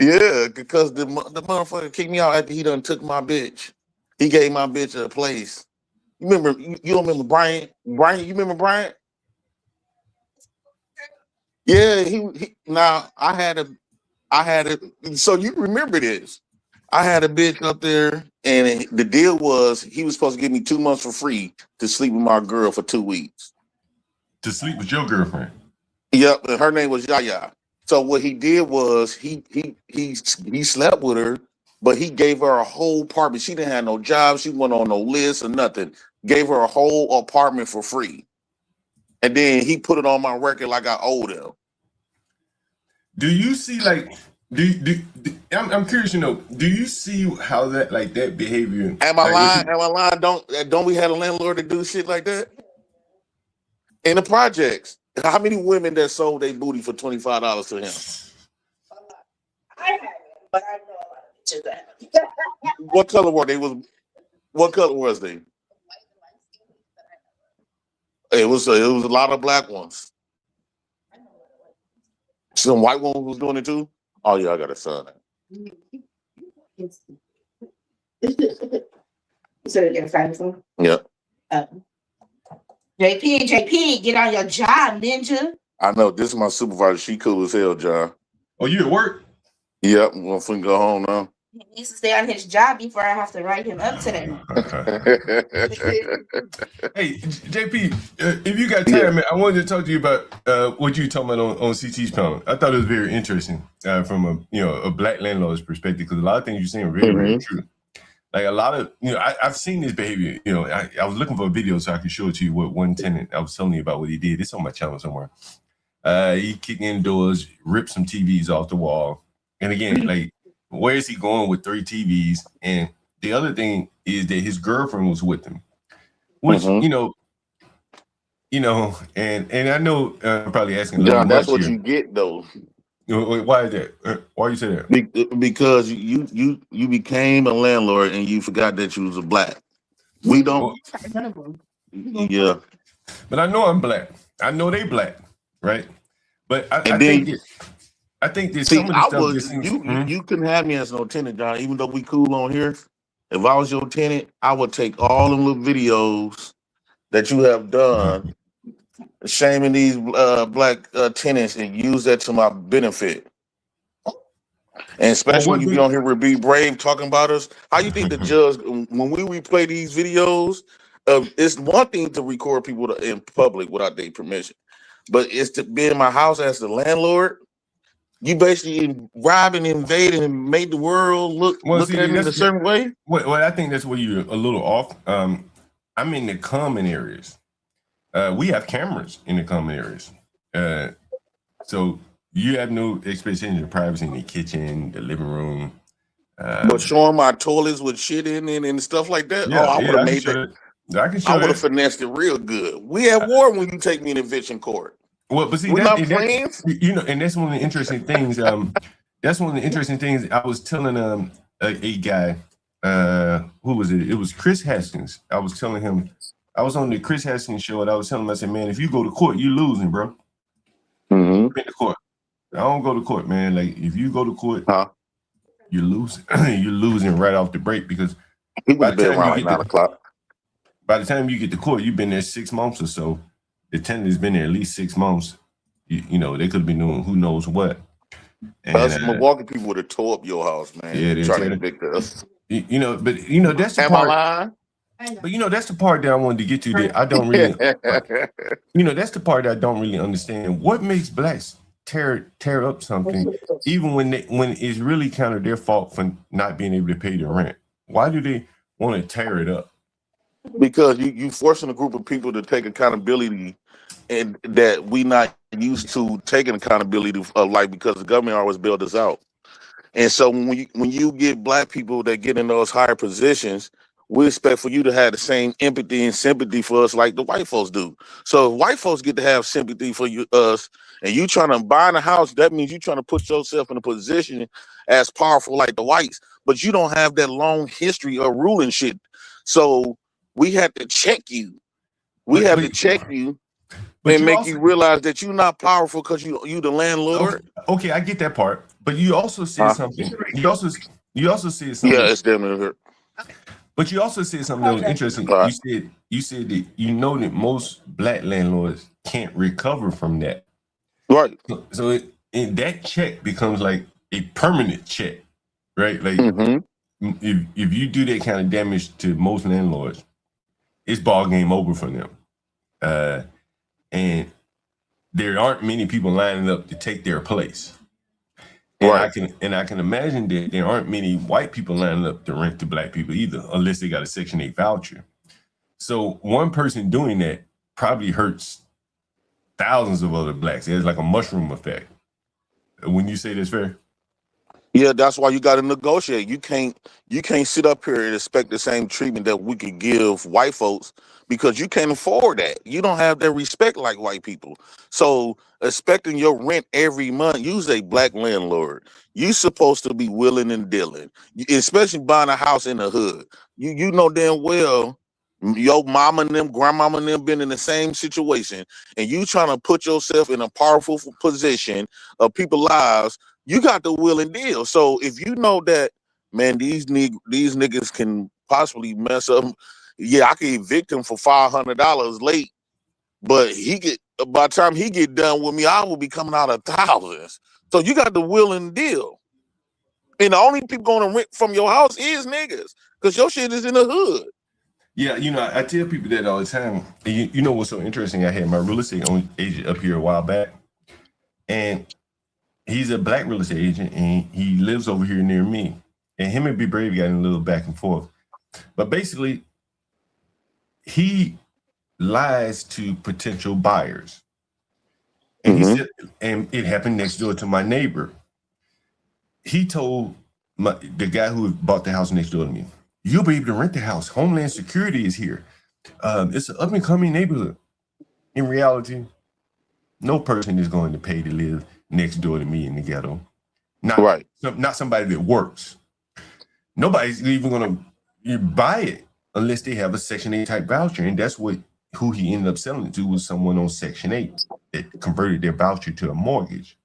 Yeah, because the motherfucker kicked me out after he done took my bitch. He gave my bitch a place. You remember? You don't remember Brian? Brian, you remember Brian? Yeah, he. Now I had a. So you remember this? I had a bitch up there, and the deal was he was supposed to give me 2 months for free to sleep with my girl for 2 weeks. To sleep with your girlfriend. Yep, and her name was Yaya. So what he did was he slept with her, but he gave her a whole apartment. She didn't have no job. She went on no list or nothing. Gave her a whole apartment for free, and then he put it on my record like I owed him. Do you see like I'm curious to know, do you see how that like that behavior? Am I like, lying? Am I lying? Don't we have a landlord that do shit like that? In the projects. How many women that sold their booty for $25 to him? I haven't, but I know a lot of bitches that have. What color were they? What color was they? It was a lot of black ones. Some white ones was doing it too. Oh yeah, I got a son. So you're gonna find some? Yep. JP, get on your job, ninja. I know this is my supervisor. She cool as hell, John. Oh, you at work? Yep, I'm gonna finna go home now. He needs to stay on his job before I have to write him up today. Hey, JP, if you got time, man, I wanted to talk to you about what you were talking about on CT's panel. I thought it was very interesting from a black landlord's perspective, because a lot of things you're saying are very, very true. Like a lot of, I've seen this behavior. I was looking for a video so I could show it to you what one tenant, I was telling you about what he did. It's on my channel somewhere. He kicked in doors, ripped some TVs off the wall. And again, like, where is he going with 3 TVs? And the other thing is that his girlfriend was with him, which, and I know I'm probably asking a little John, that's much what here. you get though. Why is that? Why you say that? Because you became a landlord and you forgot that you was a black. We don't. Yeah. But I know I'm black. I know they black, right? But I think that See, some of the stuff you couldn't have me as no tenant, John. Even though we cool on here, if I was your tenant, I would take all them little videos that you have done, shaming these black tenants, and use that to my benefit. And especially when you be on here with Be Brave talking about us, how you think the judge, when we replay these videos, it's one thing to record people in public without their permission, but it's to be in my house as the landlord. You basically robbing, invading, and made the world look at it in a certain way. Well, I think that's where you're a little off. I'm in the common areas. We have cameras in the common areas. So you have no expectation of privacy in the kitchen, the living room. But showing my toilets with shit in it and stuff like that. Yeah, I would have made that. I would have finessed it real good. We have war when you take me in eviction court. Well, but see, we're not friends. And that's one of the interesting things. That's one of the interesting things. I was telling a guy, who was it? It was Chris Haskins. I was telling him, I was on the Chris Haskins show, and I was telling him, I said, man, if you go to court, you losing, bro. In the court. I don't go to court, man. Like, if you go to court, you're losing. You're losing right off the break, because by the time you get to court, you've been there 6 months or so. The tenant has been there at least 6 months. They could have been doing who knows what. And us Milwaukee people would have tore up your house, man. Yeah, trying to evict us. But that's the part. But that's the part that I wanted to get to. That I don't really. That's the part that I don't really understand. What makes blacks tear up something, even when it's really kind of their fault for not being able to pay the rent? Why do they want to tear it up? Because you forcing a group of people to take accountability, and that we not used to taking accountability of, like, because the government always bailed us out. And so when you get black people that get in those higher positions, we expect for you to have the same empathy and sympathy for us like the white folks do. So if white folks get to have sympathy for us, and you trying to buy in a house, that means you trying to put yourself in a position as powerful like the whites, but you don't have that long history of ruling shit. So we had to check you. And that was the We But have but to check you but and you make also you realize that you're not powerful because you the landlord. okay, I get that part. But you also said Huh? something. You also said Yeah, something. it's damn near hurt. But you also said something that was interesting. All right. You said that you know that most black landlords can't recover from that. Right. So and that check becomes like a permanent check, right? Like Mm-hmm. if you do that kind of damage to most landlords, it's ball game over for them. And there aren't many people lining up to take their place. And Right. I can imagine that there aren't many white people lining up to rent to black people either, unless they got a Section 8 voucher. So one person doing that probably hurts thousands of other blacks. It's like a mushroom effect. When you say that's fair? Yeah, that's why you got to negotiate. You can't sit up here and expect the same treatment that we could give white folks because you can't afford that. You don't have that respect like white people. So expecting your rent every month, you's a black landlord. You supposed to be willing and dealing, especially buying a house in the hood. You know damn well your mama and them, grandmama and them been in the same situation, and you trying to put yourself in a powerful position of people's lives. You got the will and deal. So if you know that, man, these niggas can possibly mess up. Yeah, I can evict him for $500 late, but by the time he get done with me, I will be coming out of thousands. So you got the will and deal. And the only people going to rent from your house is niggas, because your shit is in the hood. Yeah, I tell people that all the time. You know what's so interesting? I had my real estate agent up here a while back, and he's a black real estate agent, and he lives over here near me. And him and B Brave got in a little back and forth. But basically, he lies to potential buyers. And he said, and it happened next door to my neighbor. He told the guy who bought the house next door to me, "You'll be able to rent the house. Homeland Security is here. It's an up-and-coming neighborhood." In reality, no person is going to pay to live next door to me in the ghetto. Not somebody that works. Nobody's even going to buy it unless they have a Section 8 type voucher. And that's who he ended up selling it to, was someone on Section 8 that converted their voucher to a mortgage.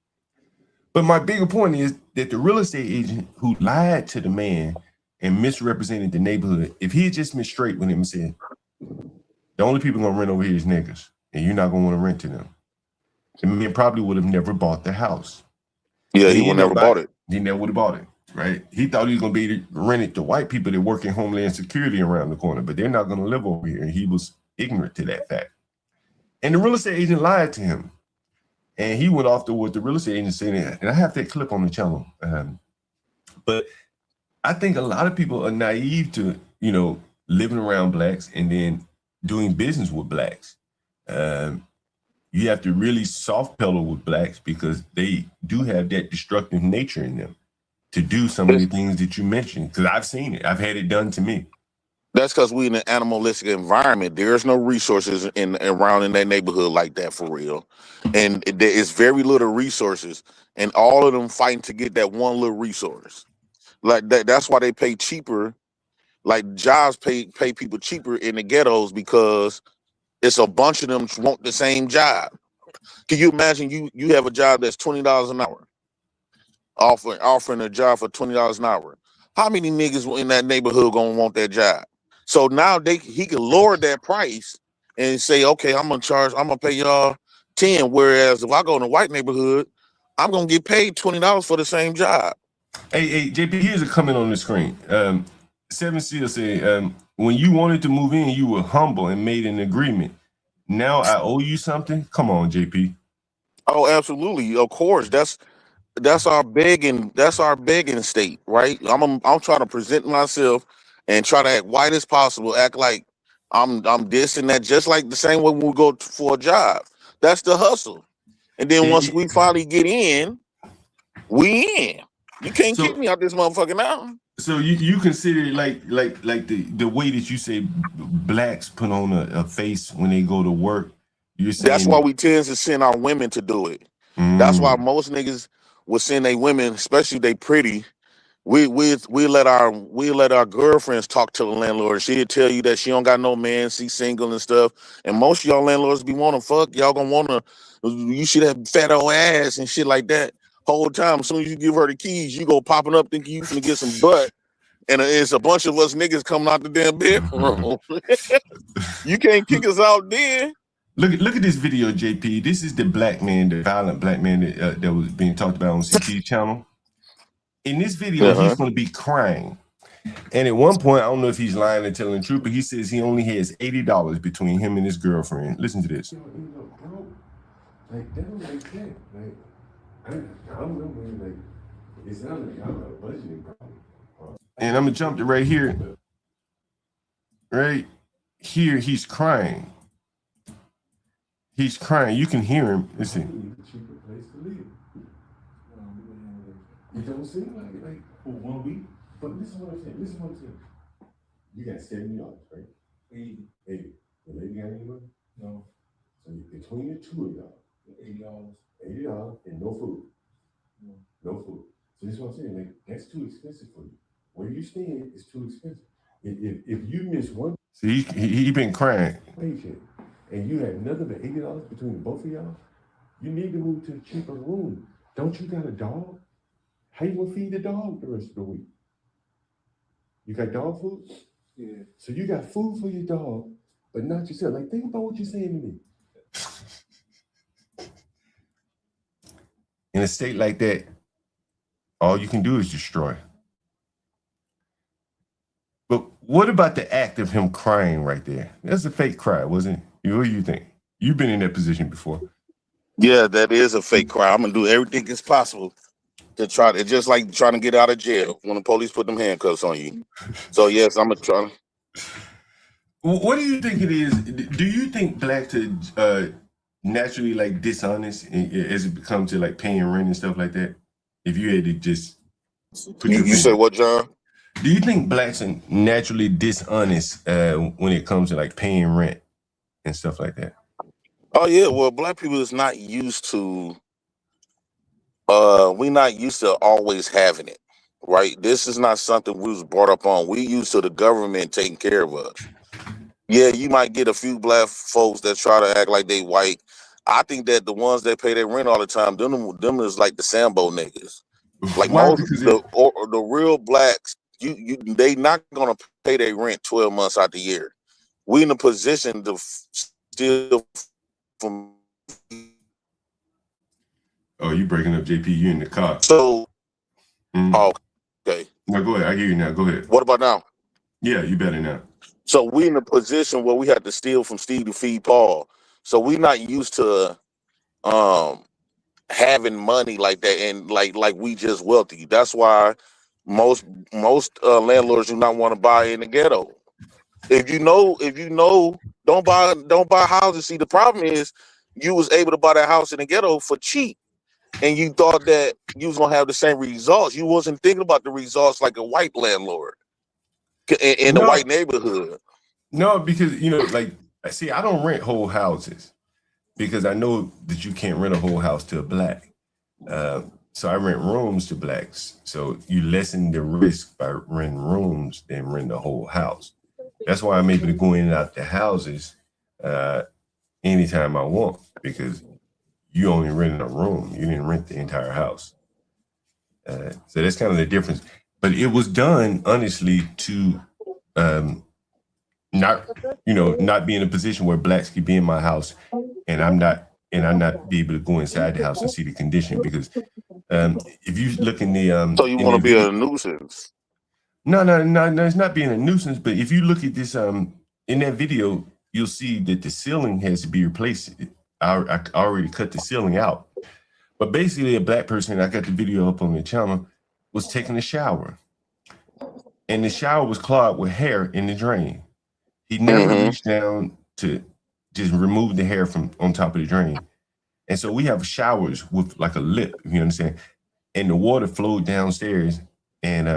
But my bigger point is that the real estate agent who lied to the man and misrepresented the neighborhood, if he had just been straight with him and said, the only people going to rent over here is niggas, and you're not going to want to rent to them, the man probably would have never bought the house. Yeah, he would never bought it. He never would have bought it, right? He thought he was going to be able to rent it to white people that work in Homeland Security around the corner, but they're not going to live over here. And he was ignorant to that fact. And the real estate agent lied to him. And he went off to what the real estate agent said, and I have that clip on the channel. But I think a lot of people are naive to, living around blacks and then doing business with blacks. You have to really soft pedal with blacks because they do have that destructive nature in them to do some of the things that you mentioned. Because I've seen it. I've had it done to me. That's because we in an animalistic environment. There's no resources around in that neighborhood like that for real. And there is very little resources. And all of them fighting to get that one little resource. Like that's why they pay cheaper. Like jobs pay people cheaper in the ghettos because it's a bunch of them want the same job. Can you imagine you have a job that's $20 an hour, offering a job for $20 an hour? How many niggas in that neighborhood gonna want that job? So now he can lower that price and say, okay, I'm gonna pay y'all 10. Whereas if I go in a white neighborhood, I'm gonna get paid $20 for the same job. Hey, JP, here's a comment on the screen. Seven Seal said, when you wanted to move in, you were humble and made an agreement. Now I owe you something? Come on, JP. Oh, absolutely. Of course. That's our begging state, right? I'm trying to present myself and try to act white as possible, act like I'm this and that, just like the same way we go for a job. That's the hustle. And then once we finally get in, we in. You can't kick me out this motherfucker now. So you consider it like the way that you say blacks put on a face when they go to work. You're saying that's why we tend to send our women to do it. That's why most niggas will send their women, especially if they pretty, we let our girlfriends talk to the landlord. She'll tell you that she don't got no man, she's single and stuff. And most of y'all landlords be wanna fuck. Y'all gonna wanna you should have fat old ass and shit like that. Whole time, as soon as you give her the keys, you go popping up thinking you finna get some butt. And it's a bunch of us niggas coming out the damn bedroom. You can't kick us out then. Look at this video, JP. This is the black man, the violent black man that was being talked about on CT channel. In this video, he's going to be crying. And at one point, I don't know if he's lying or telling the truth, but he says he only has $80 between him and his girlfriend. Listen to this. Like, that don't make sense. Like, I don't know, man. Like, it's not like y'all got a budgeting problem. And I'm going to jump to right here. Right here, he's crying. He's crying. You can hear him. Listen. It don't seem like for 1 week. But this is what I'm saying. You got $70, right? 80. The lady got any money? No. So between the two of y'all, $80 and no food. No food. So this is what I'm saying. Like, that's too expensive for you. Where you staying is too expensive. If you miss one, see, he been crying. Paycheck, and you have nothing but $80 between the both of y'all. You need to move to a cheaper room. Don't you got a dog? How you gonna feed the dog the rest of the week? You got dog food? Yeah. So you got food for your dog, but not yourself. Like, think about what you're saying to me. In a state like that, all you can do is destroy. But what about the act of him crying right there? That's a fake cry, wasn't it? What do you think? You've been in that position before. Yeah, that is a fake cry. I'm gonna do everything that's possible to try to, just like trying to get out of jail when the police put them handcuffs on you. So yes, I'm gonna try. What do you think it is? Do you think blacks are naturally like dishonest as it comes to like paying rent and stuff like that? If you had to just put you said what, John? Do you think blacks are naturally dishonest when it comes to like paying rent and stuff like that? Oh yeah, well, black people is not used to. We're not used to always having it, right? This is not something we was brought up on. We used to the government taking care of us. Yeah, you might get a few black folks that try to act like they white. I think that the ones that pay their rent all the time, them is like the Sambo niggas. Like most the real blacks, they not gonna pay their rent 12 months out the year. We in a position to steal from. Oh, you breaking up, JP? You in the car? So, oh, okay. No, go ahead. I hear you now. Go ahead. What about now? Yeah, you better now. So we in a position where we have to steal from Steve to feed Paul. So we not used to having money like that, and like we just wealthy. That's why most landlords do not want to buy in the ghetto. If you know, don't buy houses. See, the problem is you was able to buy that house in the ghetto for cheap, and you thought that you was gonna have the same results. You wasn't thinking about the results like a white landlord in the white neighborhood. No, because like I see, I don't rent whole houses because I know that you can't rent a whole house to a black. So I rent rooms to blacks. So you lessen the risk by renting rooms than rent the whole house. That's why I'm able to go in and out the houses anytime I want, because you only rented a room. You didn't rent the entire house. So that's kind of the difference. But it was done honestly to not be in a position where blacks could be in my house and I'm not be able to go inside the house and see the condition, because if you look in the so you want to be a nuisance. No, it's not being a nuisance, but if you look at this in that video, you'll see that the ceiling has to be replaced. I already cut the ceiling out. But basically a black person, I got the video up on the channel, was taking a shower. And the shower was clogged with hair in the drain. He never reached down to just remove the hair from on top of the drain. And so we have showers with like a lip, you understand? And the water flowed downstairs, and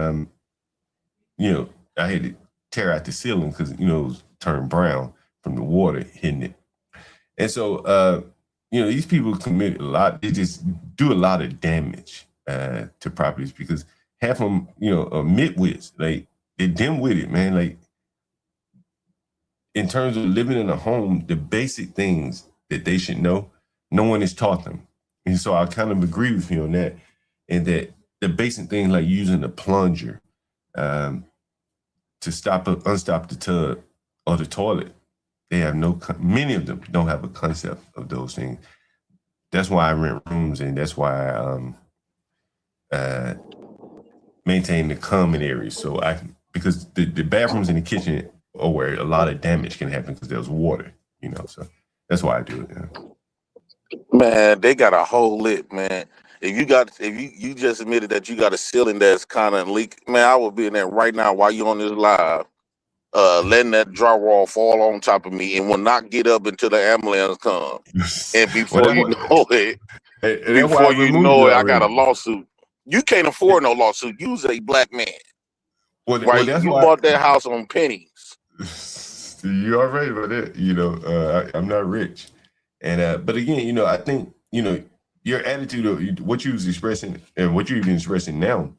I had to tear out the ceiling because it was turned brown from the water hitting it. And so these people commit a lot, they just do a lot of damage to properties because half of them, midwits. Like they're dim with it, man. Like in terms of living in a home, the basic things that they should know, no one has taught them. And so I kind of agree with you on that. And that the basic things like using a plunger to unstop the tub or the toilet, they have many of them don't have a concept of those things. That's why I rent rooms, and that's why I maintain the common areas. So because the bathrooms in the kitchen are where a lot of damage can happen because there's water, so that's why I do it. Yeah. Man, they got a whole lit, man. If you just admitted that you got a ceiling that's kind of leak, man, I would be in there right now while you on this live, letting that drywall fall on top of me and will not get up until the ambulance comes. And before Well, you know it, that's why I removed it I got a already. lawsuit. You can't afford no lawsuit. You's a black man, Well, right? that's You why bought that house on pennies. you all right about that. I'm not rich, and but again, I think your attitude of what you was expressing and what you're even expressing now.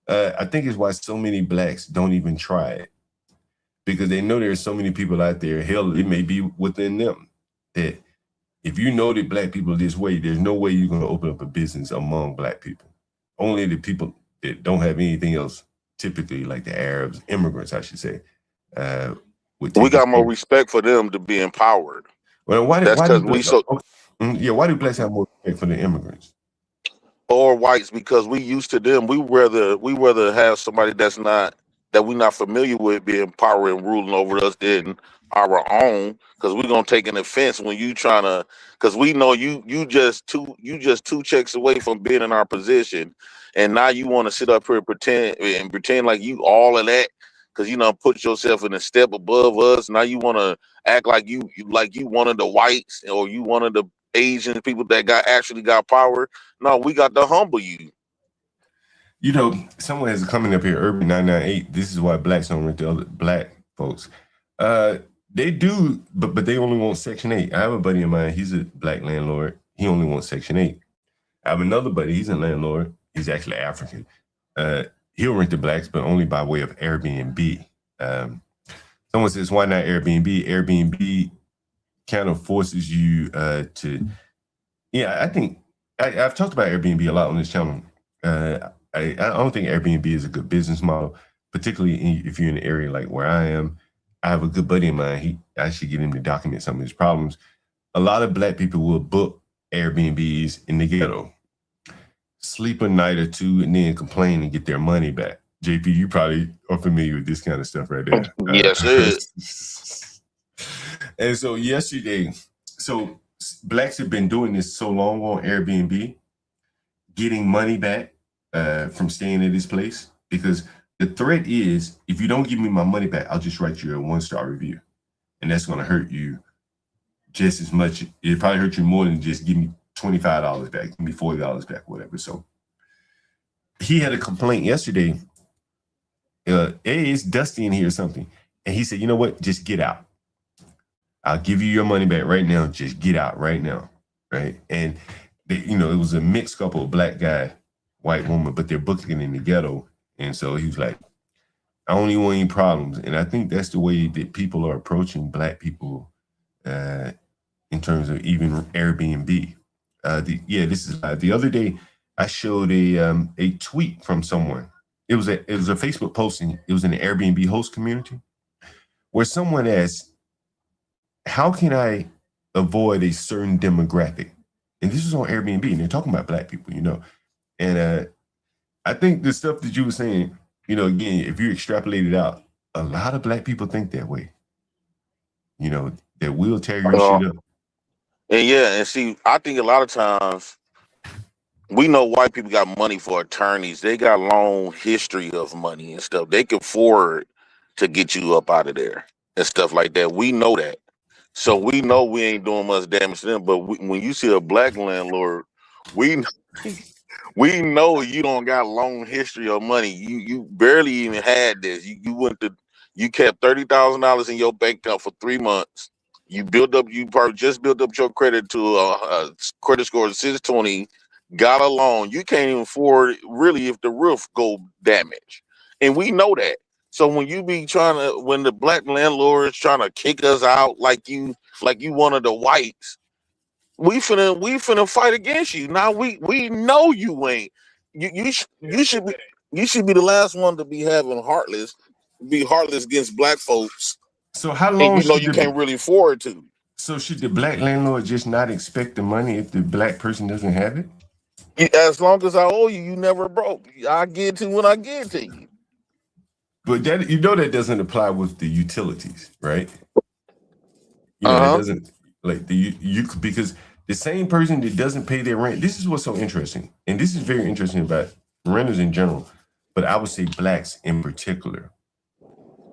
I think is why so many blacks don't even try it, because they know there's so many people out there. Hell, it may be within them that if you know that black people are this way, there's no way you're going to open up a business among black people. Only the people that don't have anything else, typically like the Arabs, immigrants, I should say. We got more respect for them to be empowered. Well, why That's because we so. Why do blacks have more respect for the immigrants? Or whites, because we used to them. We rather have somebody that we're not familiar with being power and ruling over us than our own, because we're gonna take an offense when you trying to, because we know you just two checks away from being in our position, and now you want to sit up here and pretend like you all of that, because put yourself in a step above us. Now you want to act like you one of the whites, or you one of the Asian people that actually got power. No, we got to humble you. Someone has coming up here, Urban 998. This is why blacks don't rent to other black folks. They do, but they only want Section 8. I have a buddy of mine. He's a black landlord. He only wants Section 8. I have another buddy. He's a landlord. He's actually African. He'll rent to blacks, but only by way of Airbnb. Someone says, why not Airbnb? Airbnb kind of forces you to, I think I've talked about Airbnb a lot on this channel. I don't think Airbnb is a good business model, particularly if you're in an area like where I am. I have a good buddy of mine. I should get him to document some of his problems. A lot of black people will book Airbnbs in the ghetto, sleep a night or two, and then complain and get their money back. JP, you probably are familiar with this kind of stuff right there. Yes, sir. And so yesterday, blacks have been doing this so long on Airbnb, getting money back from staying at this place, because the threat is, if you don't give me my money back, I'll just write you a 1-star review. And that's going to hurt you just as much. It probably hurt you more than just give me $25 back, give me $40 back, whatever. So he had a complaint yesterday. Hey, it's dusty in here or something. And he said, you know what? Just get out. I'll give you your money back right now. Just get out right now. Right. And it was a mixed couple, black guy, white woman, but they're booking in the ghetto. And so he was like, I don't even want any problems. And I think that's the way that people are approaching black people in terms of even Airbnb. This is the other day I showed a tweet from someone. It was a Facebook posting. It was in the Airbnb host community where someone asked, how can I avoid a certain demographic? And this is on Airbnb, and they're talking about black people, And I think the stuff that you were saying, again, if you extrapolate it out, a lot of black people think that way. That will tear your shit up. And see, I think a lot of times we know white people got money for attorneys. They got long history of money and stuff. They can afford to get you up out of there and stuff like that. We know that. So we know we ain't doing much damage to them. But when you see a black landlord, we know you don't got long history of money. You barely even had this. You kept $30,000 in your bank account for 3 months. You probably just built up your credit to a credit score of 620. got a loan. You can't even afford it really if the roof go damaged. And we know that. So when you be when the black landlord is trying to kick us out like you one of the whites, we finna fight against you. Now we know you ain't. You should be the last one to be be heartless against black folks, So how and long you know should you can't really afford to. so should the black landlord just not expect the money if the black person doesn't have it? As long as I owe you, you never broke. I get to when I get to you. But that that doesn't apply with the utilities, right? That Uh-huh. doesn't like you because the same person that doesn't pay their rent. This is what's so interesting, and this is very interesting about renters in general, but I would say blacks in particular.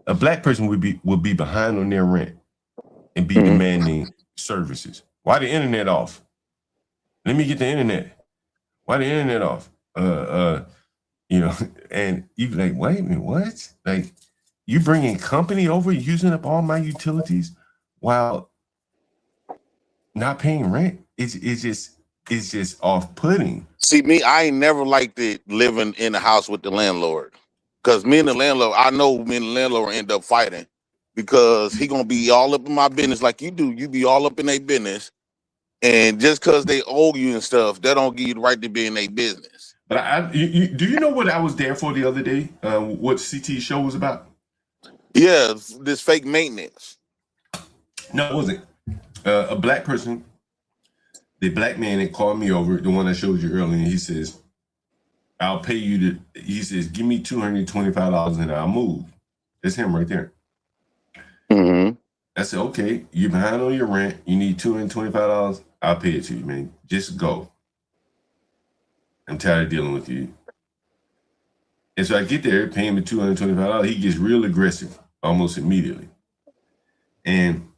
A black person would be behind on their rent and be demanding services. Why the internet off? Let me get the internet. Why the internet off? And you be like, wait a minute, what? Like, you bringing company over, using up all my utilities while not paying rent? It's just off-putting. See, I ain't never liked it living in the house with the landlord. Because me and the landlord, I know me and the landlord end up fighting because he gonna be all up in my business like you do. You be all up in their business. And just because they owe you and stuff, that don't give you the right to be in their business. But do you know what I was there for the other day? What CT show was about? Yeah, this fake maintenance. No, it wasn't. A black person, the black man that called me over, the one I showed you earlier, he says, I'll pay you he says, give me $225 and I'll move. That's him right there. Mm-hmm. I said, okay, you're behind on your rent. You need $225. I'll pay it to you, man. Just go. I'm tired of dealing with you. And so I get there, pay him the $225. He gets real aggressive almost immediately. And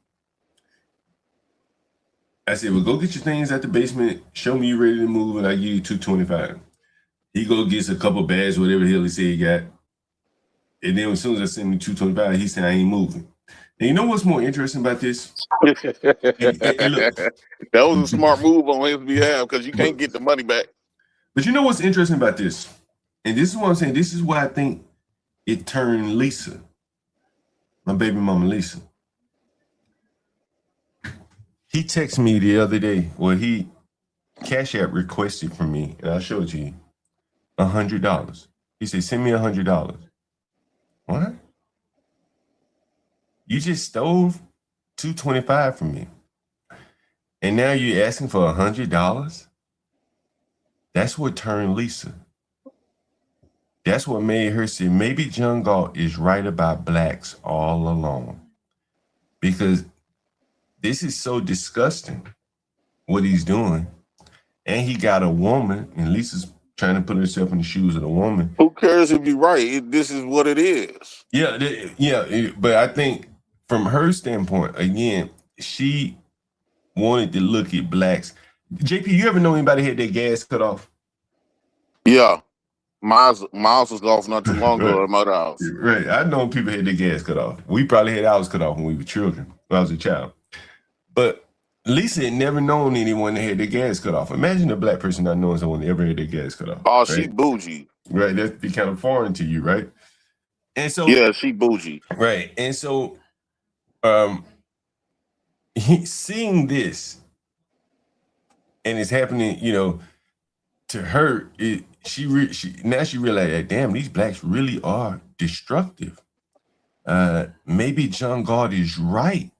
I said, well, go get your things at the basement. Show me you're ready to move, and I give you $225. He go gets a couple bags, whatever the hell he said he got. And then as soon as I send him $225, he said, I ain't moving. And you know what's more interesting about this? And look, that was a smart move on his behalf because you can't get the money back. But you know what's interesting about this? And this is what I'm saying. This is why I think it turned Lisa, my baby mama Lisa. He texted me the other day. Well, he Cash App requested from me, and I'll show it to you, $100. He said, send me $100. What? You just stole $225 from me. And now you're asking for $100? That's what turned Lisa. That's what made her say, maybe John Galt is right about blacks all along. Because this is so disgusting, what he's doing. And he got a woman, and Lisa's trying to put herself in the shoes of the woman. Who cares if you're right? This is what it is. Yeah, but I think from her standpoint, again, she wanted to look at blacks. JP, you ever know anybody had their gas cut off? Yeah. Miles was off not too long ago at my house. Right. I know people had their gas cut off. We probably had ours cut off when we were children, when I was a child. But Lisa had never known anyone that had their gas cut off. Imagine a black person not knowing someone that ever had their gas cut off. Oh, right? She bougie. Right. That'd be kind of foreign to you, right? And so yeah, she bougie. Right. And so seeing this and it's happening, to her, she realized that, damn, these blacks really are destructive. Maybe John Galt is right.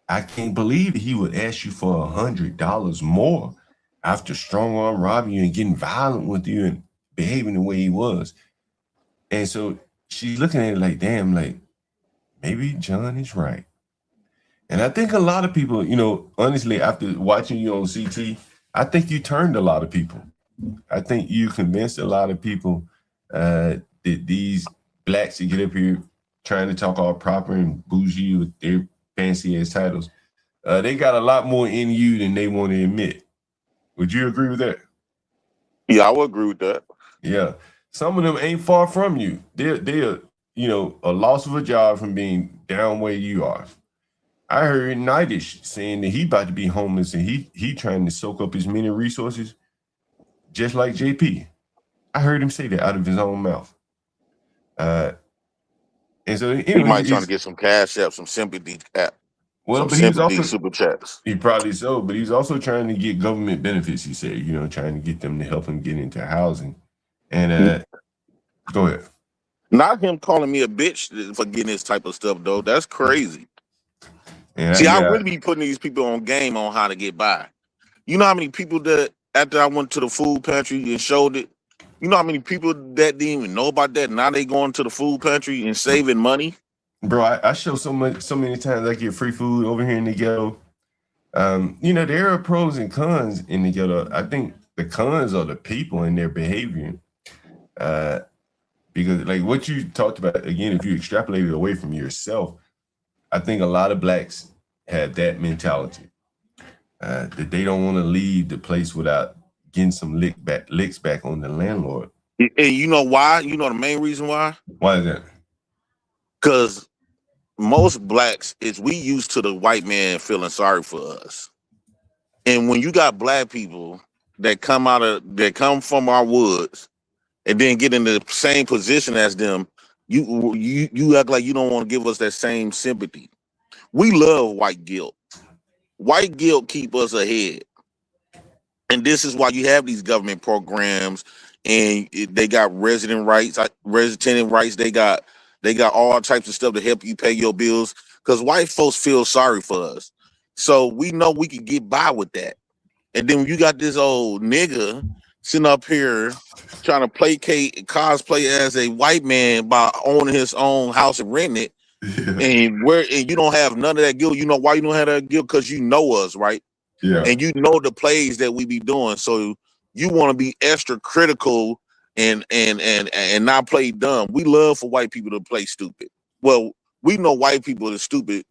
I can't believe he would ask you for $100 more after strong arm robbing you and getting violent with you and behaving the way he was. And so she's looking at it like, damn, like maybe John is right. And I think a lot of people, honestly, after watching you on CT, I think you turned a lot of people. I think you convinced a lot of people that these blacks that get up here trying to talk all proper and bougie with their fancy ass titles, they got a lot more in you than they want to admit. Would you agree with that? Yeah, I would agree with that. Yeah. Some of them ain't far from you. They're a loss of a job from being down where you are. I heard Nidish saying that he about to be homeless and he trying to soak up as many resources just like JP. I heard him say that out of his own mouth. And so He anyway, might trying to get some cash up, some sympathy well, some but he was sympathy also super chats. he probably so, but he's also trying to get government benefits. He said, you know, trying to get them to help him get into housing. And go ahead. Not him calling me a bitch for getting this type of stuff though. That's crazy. And See, I really be putting these people on game on how to get by. You know how many people that after I went to the food pantry and showed it, you know how many people that didn't even know about that? Now they going to the food pantry and saving money. Bro, I show so many times I get free food over here in the ghetto. You know, there are pros and cons in the ghetto. I think the cons are the people and their behavior. Because like what you talked about, again, if you extrapolate it away from yourself, I think a lot of blacks have that mentality. That they don't want to leave the place without getting some licks back on the landlord. And you know why? You know the main reason why? Why is that? Because most blacks is we used to the white man feeling sorry for us. And when you got black people that come from our woods and then get in the same position as them, you act like you don't want to give us that same sympathy. We love white guilt. White guilt keep us ahead. And this is why you have these government programs and they got resident rights. They got all types of stuff to help you pay your bills because white folks feel sorry for us. So we know we can get by with that. And then you got this old nigga sitting up here trying to cosplay as a white man by owning his own house and renting it. And you don't have none of that guilt. You know why you don't have that guilt? Because you know us, right? Yeah. And you know the plays that we be doing. So you want to be extra critical and not play dumb. We love for white people to play stupid. Well, we know white people are stupid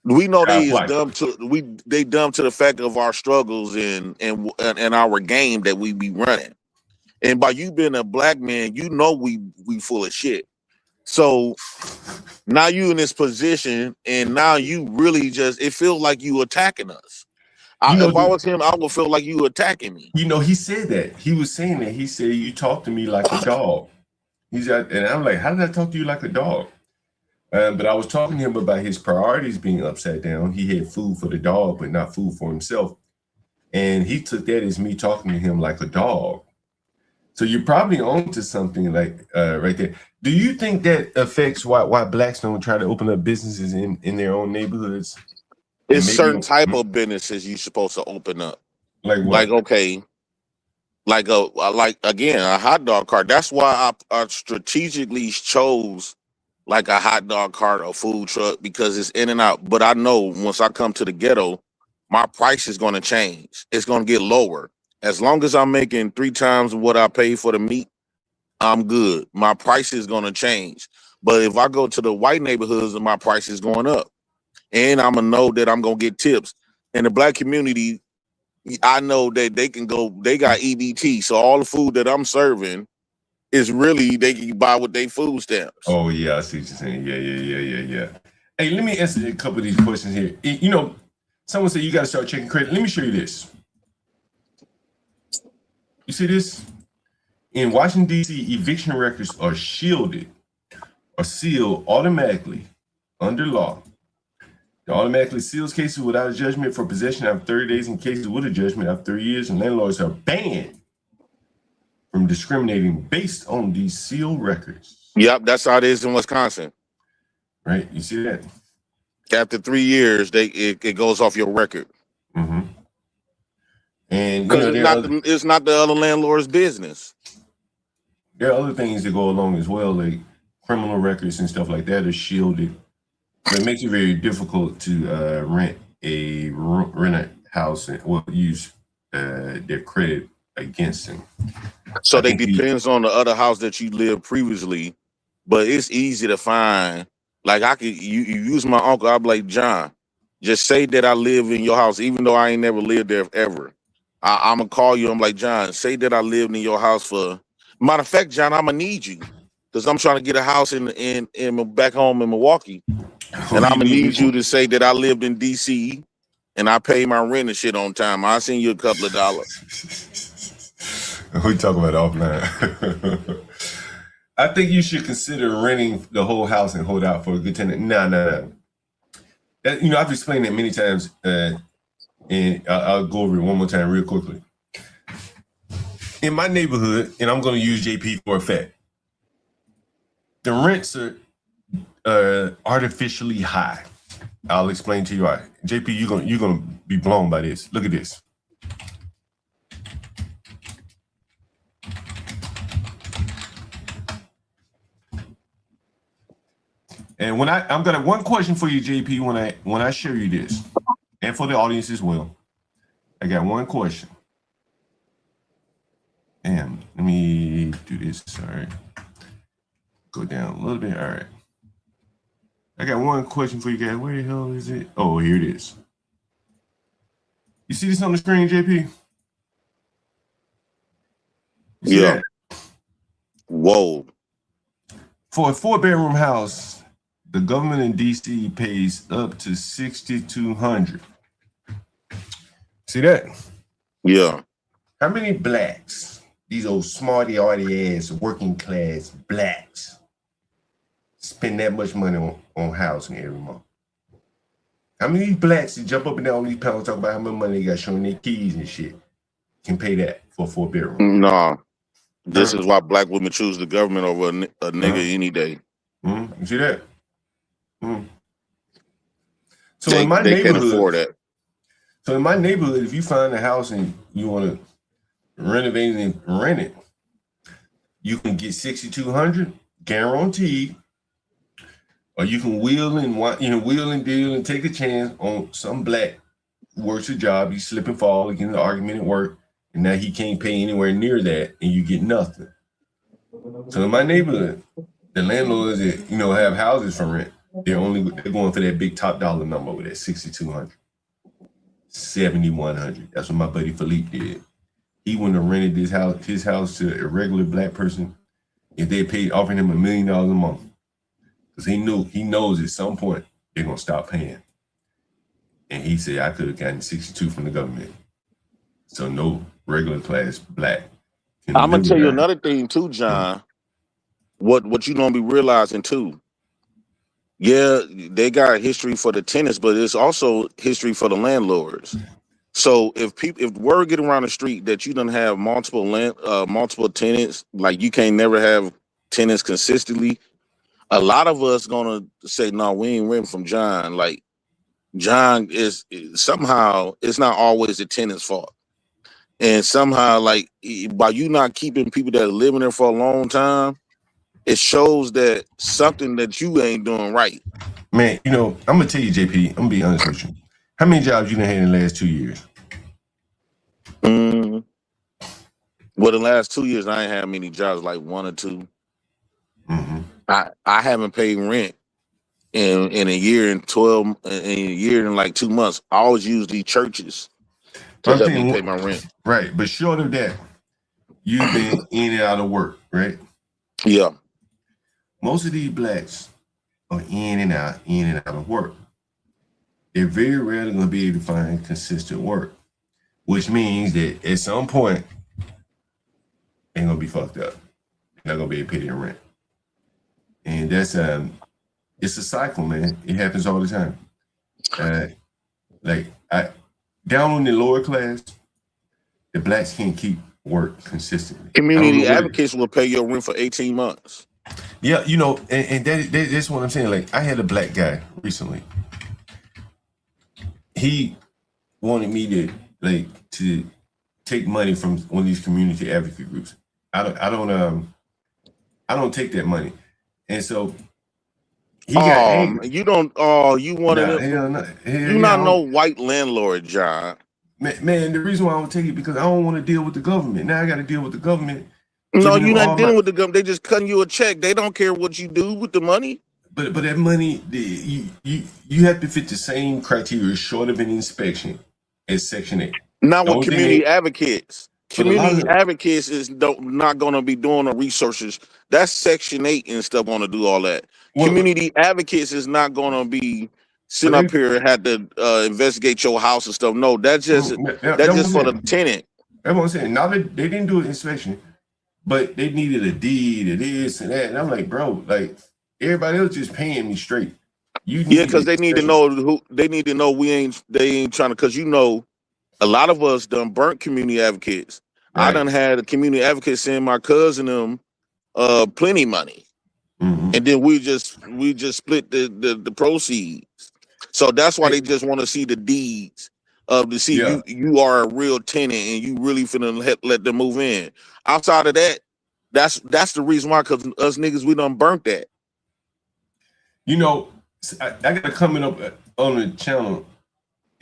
we know they is dumb they dumb to the fact of our struggles and our game that we be running. And by you being a black man, you know we full of shit. So now you in this position, and now you really it feels like you attacking us. If I was him, I would feel like you attacking me. You know, he said that. He was saying that. He said, you talk to me like a dog. And I'm like, how did I talk to you like a dog? But I was talking to him about his priorities being upside down. He had food for the dog, but not food for himself. And he took that as me talking to him like a dog. So you're probably on to something like right there. Do you think that affects why blacks don't try to open up businesses in their own neighborhoods? It's certain type of businesses you're supposed to open up. Like what? Like, okay. Like again, a hot dog cart. That's why I strategically chose like a hot dog cart or food truck because it's in and out. But I know once I come to the ghetto, my price is going to change. It's going to get lower. As long as I'm making 3 times what I pay for the meat, I'm good. My price is going to change. But if I go to the white neighborhoods, my price is going up. And I'm going to know that I'm going to get tips. In the black community, I know that they got EBT. So all the food that I'm serving is really, they can buy with their food stamps. Oh, yeah, I see what you're saying. Yeah. Hey, let me answer a couple of these questions here. You know, someone said you got to start checking credit. Let me show you this. You see this? In Washington, D.C., eviction records are sealed automatically under law. It automatically seals cases without a judgment for possession after 30 days and cases with a judgment after 3 years, and landlords are banned from discriminating based on these sealed records. Yep, that's how it is in Wisconsin. Right? You see that? After 3 years, it goes off your record. Mm-hmm. And because it's not the other landlord's business. There are other things that go along as well, like criminal records and stuff like that are shielded. So it makes it very difficult to rent a house and use their credit against them. So they depends on the other house that you lived previously, but it's easy to find. Like you use my uncle, I'm like, John, just say that I live in your house, even though I ain't never lived there ever. I'm gonna call you. I'm like, John, say that I lived in your house for. Matter of fact, John, I'm gonna need you because I'm trying to get a house in back home in Milwaukee, and I'm gonna need you to say that I lived in DC and I pay my rent and shit on time, I'll send you a couple of dollars. We talk about offline. I think you should consider renting the whole house and hold out for a good tenant. No. You know, I've explained that many times, and I'll go over it one more time real quickly. In my neighborhood, and I'm going to use JP for a fact, the rents are artificially high. I'll explain to you why. JP, you're gonna be blown by this. Look at this. And I'm gonna have one question for you, JP, when I show you this, and for the audience as well. I got one question. And let me do this. Sorry. Go down a little bit. All right. I got one question for you guys. Where the hell is it? Oh, here it is. You see this on the screen, JP? Yeah. Whoa. For a 4-bedroom house, the government in DC pays up to $6,200. See that? Yeah. How many blacks, these old smarty arty ass working class blacks, spend that much money on housing every month? How many blacks that jump up and down on these panels talk about how much money they got showing their keys and shit can pay that for a 4-bedroom? No. This is why black women choose the government over a nigga any day. You see that? So they, in my they neighborhood, can't afford that. So in my neighborhood, if you find a house and you want to renovate and rent it, you can get $6,200 guaranteed, or you can wheel and deal and take a chance on some black who works a job. You slip and fall, get in an argument at work, and now he can't pay anywhere near that, and you get nothing. So in my neighborhood, the landlords that have houses for rent, they're going for that big top dollar number with that $6,200, $7,100. That's what my buddy Philippe did. He wouldn't have rented his house to a regular black person if they offering him $1 million a month, because he knows at some point they're gonna stop paying. And he said, I could have gotten 62 from the government. So no regular class black. I'm gonna tell you another thing too, John. What you gonna be realizing too? Yeah, they got history for the tenants, but it's also history for the landlords. So if word get around the street that you don't have multiple tenants, like you can't never have tenants consistently, a lot of us gonna say, no, we ain't renting from John. Like John is somehow, it's not always the tenant's fault. And somehow, like, by you not keeping people that are living there for a long time, it shows that something that you ain't doing right. Man, I'm gonna tell you, JP, I'm gonna be honest with you. How many jobs you done had in the last 2 years? Well, the last 2 years, I ain't had many jobs, like 1 or 2. I haven't paid rent in a year and 12, in a year and like 2 months. I always use these churches to help me pay my rent. Right, but short of that, you've been in and out of work, right? Yeah. Most of these blacks are in and out of work. They're very rarely going to be able to find consistent work, which means that at some point, they're going to be fucked up. They're not going to be able to pay their rent. And that's, it's a cycle, man. It happens all the time. Down on the lower class, the blacks can't keep work consistently. Community advocates will pay your rent for 18 months. Yeah, and that's what I'm saying. Like, I had a black guy recently. He wanted me to take money from one of these community advocate groups. I don't take that money, and so he got angry. You don't. You wanted you're not no white landlord, John. Man, the reason why I don't take it because I don't want to deal with the government. Now I got to deal with the government. No, you're not dealing with the government. They just cutting you a check. They don't care what you do with the money. But that money, you have to fit the same criteria short of an inspection as Section 8. Not with community advocates. Community advocates is not going to be doing the researches. That's Section 8 and stuff going to do all that. Community advocates is not going to be sitting up here and had to investigate your house and stuff. No, that's just for the tenant. That's what I'm saying. Now they didn't do an inspection, but they needed a deed and this and that. And I'm like, bro, like everybody else just paying me straight. Because they need to know who they need to know. They ain't trying to, because a lot of us done burnt community advocates. Right. I done had a community advocate send my cousin them plenty money. Mm-hmm. And then we just split the proceeds. So that's why they just want to see the deeds to see you are a real tenant and you really finna let them move in. Outside of that, that's the reason why, because us niggas, we done burnt that. You know, I got a comment up on the channel,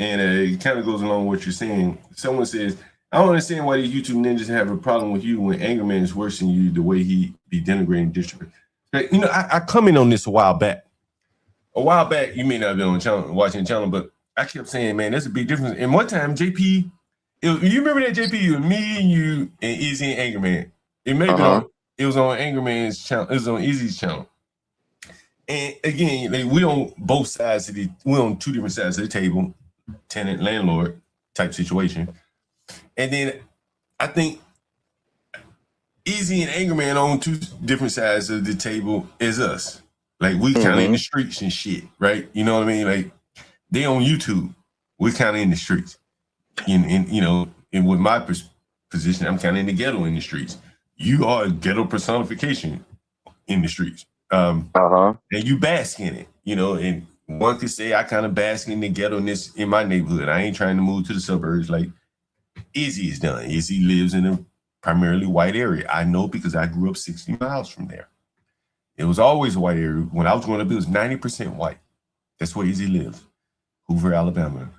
and it kind of goes along with what you're saying. Someone says, I don't understand why these YouTube ninjas have a problem with you when Anger Man is worse than you, the way he be denigrating district. You know, I commented on this a while back. A while back, you may not have been on the channel, watching the channel, but I kept saying, man, there's a big difference. And one time, JP, you remember that JP, it was me and you and Easy and Anger Man. It may be it was on Anger Man's channel, it was on Easy's channel. And again, like, we on both sides of we on two different sides of the table, tenant, landlord type situation. And then I think Easy and Anger Man on two different sides of the table as us. Like, we kind of in the streets and shit, right? You know what I mean? Like, they on YouTube, we kind of in the streets. And you know, and with my position, I'm kind of in the ghetto in the streets. You are a ghetto personification in the streets. And you bask in it, you know, and one could say I kind of bask in the ghetto-ness in my neighborhood. I ain't trying to move to the suburbs like Izzy is done. Izzy lives in a primarily white area. I know because I grew up 60 miles from there. It was always a white area. When I was growing up, it was 90% white. That's where Izzy lives, Hoover, Alabama.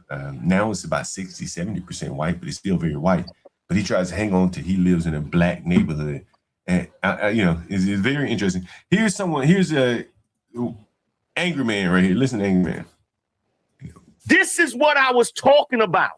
Now it's about 60, 70% white, but it's still very white. But he tries to hang on to he lives in a black neighborhood. And, you know, it's very interesting. Here's a Angry Man right here. Listen to Angry Man. This is what I was talking about.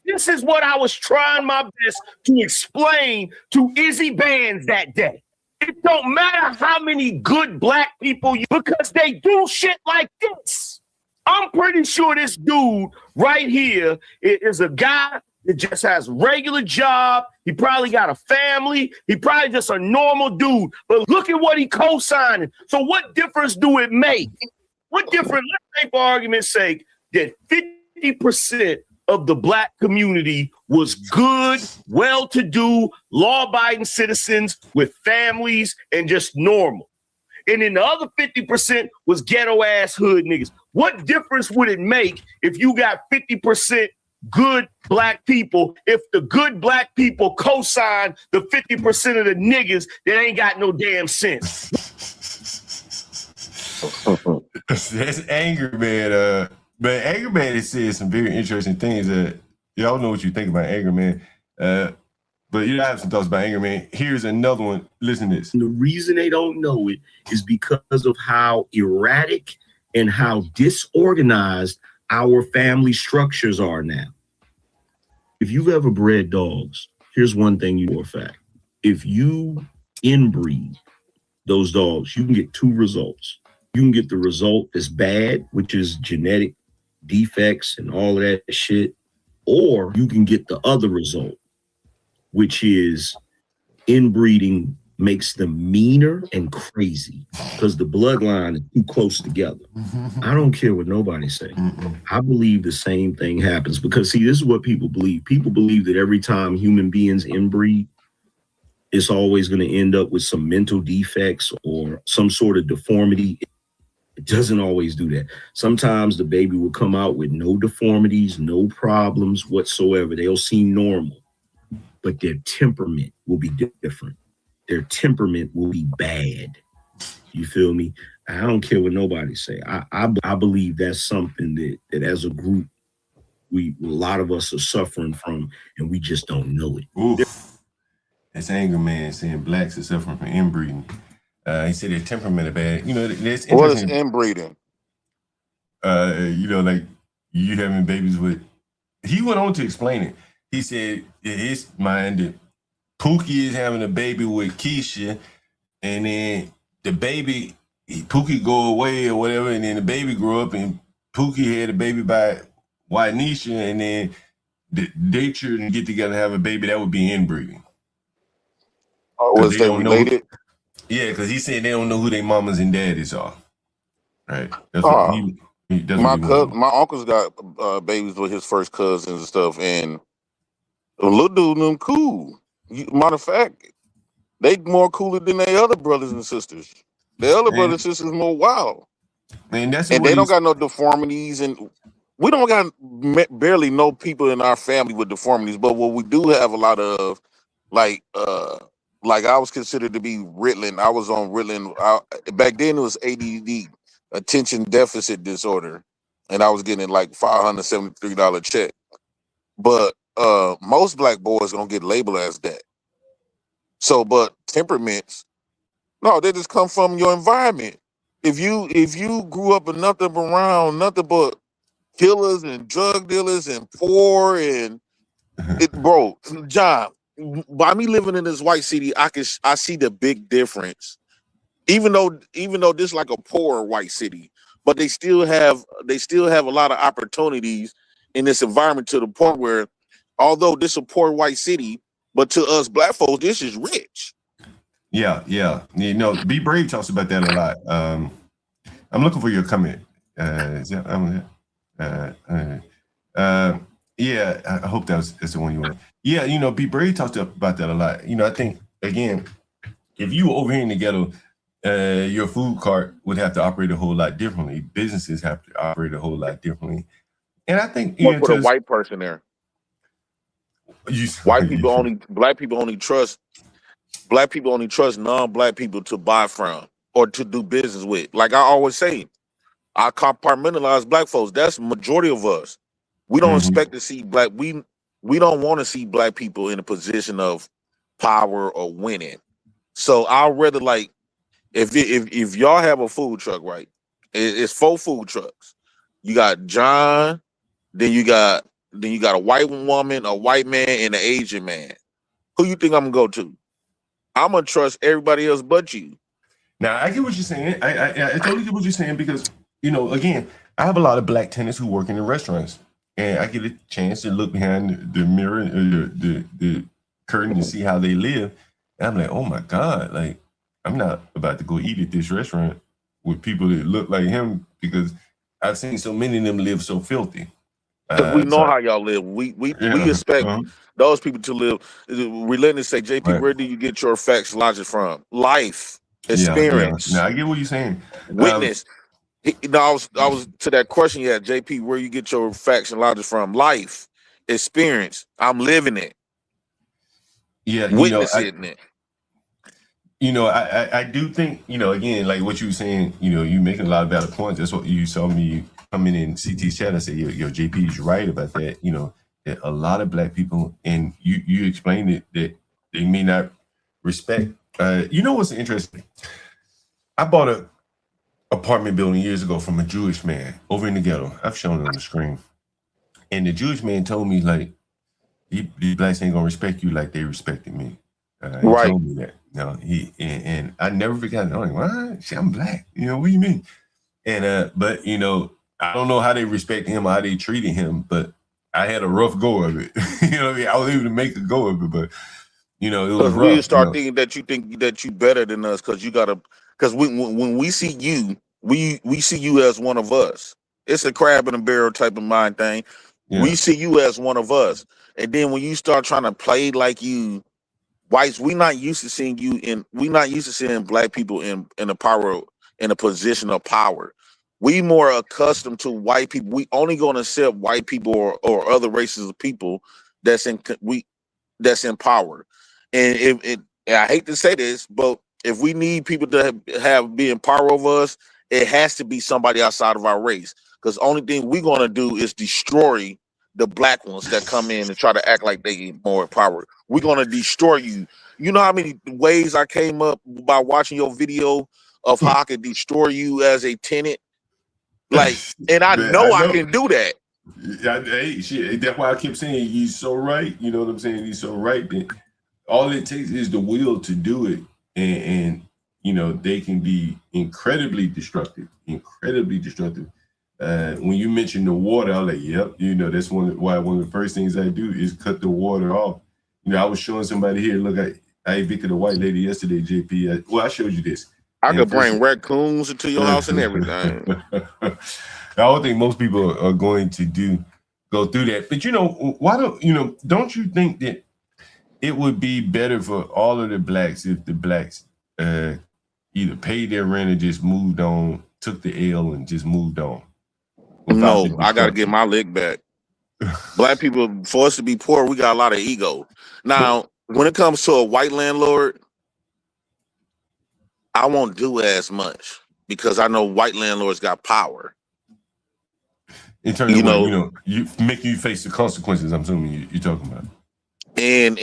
This is what I was trying my best to explain to Izzy Bands that day. It don't matter how many good black people because they do shit like this. I'm pretty sure this dude right here is a guy that just has a regular job. He probably got a family. He probably just a normal dude. But look at what he co-signing. So what difference do it make? What difference? Let's say, for argument's sake, that 50% of the black community was good, well-to-do, law-abiding citizens with families and just normal. And then the other 50% was ghetto-ass hood niggas. What difference would it make if you got 50% good black people if the good black people co-sign the 50% of the niggas that ain't got no damn sense? That's Anger Man. But Anger Man has said some very interesting things that y'all know what you think about Anger Man. But you have some thoughts about Anger Man. Here's another one. Listen to this. And the reason they don't know it is because of how erratic and how disorganized our family structures are now. If you've ever bred dogs, here's one thing you know for a fact. If you inbreed those dogs, you can get two results. You can get the result that's bad, which is genetic defects and all of that shit, or you can get the other result, which is inbreeding makes them meaner and crazy because the bloodline is too close together. I don't care what nobody's saying. I believe the same thing happens because, see, this is what people believe. People believe that every time human beings inbreed, it's always going to end up with some mental defects or some sort of deformity. It doesn't always do that. Sometimes the baby will come out with no deformities, no problems whatsoever. They'll seem normal, but their temperament will be different. Their temperament will be bad. You feel me? I don't care what nobody say. I believe that's something that as a group, a lot of us are suffering from, and we just don't know it. Oof. That's Anger Man saying blacks are suffering from inbreeding. He said their temperament is bad. You know, that's interesting. What is inbreeding? You know, like you having babies with. He went on to explain it. He said in his mind that Pookie is having a baby with Keisha, and then the baby, Pookie go away or whatever, and then the baby grow up and Pookie had a baby by Wynisha, and then their children get together and have a baby, that would be inbreeding. Was they related? Yeah, because he said they don't know who their mamas and daddies are. Right. That's Uh, what he my uncle's got babies with his first cousins and stuff, and the little dude them cool. Matter of fact, they more cooler than their other brothers and sisters. Their other brothers and sisters more wild. And that's And they don't got no deformities, and we don't got barely no people in our family with deformities. But what we do have a lot of, like I was considered to be Ritalin. I was on Ritalin. Back then it was ADD, attention deficit disorder, and I was getting like $573 check. But most black boys gonna get labeled as that. So, but temperaments, no, they just come from your environment. If you grew up in nothing but killers and drug dealers and poor and bro, John, by me living in this white city, I see the big difference. Even though this is like a poor white city, but they still have a lot of opportunities in this environment, to the point where, although this is a poor white city, but to us black folks, this is rich. Yeah. You know, Be Brave talks about that a lot. I'm looking for your comment. Yeah, I hope that's the one you want. Yeah, you know, Be Brave talks about that a lot. You know, I think, again, if you were over here in the ghetto, your food cart would have to operate a whole lot differently. Businesses have to operate a whole lot differently. And I think, you know, put a white person there. Black people only trust non-black people to buy from or to do business with. Like I always say, I compartmentalize black folks. That's the majority of us. We don't expect to see we don't want to see black people in a position of power or winning. So I'd rather, like, if y'all have a food truck, right? It's 4 food trucks. You got John, then you got a white woman, a white man, and an Asian man. Who you think I'm gonna go to? I'm gonna trust everybody else but you. Now I get what you're saying. I totally get what you're saying, because, you know, again, I have a lot of black tenants who work in the restaurants, and I get a chance to look behind the mirror, the curtain, to see how they live. And I'm like, oh my God, like, I'm not about to go eat at this restaurant with people that look like him, because I've seen so many of them live so filthy. We know how y'all live. We expect those people to live. Relentless say, JP, right, where do you get your facts logic from? Life, experience. Yeah. Now I get what you're saying. Witness. I was to that question. Yeah, JP, where you get your facts and logic from? Life, experience. I'm living it. Yeah, witnessing it. You know, I do think, you know, again, like what you were saying, you know, you making a lot of valid points. That's what you saw me coming in CT's chat. I said, yo, JP is right about that. You know, that a lot of black people, and you explained it, that they may not respect. You know what's interesting? I bought a apartment building years ago from a Jewish man over in the ghetto. I've shown it on the screen. And the Jewish man told me, like, these blacks ain't gonna respect you like they respected me. He told me that. You know, and I never forgot it. I'm like, what? See, I'm black. You know, what do you mean? And but you know, I don't know how they respect him or how they treated him, but I had a rough go of it. You know what I mean? I was able to make a go of it, but you know, it was rough. We start thinking that you better than us because when we see you, we see you as one of us. It's a crab in a barrel type of mind thing. Yeah. We see you as one of us. And then when you start trying to play like you, whites, we're not used to seeing black people in a position of power. We more accustomed to white people. We only going to accept white people or other races of people that's in power. And I hate to say this, but if we need people to be in power over us, it has to be somebody outside of our race. Because the only thing we're going to do is destroy the black ones that come in and try to act like they get more power. We're going to destroy you. You know how many ways I came up by watching your video of how I could destroy you as a tenant? Like, and I know I can do that. Hey, shit, that's why I keep saying he's so right. You know what I'm saying? He's so right. That all it takes is the will to do it. And you know, they can be incredibly destructive. when you mentioned the water, I was like, yep, you know, that's one of the first things I do is cut the water off. You know, I was showing somebody here, look, I evicted a white lady yesterday, JP. I showed you this. I could bring raccoons into your house and everything. I don't think most people are going to go through that. But you know, don't you think that it would be better for all of the blacks if the blacks either paid their rent or just moved on, took the L and just moved on? No, I got to get my lick back. Black people, for us to be poor, we got a lot of ego. Now, when it comes to a white landlord, I won't do as much because I know white landlords got power. In terms of you making you face the consequences, I'm assuming you're talking about. And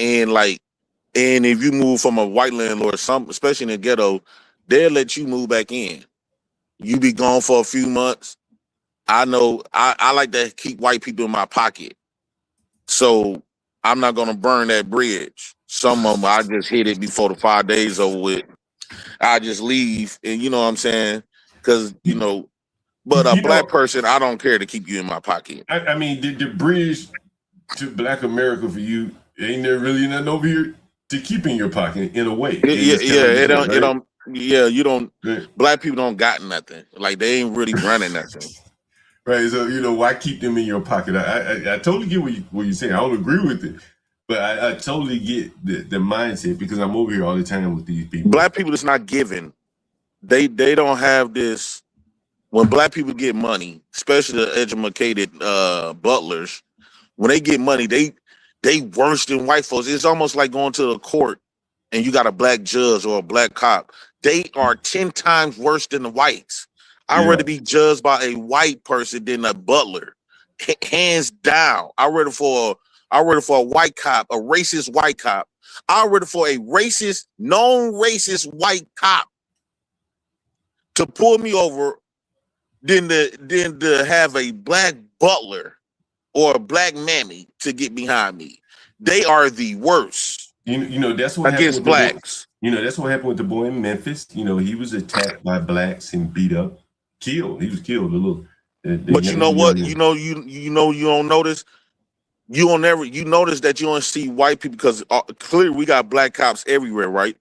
if you move from a white landlord, especially in the ghetto, they'll let you move back in. You be gone for a few months. I know I like to keep white people in my pocket. So I'm not gonna burn that bridge. Some of them I just hit it before the 5 days over with. I just leave, and you know what I'm saying? Because but a black person, I don't care to keep you in my pocket. I mean, the bridge to Black America for you, ain't there really nothing over here to keep in your pocket in a way? You don't. Black people don't got nothing. Like they ain't really running nothing. Right, so why keep them in your pocket? I totally get what you're saying. I don't agree with it, but I totally get the mindset because I'm over here all the time with these people. Black people is not given. They don't have this. When black people get money, especially the educated butlers, when they get money, they worse than white folks. It's almost like going to the court and you got a black judge or a black cop. They are 10 times worse than the whites. I'd rather be judged by a white person than a butler, hands down. I'd rather for a white cop, a racist white cop. I'd rather for a known racist white cop to pull me over than to have a black butler or a black mammy to get behind me. They are the worst. That's what against blacks. That's what happened with the boy in Memphis. He was attacked by blacks and beat up. Killed. He was killed. But you know what? You don't notice. You notice that you don't see white people because clearly we got black cops everywhere, right?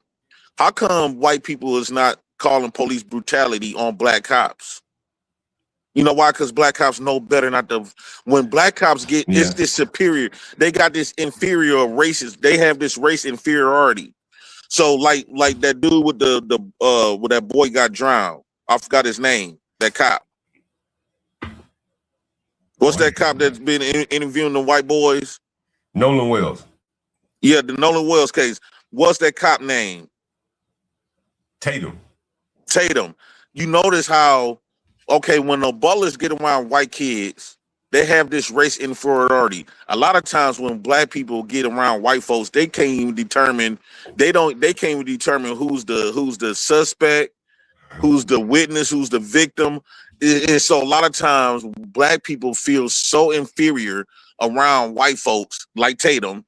How come white people is not calling police brutality on black cops? You know why? Because black cops know better not to. When black cops get this superior, they got this inferior racist. They have this race inferiority. So like that dude with with that boy got drowned. I forgot his name. That cop. What's that cop that's been interviewing the white boys? Nolan Wells. Yeah, the Nolan Wells case. What's that cop name? Tatum. You notice how, when the butlers get around white kids, they have this race inferiority. A lot of times when black people get around white folks, they can't even determine. They can't even determine who's the suspect, who's the witness, who's the victim. And so a lot of times black people feel so inferior around white folks like Tatum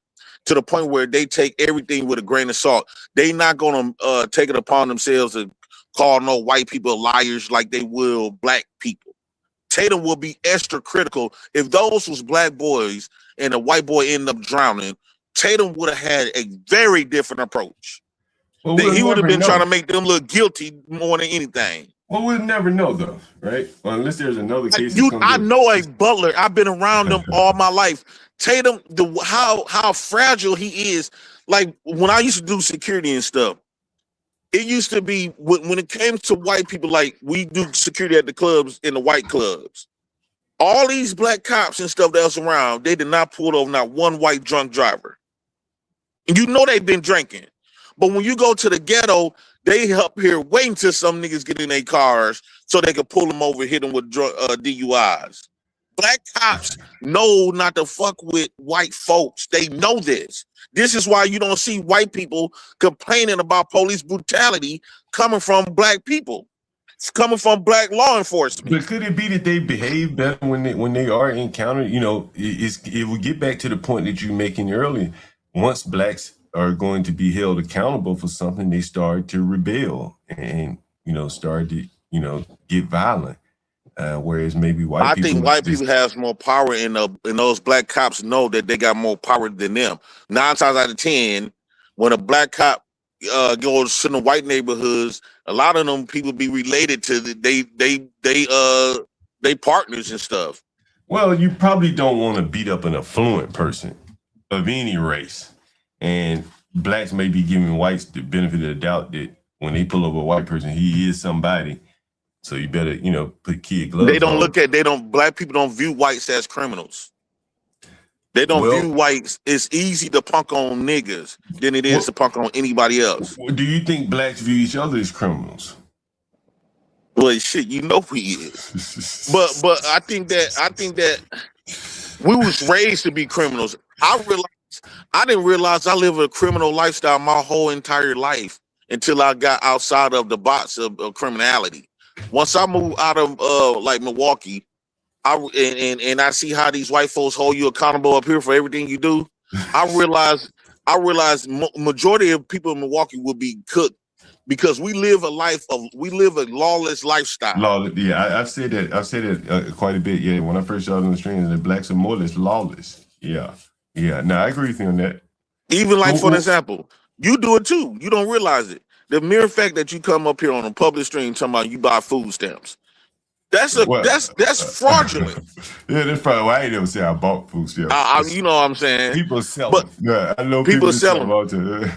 to the point where they take everything with a grain of salt. They not going to take it upon themselves to call no white people liars like they will black people. Tatum will be extra critical. If those was black boys and a white boy ended up drowning, Tatum would have had a very different approach. Well, he would have been trying to make them look guilty more than anything. Well, we'll never know though, right? Well, unless there's another case. I know a butler. I've been around them all my life. Tatum, how fragile he is. Like when I used to do security and stuff, it used to be when it came to white people, like we do security at the clubs, in the white clubs. All these black cops and stuff that was around, they did not pull over not one white drunk driver. And they've been drinking. But when you go to the ghetto, they up here waiting till some niggas get in their cars so they can pull them over, hit them with DUIs. Black cops know not to fuck with white folks. They know this. This is why you don't see white people complaining about police brutality coming from black people. It's coming from black law enforcement. But could it be that they behave better when they are encountered? It will get back to the point that you're making earlier. Once blacks are going to be held accountable for something, they start to rebel and start to get violent. whereas maybe white I people think white just, people have more power, and those black cops know that they got more power than them. 9 times out of 10, when a black cop goes to the white neighborhoods, a lot of them people be related to they partners and stuff. well, you probably don't want to beat up an affluent person of any race, and blacks may be giving whites the benefit of the doubt that when they pull over a white person, he is somebody. So you better, put kid gloves on. Black people don't view whites as criminals. They don't Well, view whites. It's easy to punk on niggas than it is to punk on anybody else. do you think blacks view each other as criminals? Well, shit, you know he is. But I think that we was raised to be criminals. I didn't realize I live a criminal lifestyle my whole entire life until I got outside of the box of criminality. Once I moved out of like Milwaukee, and I see how these white folks hold you accountable up here for everything you do. I realized majority of people in Milwaukee will be cooked because we live a lawless lifestyle. Yeah, I've said that quite a bit. Yeah, when I first started on the streams, the blacks are more or less lawless. Yeah. No, I agree with you on that. Even like, for example, you do it too. You don't realize it. The mere fact that you come up here on a public stream talking about you buy food stamps, that's fraudulent. Yeah, that's probably why I ain't never say I bought food stamps. You know what I'm saying? People sell them. Yeah, I know people sell them.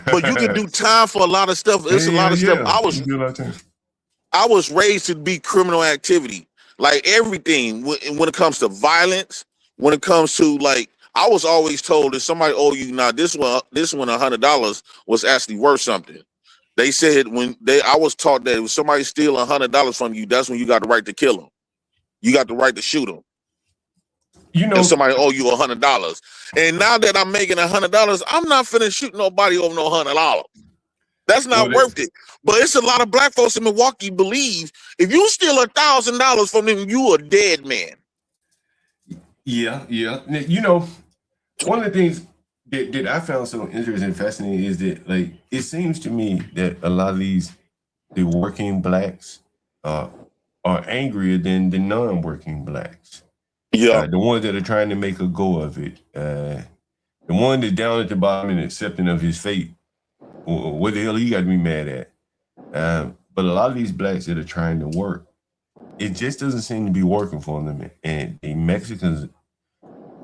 But you can do time for a lot of stuff. It's a lot of stuff. I was raised to be criminal activity, like everything. When it comes to violence, when it comes to like, I was always told if somebody owe you this one $100 was actually worth something. They said I was taught that if somebody steal $100 from you, that's when you got the right to kill them. You got the right to shoot them. If somebody owe you $100. And now that I'm making $100, I'm not finna shoot nobody over no $100. That's not worth it. But it's a lot of black folks in Milwaukee believe if you steal $1,000 from them, you a dead man. Yeah. One of the things that I found so interesting and fascinating is that, like, it seems to me that a lot of the working blacks are angrier than the non-working blacks. Yeah. The ones that are trying to make a go of it. The one that's down at the bottom and accepting of his fate. What the hell you got to be mad at? But a lot of these blacks that are trying to work, it just doesn't seem to be working for them. And the Mexicans,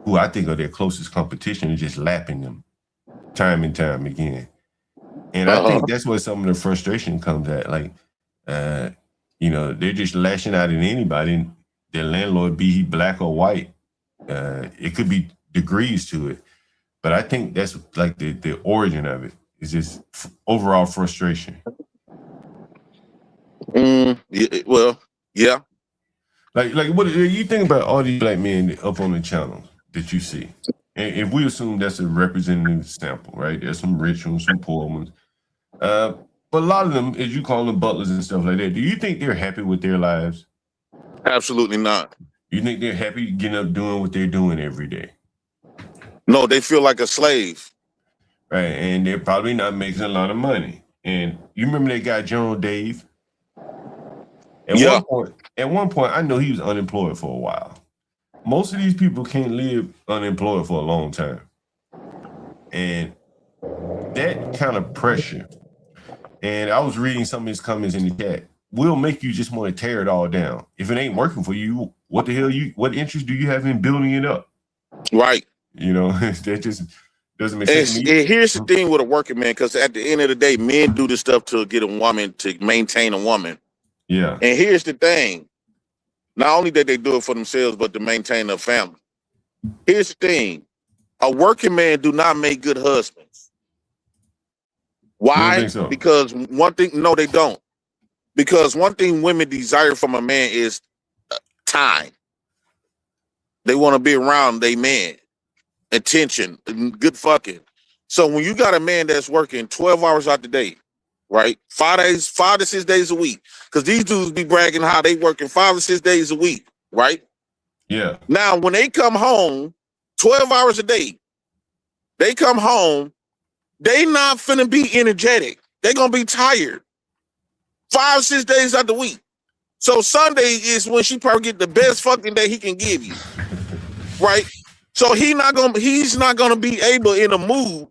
who I think are their closest competition, are just lapping them time and time again. And I think that's where some of the frustration comes at. Like, they're just lashing out at anybody. Their landlord, be he black or white, it could be degrees to it. But I think that's like the origin of it. It's just overall frustration. Well, yeah. Like what do you think about all these black men up on the channel that you see? And if we assume that's a representative sample, right? There's some rich ones, some poor ones. But a lot of them, as you call them, butlers and stuff like that, do you think they're happy with their lives? Absolutely not. You think they're happy getting up doing what they're doing every day? No, they feel like a slave. Right, and they're probably not making a lot of money. And you remember that guy, General Dave? At one point, I know he was unemployed for a while. Most of these people can't live unemployed for a long time. And that kind of pressure, and I was reading some of his comments in the chat, will make you just want to tear it all down. If it ain't working for you, what interest do you have in building it up? Right. That just doesn't make sense. And here's the thing with a working man, because at the end of the day, men do this stuff to get a woman, to maintain a woman. Yeah. And here's the thing. Not only that they do it for themselves, but to maintain their family. Here's the thing. A working man do not make good husbands. Why? You don't think so? Because one thing, no, they don't. Because one thing women desire from a man is time. They want to be around their man. Attention, good fucking. So when you got a man that's working 12 hours out the day, right? 5 to 6 days a week. Because these dudes be bragging how they working 5 to 6 days a week, right? Yeah. Now, when they come home, 12 hours a day, they come home, they not finna be energetic. They gonna be tired. 5, 6 days out the week. So Sunday is when she probably get the best fucking day he can give you, right? So he's not gonna be able in the mood.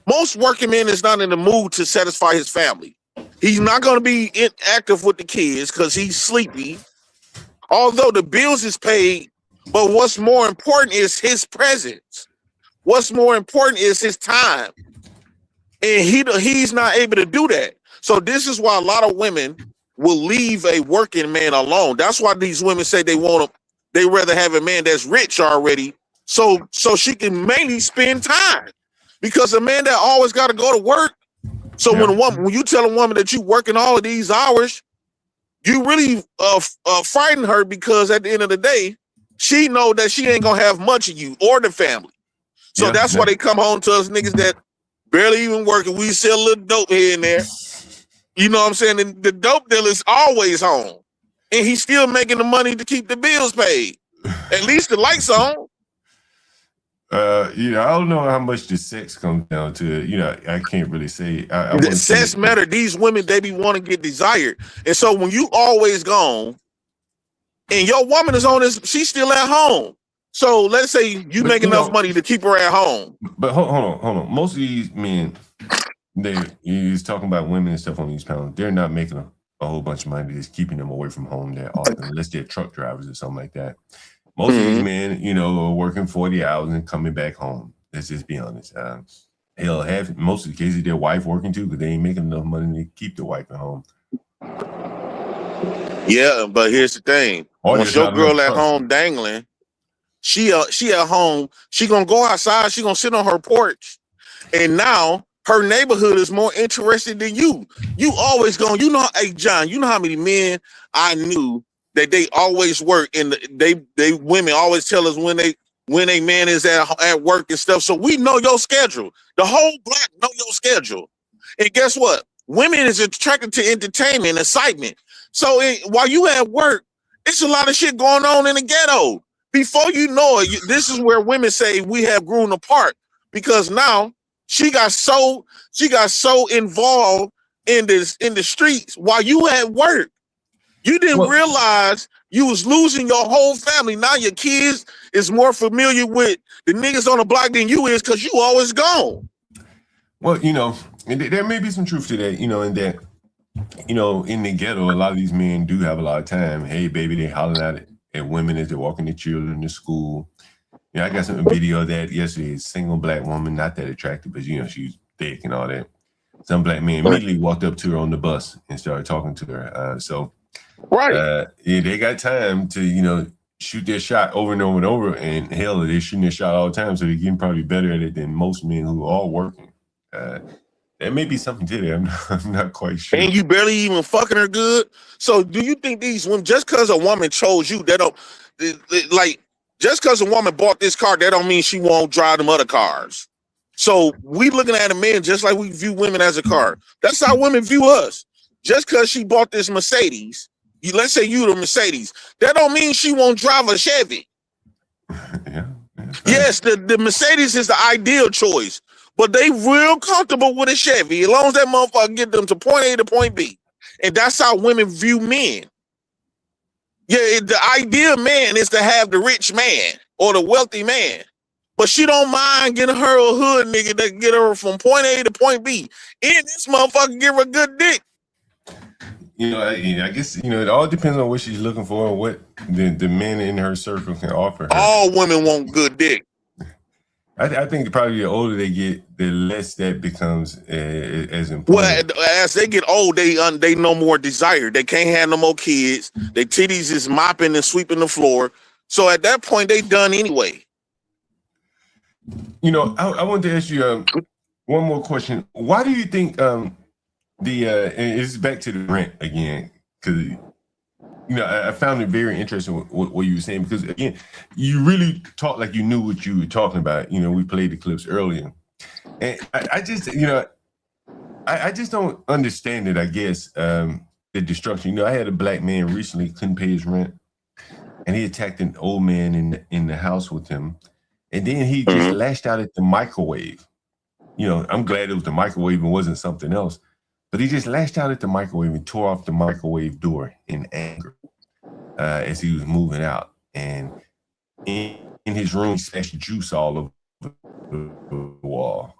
Most working men is not in the mood to satisfy his family. He's not gonna be active with the kids because he's sleepy. Although the bills is paid, but what's more important is his presence. What's more important is his time, and he's not able to do that. So this is why a lot of women will leave a working man alone. That's why these women say they rather have a man that's rich already, so she can mainly spend time. Because a man that always got to go to work. So when you tell a woman that you working all of these hours, you really frighten her, because at the end of the day, she know that she ain't gonna have much of you or the family. So that's why they come home to us niggas that barely even working. We sell a little dope here and there. You know what I'm saying? And the dope dealer's always home, and he's still making the money to keep the bills paid. At least the lights on. I don't know how much the sex comes down to. I can't really say. The sex matter. These women, they be want to get desired, and so when you always gone, and your woman is on this, she's still at home. So let's say you make enough money to keep her at home. But hold on. Most of these men, he's talking about women and stuff on these panels. They're not making a whole bunch of money just keeping them away from home that often, unless they're truck drivers or something like that. Most of these men, are working 40 hours and coming back home. Let's just be honest. Hell, most of the cases, their wife working too, because they ain't making enough money to keep the wife at home. Yeah, but here's the thing. Once your girl at home dangling, she at home, she gonna go outside, she gonna sit on her porch, and now her neighborhood is more interested than you. You always going, hey John, you know how many men I knew that they always work, and they women always tell us when a man is at work and stuff. So we know your schedule. The whole block know your schedule. And guess what? Women is attracted to entertainment, excitement. So while you at work, it's a lot of shit going on in the ghetto. Before you know it, this is where women say we have grown apart, because now she got so involved in the streets while you at work. You didn't realize you was losing your whole family. Now your kids is more familiar with the niggas on the block than you is, because you always gone. Well, and there may be some truth to that, in that, in the ghetto, a lot of these men do have a lot of time. Hey, baby, they hollering at women as they're walking their children to school. I got some video of that yesterday. A single black woman, not that attractive, but, she's thick and all that. Some black man immediately walked up to her on the bus and started talking to her. They got time to, shoot their shot over and over and over. And hell, they're shooting their shot all the time. So they're getting probably better at it than most men who are all working. There may be something to that. I'm not quite sure. And you barely even fucking her good. So do you think these women, just because a woman chose you, just because a woman bought this car, that don't mean she won't drive them other cars. So we looking at a man just like we view women as a car. That's how women view us. Just because she bought this Mercedes, let's say you the Mercedes, that don't mean she won't drive a Chevy. Yes, the Mercedes is the ideal choice, but they real comfortable with a Chevy as long as that motherfucker get them to point A to point B. And that's how women view men. Yeah, the ideal man is to have the rich man or the wealthy man. But she don't mind getting her a hood nigga that get her from point A to point B. And this motherfucker give her a good dick. I guess, it all depends on what she's looking for and what the men in her circle can offer her. All women want good dick. I think probably the older they get, the less that becomes as important. Well, as they get old, they no more desire. They can't have no more kids. Their titties is mopping and sweeping the floor. So at that point, they done anyway. I wanted to ask you one more question. Why do you think and it's back to the rent again? Because I found it very interesting what you were saying, because again, you really talked like you knew what you were talking about. We played the clips earlier, and I just I just don't understand it. I guess the destruction. I had a black man recently couldn't pay his rent, and he attacked an old man in the house with him, and then he just lashed out at the microwave. I'm glad it was the microwave and wasn't something else. but he just lashed out at the microwave and tore off the microwave door in anger as he was moving out. And in his room, he splashed juice all over the wall.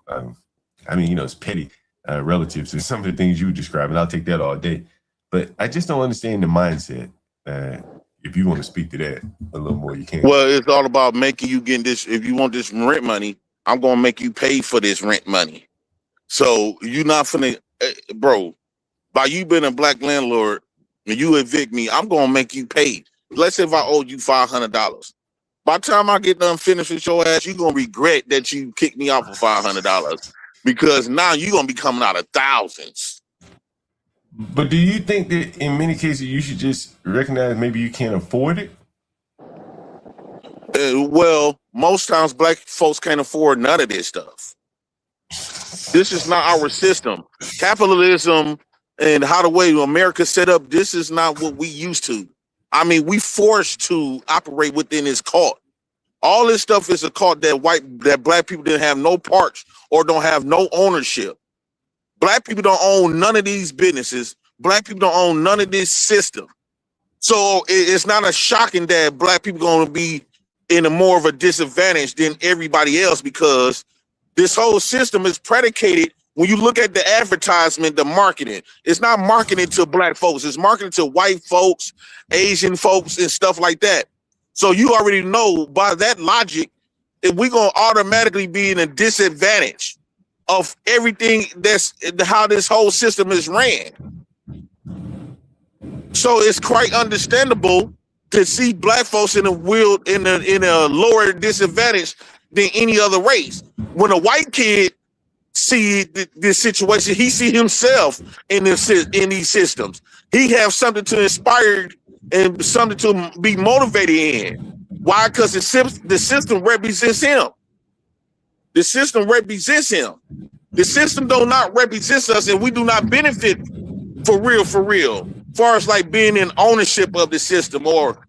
I mean, it's petty relatives to some of the things you describe, and I'll take that all day. But I just don't understand the mindset. If you want to speak to that a little more, you can. Well, it's all about making you get this. If you want this rent money, I'm gonna make you pay for this rent money. So you're not finna, bro. By you being a black landlord and you evict me, I'm gonna make you pay. Let's say if I owe you $500. By the time I get done finished with your ass, you're gonna regret that you kicked me off for $500 because now you're gonna be coming out of thousands. But do you think that in many cases you should just recognize maybe you can't afford it? Well, most times black folks can't afford none of this stuff. This is not our system. Capitalism and how the way America's set up, this is not what we used to. I mean, we forced to operate within this cult. All this stuff is a cult that black people didn't have no parts or don't have no ownership. Black people don't own none of these businesses. Black people don't own none of this system. So it's not a shocking that black people going to be in a more of a disadvantage than everybody else because this whole system is predicated. When you look at the advertisement, the marketing, it's not marketed to black folks. It's marketed to white folks, Asian folks, and stuff like that. So you already know by that logic, if we're going to automatically be in a disadvantage of everything that's how this whole system is ran. So it's quite understandable to see black folks in a lower disadvantage than any other race. When a white kid see this situation, he see himself in these systems. He have something to inspire and something to be motivated in. Why? Because the system represents him. The system represents him. The system do not represent us, and we do not benefit for real. As far as like being in ownership of the system or,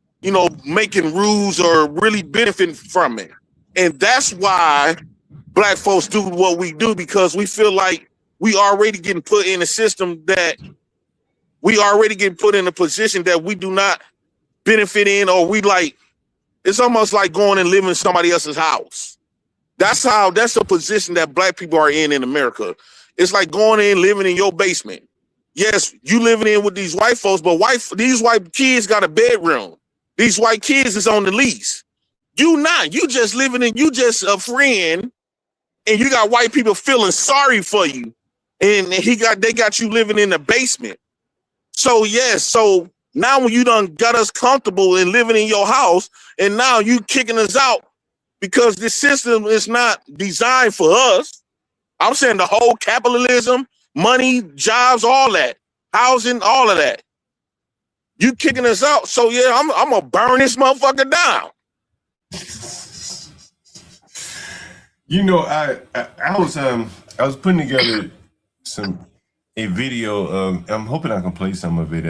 making rules or really benefiting from it. And that's why black folks do what we do, because we feel like we already getting put in a system that we already get put in a position that we do not benefit in, or it's almost like going and living in somebody else's house. That's the position that black people are in America. It's like going in, living in your basement. Yes, you living in with these white folks, but these white kids got a bedroom. These white kids is on the lease. You just living in, you just a friend, and you got white people feeling sorry for you. And they got you living in the basement. So yes, so now when you done got us comfortable in living in your house, and now you kicking us out because this system is not designed for us. I'm saying the whole capitalism, money, jobs, all that, housing, all of that. You kicking us out. So yeah, I'm gonna burn this motherfucker down. I was putting together a video. I'm hoping I can play some of it.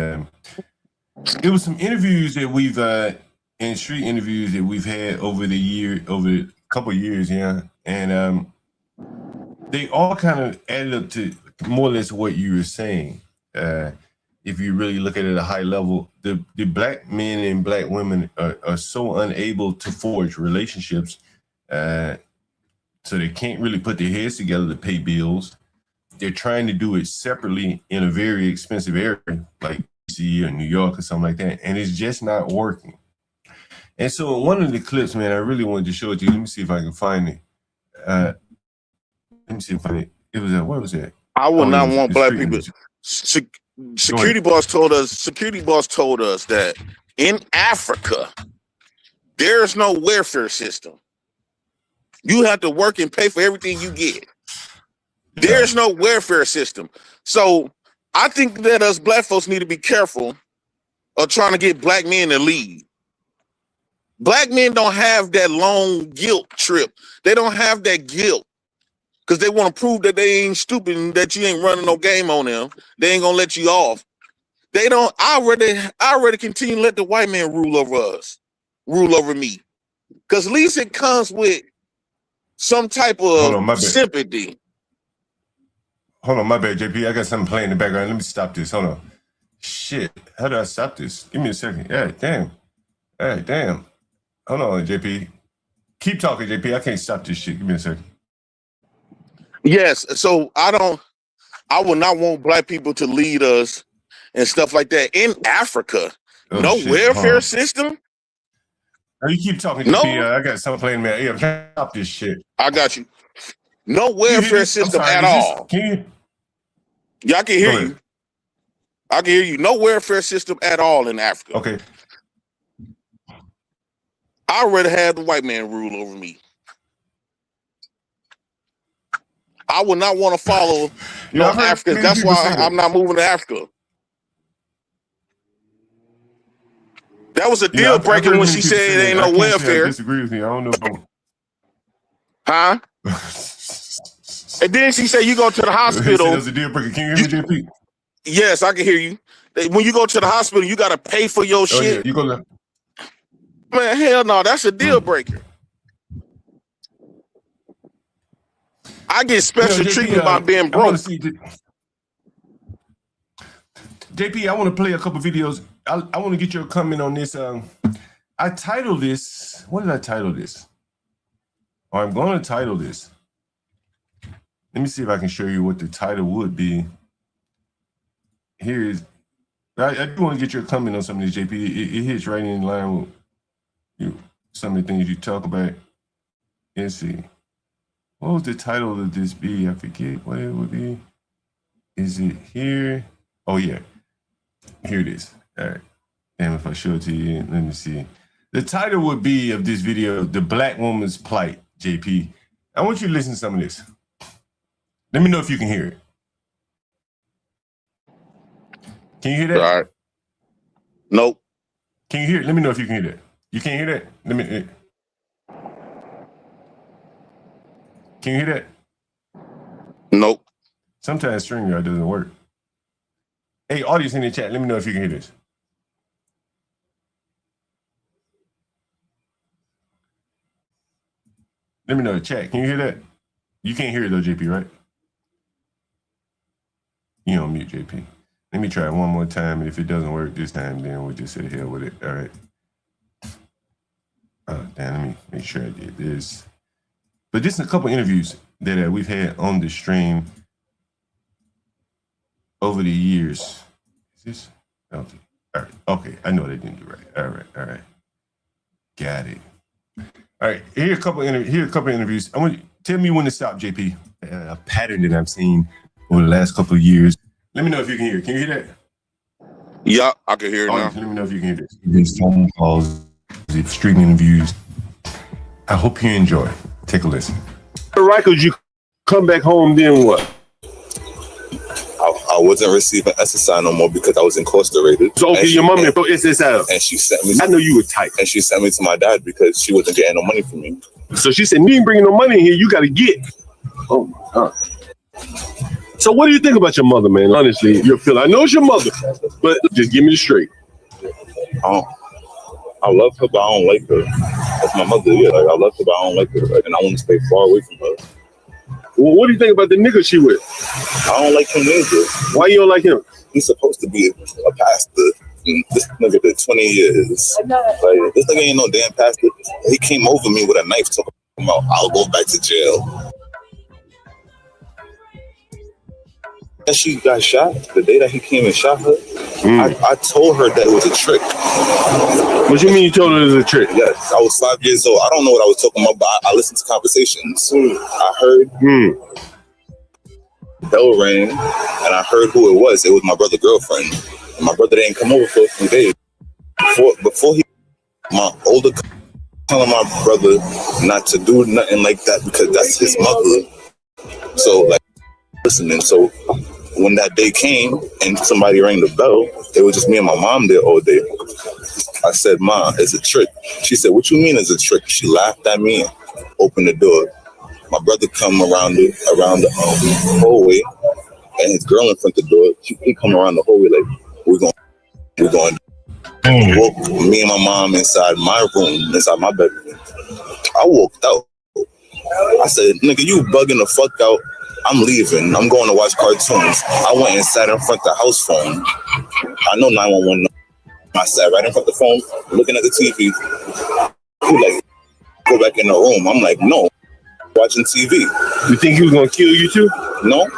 It was some interviews that we've and street interviews that we've had over a couple of years, yeah, and they all kind of added up to more or less what you were saying. If you really look at it at a high level, the black men and black women are so unable to forge relationships, so they can't really put their heads together to pay bills. They're trying to do it separately in a very expensive area, like DC or New York or something like that, and it's just not working. And so one of the clips, man, I really wanted to show it to you. Let me see if I can find it. Let me see if I it was what was that? I would not want black people. Security boss told us that in Africa, there's no welfare system. You have to work and pay for everything you get. There's no welfare system. So I think that us black folks need to be careful of trying to get black men to lead. Black men don't have that long guilt trip. They don't have that guilt because they want to prove that they ain't stupid and that you ain't running no game on them. They ain't gonna let you off. They don't. I already continue to let the white man rule over us, rule over me, because at least it comes with some type of sympathy. Hold on, my bad, JP. I got something playing in the background. Let me stop this. Hold on. Shit. How do I stop this? Give me a second. Yeah, damn. Hey, damn. Hold on, JP. Keep talking, JP. I can't stop this shit. Give me a second. Yes. So I would not want black people to lead us and stuff like that. In Africa, no welfare system. Oh, you keep talking, No. JP. I got something playing, man. Yeah, I can't stop this shit. I got you. No welfare system at all. Can you? Yeah, I can hear you. I can hear you. No welfare system at all in Africa. Okay. I'd rather have the white man rule over me. I would not want to follow North Africa. That's why I'm not moving to Africa. That was a deal breaker when she said it ain't no welfare. I disagree with me. I don't know. Huh? And then she said you go to the hospital. That was a deal breaker. Can you hear me, JP? Yes, I can hear you. When you go to the hospital, you got to pay for your shit. Yeah. You go to... Man, hell no, that's a deal breaker. I get special treatment by being broke. JP, I want to play a couple videos. I want to get your comment on this. I titled this. What did I title this? Or I'm going to title this. Let me see if I can show you what the title would be. Here is. I do want to get your comment on some of this, JP. It hits right in line with some of the things you talk about. Let's see. What would the title of this be? I forget what it would be. Is it here? Oh, yeah. Here it is. All right. Damn, if I show it to you, let me see. The title would be of this video, The Black Woman's Plight, JP. I want you to listen to some of this. Let me know if you can hear it. Can you hear that? All right. Nope. Can you hear it? Let me know if you can hear that. You can't hear that? Let me... Can you hear that? Nope. Sometimes StreamYard doesn't work. Hey, audience in the chat, let me know if you can hear this. Let me know in the chat. Can you hear that? You can't hear it though, JP, right? You on mute, JP. Let me try it one more time, and if it doesn't work this time, then we'll just say hell with it. All right. Damn, let me make sure I did this. But this is a couple interviews that we've had on the stream over the years. Is this? Okay. All right. Okay. I know they didn't do right. All right. All right. Got it. All right. Here are a couple interviews. I want you tell me when to stop, JP. A pattern that I've seen over the last couple of years. Let me know if you can hear it. Can you hear that? Yeah, I can hear it now. Let me know if you can hear this. These phone calls, these streaming interviews. I hope you enjoy. Take a listen. Right, because you come back home, then what? I wasn't receiving SSI no more because I was incarcerated. So okay, your mom for SSI. And she sent me. I know you were tight. And she sent me to my dad because she wasn't getting no money from me. So she said, "You ain't bringing no money in here. You got to get." Oh my God. So what do you think about your mother, man? Honestly, your feel. I know it's your mother, but just give me the straight. I love her, but I don't like her. That's my mother. Yeah, like I love her, but I don't like her, and I want to stay far away from her. Well, what do you think about the nigga she with? I don't like him either. Why you don't like him? He's supposed to be a pastor. This nigga did 20 years. Like this nigga ain't no damn pastor. He came over me with a knife talking about I'll go back to jail. And she got shot the day that he came and shot her. I told her that it was a trick. What you mean you told her it was a trick? Yes, I was 5 years old. I don't know what I was talking about, but I listened to conversations. I heard bell rang, and I heard who it was. It was my brother's girlfriend. And my brother didn't come over for a few days. Before he, my older cousin telling my brother not to do nothing like that because that's his mother. So like listening. So when that day came and somebody rang the bell, it was just me and my mom there all day. I said, "Mom, it's a trick." She said, "What you mean it's a trick?" She laughed at me and opened the door. My brother come around the hallway, and his girl in front of the door. He come around the hallway like, we're going. Woke me and my mom inside my room, inside my bedroom. I walked out. I said, "Nigga, you bugging the fuck out." I'm leaving. I'm going to watch cartoons. I went and sat in front of the house phone. I know 911. I sat right in front of the phone, looking at the TV. He like, go back in the room. I'm like, no, watching TV. You think he was gonna kill you too? No.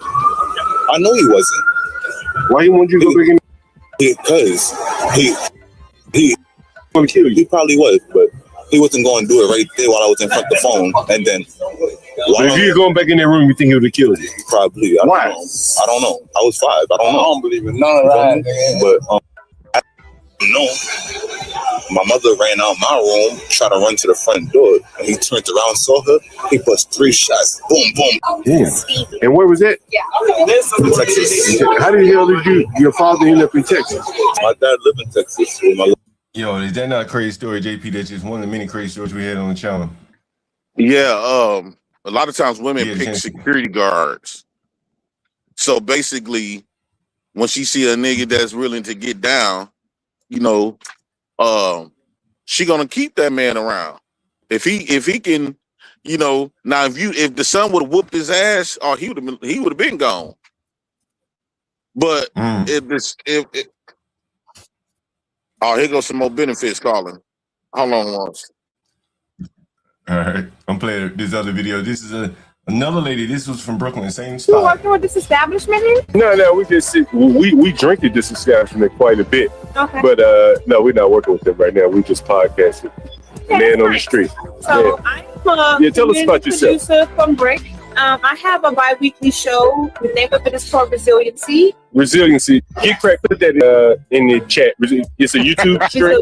I know he wasn't. Why he wanted you to go back in? Because he gonna kill you. He probably was, but he wasn't going to do it right there while I was in front of the phone. And then, but if you're going back in that room, you think he would have killed you? Probably. Why? I don't know. I was 5. I don't know. I don't believe in none of that. But I don't know. My mother ran out my room, tried to run to the front door, and he turned around, saw her. He pushed 3 shots. Boom, boom. Yeah. And where was that? In Texas. How the hell did your father end up in Texas? My dad lived in Texas with my. Yo, is that not a crazy story, JP? That's just one of the many crazy stories we had on the channel. Yeah, a lot of times women pick security guards. So basically, when she see a nigga that's willing to get down, you know, she gonna keep that man around. If he can, you know, now if the son would have whooped his ass, oh, he would have been gone. But oh, here goes some more benefits calling. How long was? All right, I'm playing this other video. This is another lady. This was from Brooklyn, same You spot. working with this establishment here? No, we just we drink at this establishment quite a bit. Okay. But no, we're not working with them right now. We just podcasting. Man on the street. So yeah. I'm a tell us about yourself. producer from Brick. I have a bi-weekly show. The name of it is called Resiliency. Resiliency. Get crack. Put that in the chat. It's a YouTube stream.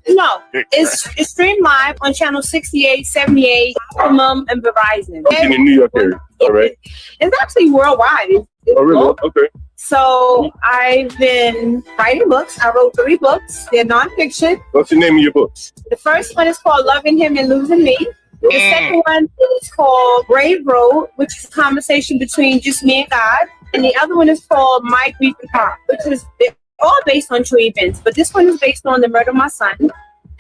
No, it's streamed live on channel 68, 78, Optimum, and Verizon. In the New York area. All right. It's actually worldwide. It's Oh, really? global. Okay. So I've been writing books. I wrote 3 books. They're nonfiction. What's the name of your books? The first one is called Loving Him and Losing Me. The second one is called Brave Road, which is a conversation between just me and God. And the other one is called My Grief and Heart, which is all based on true events. But this one is based on the murder of my son.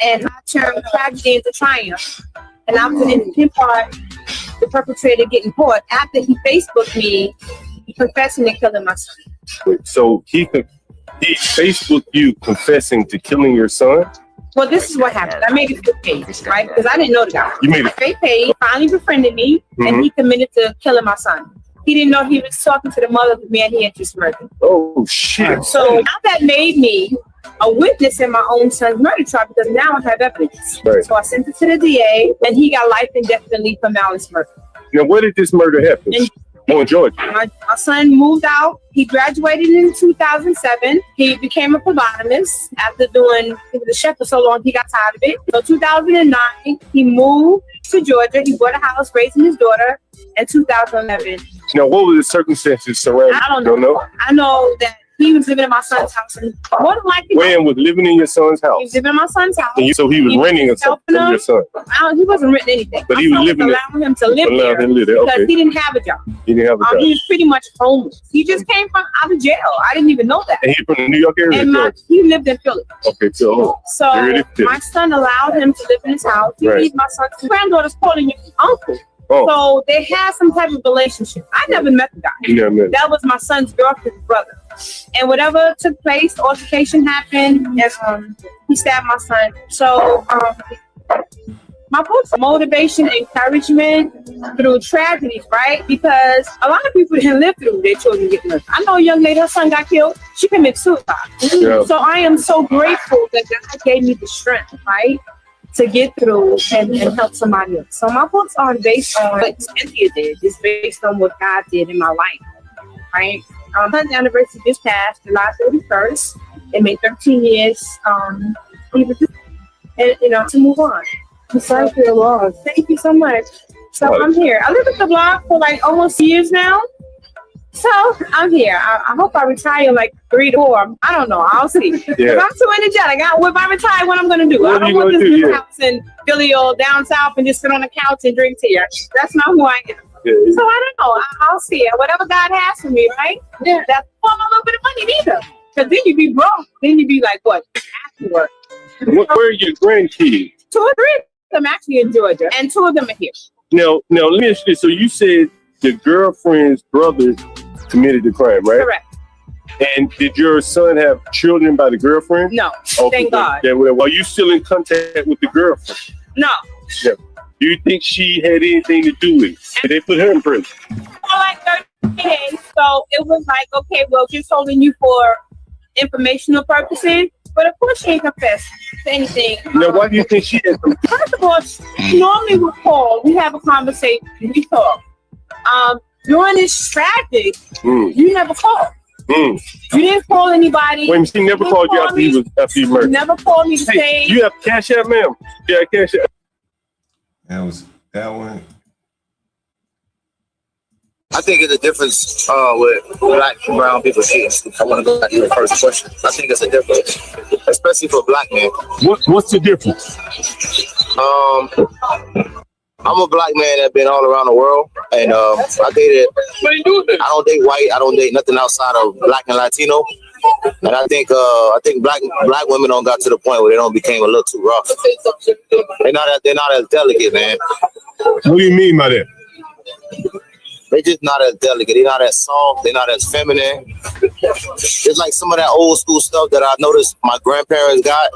And I turned tragedy into triumph. And I put in part the perpetrator getting caught after he Facebooked me confessing to killing my son. Wait, so he Facebooked you confessing to killing your son? Well, this is what happened. I made a fake page, right? Because I didn't know the guy. You made a fake page, finally befriended me, and he committed to killing my son. He didn't know he was talking to the mother of the man he had just murdered. Oh, shit. So now that made me a witness in my own son's murder trial because now I have evidence. Right. So I sent it to the DA, and he got life indefinitely for malice murder. Now, where did this murder happen? In Georgia. My son moved out. He graduated in 2007. He became a phlebotomist after doing the chef for so long. He got tired of it. So 2009, he moved to Georgia. He bought a house, raising his daughter. In 2011. Now, what were the circumstances surrounding? I don't know. I know that he was living in my son's house, and more than likely, Wayne was living in your son's house. he was living in my son's house. And so he was renting a son from your son. He wasn't renting anything. But he was living there. allowing him to live there because Okay. he didn't have a job. He didn't have a job. He was pretty much homeless. He just came from out of jail. I didn't even know that. And he's from the New York area? And he lived in Philly. Okay, so So my son allowed him to live in his house. He Right. needs my son's granddaughter's calling you uncle. Oh. So they had some type of relationship. I never met the guy. You never met him. That was my son's girlfriend's brother. And whatever took place, altercation happened, and he stabbed my son. So my books, motivation, encouragement through tragedies, right? Because a lot of people didn't live through their children getting murdered. I know a young lady, her son got killed. She committed suicide. Yeah. So I am so grateful that God gave me the strength, right, to get through and help somebody else. So my books aren't based on what Cynthia did. It's based on what God did in my life, right? Her anniversary just passed, July 31st. It made 13 years. And, to move on. I'm sorry for your loss. Thank you so much. So I'm here. I live at the block for like almost years now. So I'm here. I hope I retire like 3 to 4. I don't know. I'll see. Yeah. I'm too energetic. If I retire, what I'm going to do? What I are don't you want gonna this do? new Yeah. house in Philly or down south and just sit on the couch and drink tea. That's not who I am. Yeah. So I don't know. I'll see. Whatever God has for me, right? Yeah. That's for a little bit of money neither. Because then you be broke. Then you be like, what? After work. Where are your grandkids? 2 or 3 of them actually in Georgia, and 2 of them are here. Now, let me ask you this. So you said the girlfriend's brother committed the crime, right? Correct. And did your son have children by the girlfriend? No. Okay, Thank God. Are you still in contact with the girlfriend? No. Yeah. Do you think she had anything to do with it? Did they put her in prison? For like 30 days. So it was like, okay, well, just holding you for informational purposes. But of course, she ain't confessed to anything. Now, why do you think she had some? First of all, she normally would call. We have a conversation. We talk. During this traffic, you never called. You didn't call anybody. Wait, she never called you after you murdered. You never called me to say. You have Cash App, ma'am? Yeah, Cash App. That was that one. I think it's a difference with black and brown people cheating. I want to go back to your first question. I think it's a difference, especially for black men. What's the difference? I'm a black man that's been all around the world, and I dated. I don't date white. I don't date nothing outside of black and Latino. And I think black women don't got to the point where they don't became a little too rough. They're not as delicate, man. What do you mean by that? They just not as delicate. They're not as soft. They're not as feminine. It's like some of that old school stuff that I noticed my grandparents got.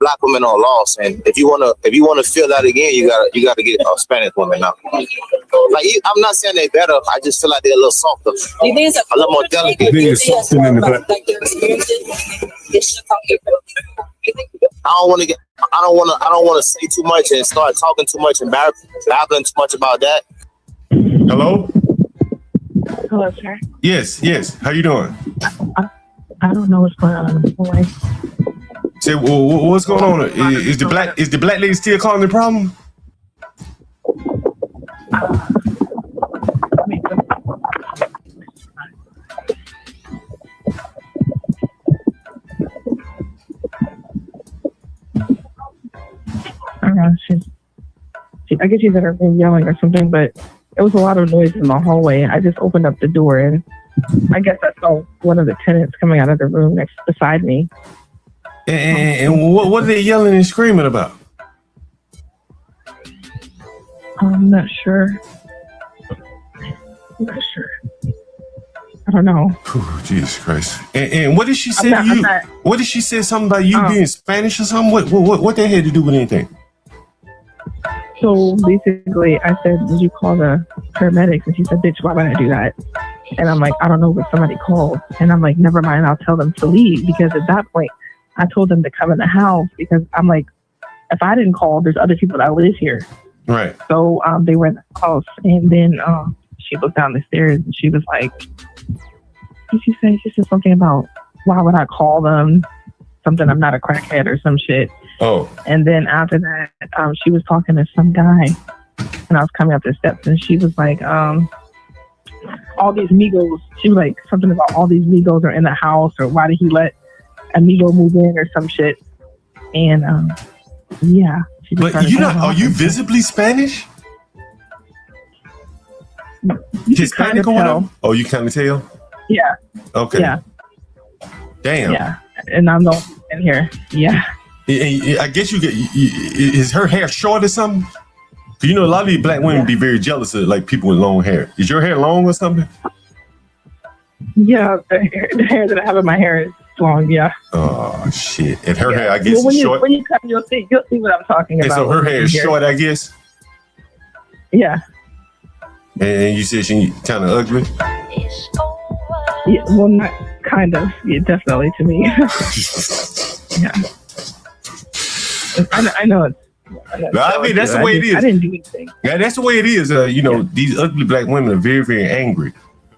Black women are lost, and if you wanna feel that again, you gotta get a Spanish woman now. Like I'm not saying they better. I just feel like they're a little softer, a little more delicate. I don't want to say too much and start talking too much and babbling too much about that. Hello? Hello, sir. Yes. How you doing? I don't know what's going on. Say, well, what's going on? Is the black lady still causing the problem? I don't know. I guess she's at her room yelling or something, but it was a lot of noise in the hallway. I just opened up the door, and I guess I saw one of the tenants coming out of the room next beside me. And what are they yelling and screaming about? I'm not sure. I don't know. Oh, Jesus Christ! And what did she say to you? What did she say? Something about you being Spanish or something? What that had to do with anything? So basically, I said, "Did you call the paramedics?" And she said, "Bitch, why would I do that?" And I'm like, "I don't know, but somebody called." And I'm like, "Never mind, I'll tell them to leave," because at that point, I told them to come in the house because I'm like, if I didn't call, there's other people that live here. Right. So they were in the house, and then she looked down the stairs and she was like, what did she say? She said something about, why would I call them? Something, I'm not a crackhead or some shit. Oh. And then after that, she was talking to some guy, and I was coming up the steps, and she was like, all these Migos, she was like, something about all these Migos are in the house, or why did he let a Migo move in or some shit. And yeah. But are you visibly Spanish? Hispanic or whatever? Oh, you kind of tell? Yeah. Okay. Yeah. Damn. Yeah. And I'm the only one in here. Yeah. I guess is her hair short or something? Cause a lot of these black women be very jealous of like people with long hair. Is your hair long or something? Yeah, the hair that I have in my hair is long. Yeah. Oh shit! And her hair, I guess, when is short. When you come, you'll see what I'm talking about. And so her hair is short, I guess. Yeah. And you said she kind of ugly. Yeah. Well, not kind of. Yeah, definitely to me. Yeah. I know it's. I mean, that's the way it is. I didn't do anything. Yeah, that's the way it is. These ugly black women are very, very angry,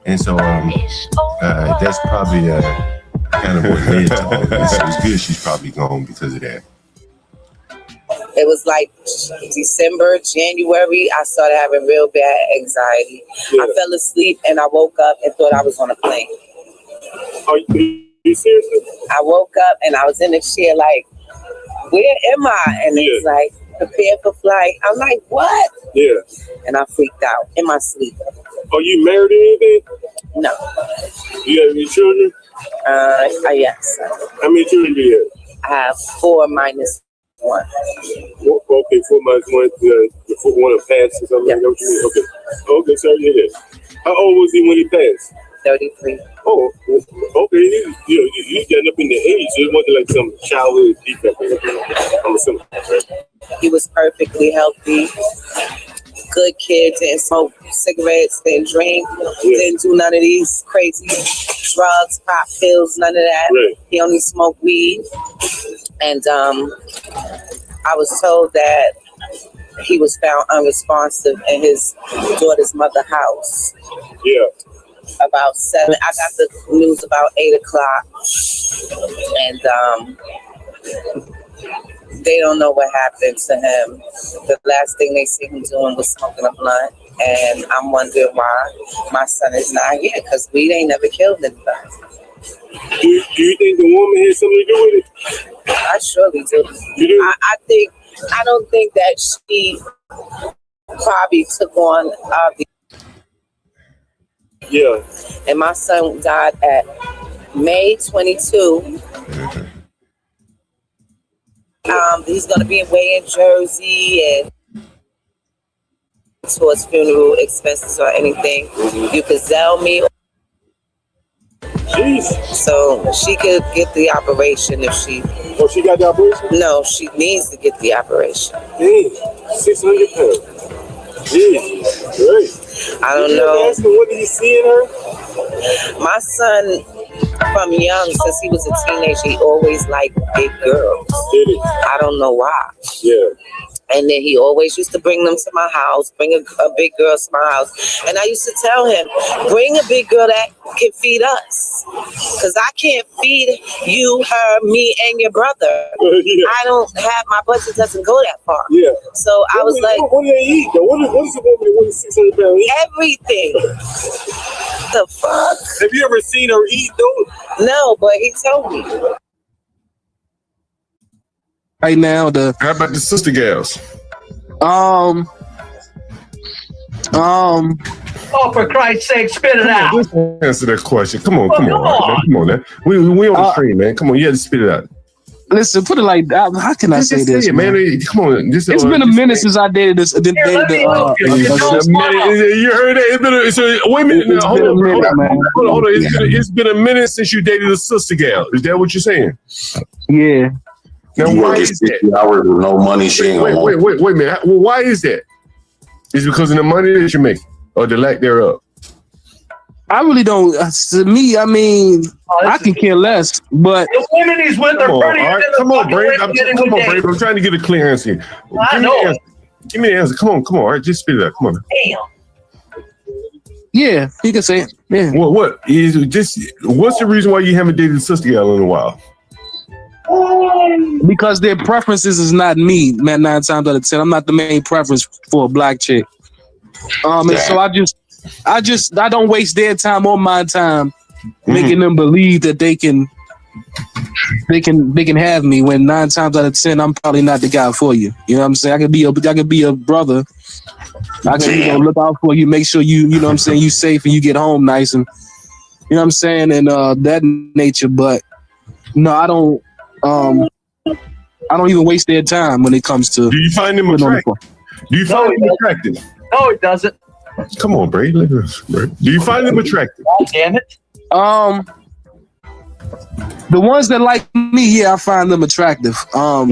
and so that's probably kind of what led to all this. So it's good she's probably gone because of that. It was like December, January, I started having real bad anxiety. Yeah. I fell asleep and I woke up and thought I was on a plane. Are you serious? I woke up and I was in the chair like, where am I? And it's like, prepare for flight. I'm like, what? Yeah. And I freaked out in my sleep. Are you married or anything? No. You have any children? Yes. How many children do you have? I have 4 minus 1. one. Okay, 4 months, one passed or something. Yes. Like that, what you mean? Okay. Okay, sorry to hear that. How old was he when he passed? 33. Oh, okay. He's getting up in the age. So it wasn't like some childhood defect. I'm assuming, right? He was perfectly healthy. Good kid, didn't smoke cigarettes, didn't drink, didn't do none of these crazy drugs, pop pills, none of that. Right. He only smoked weed. And I was told that he was found unresponsive in his daughter's mother's house. Yeah. About 7. I got the news about 8 o'clock. And they don't know what happened to him. The last thing they see him doing was smoking a blunt. And I'm wondering why my son is not here, because weed ain't never killed anybody. Do you think the woman had something to do with it? I surely do. You do? I don't think that she probably took on the. Yeah. And my son died at May 22. He's going to be away in Jersey and towards funeral expenses or anything. You could sell me. Jeez. So she could get the operation if she. Oh, she got the operation? No, she needs to get the operation. Dang, 600 pounds. Jeez, great. I don't know. Ask him, what did he see in her? My son, from young, since he was a teenager, he always liked big girls. Did he? I don't know why. Yeah. And then he always used to bring them to my house, bring a big girl to my house. And I used to tell him, bring a big girl that can feed us. Because I can't feed you, her, me, and your brother. Yeah. I don't have, my budget doesn't go that far. Yeah. So I was like, what do they eat though? What is the woman that weighs 600 pounds eat? everything. The fuck? Have you ever seen her eat though? No, but he told me. Right now, how about the sister gals? Oh, for Christ's sake, spit it out. Just answer that question. Come on. Right, come on, man. We on the stream, man. Come on, you have to spit it out. Listen, put it like that. How can I say this, man? Come on. It's been a minute since I dated this. You heard that? Wait a minute. Now, hold on. It's been a minute since you dated a sister gal. Is that what you're saying? Yeah. Now, why is that? Hours with no money, she ain't wait a minute. Well, why is that? Is it because of the money that you make or the lack thereof? I really don't. To me, I mean, I can care less. But the women he's with are pretty. Right. Come on, Brave. I'm trying to get a clear answer here. Give me the answer. Come on. All right, just spit it out. Come on. Damn. Yeah, you can say it. Yeah. What's the reason why you haven't dated a sister gal in a while? Because their preferences is not me, man. 9 times out of 10, I'm not the main preference for a black chick. And so I don't waste their time or my time making them believe that they can have me when 9 times out of 10 I'm probably not the guy for you. You know what I'm saying? I could be a brother. I can look out for you, make sure you know what I'm saying, you safe and you get home nice and you know what I'm saying, and that nature. But no, I don't even waste their time when it comes to. Do you find them attractive? No, it doesn't. Come on, Brady. Look at this, Brady. Do you find them attractive? God damn it. The ones that like me, yeah, I find them attractive. But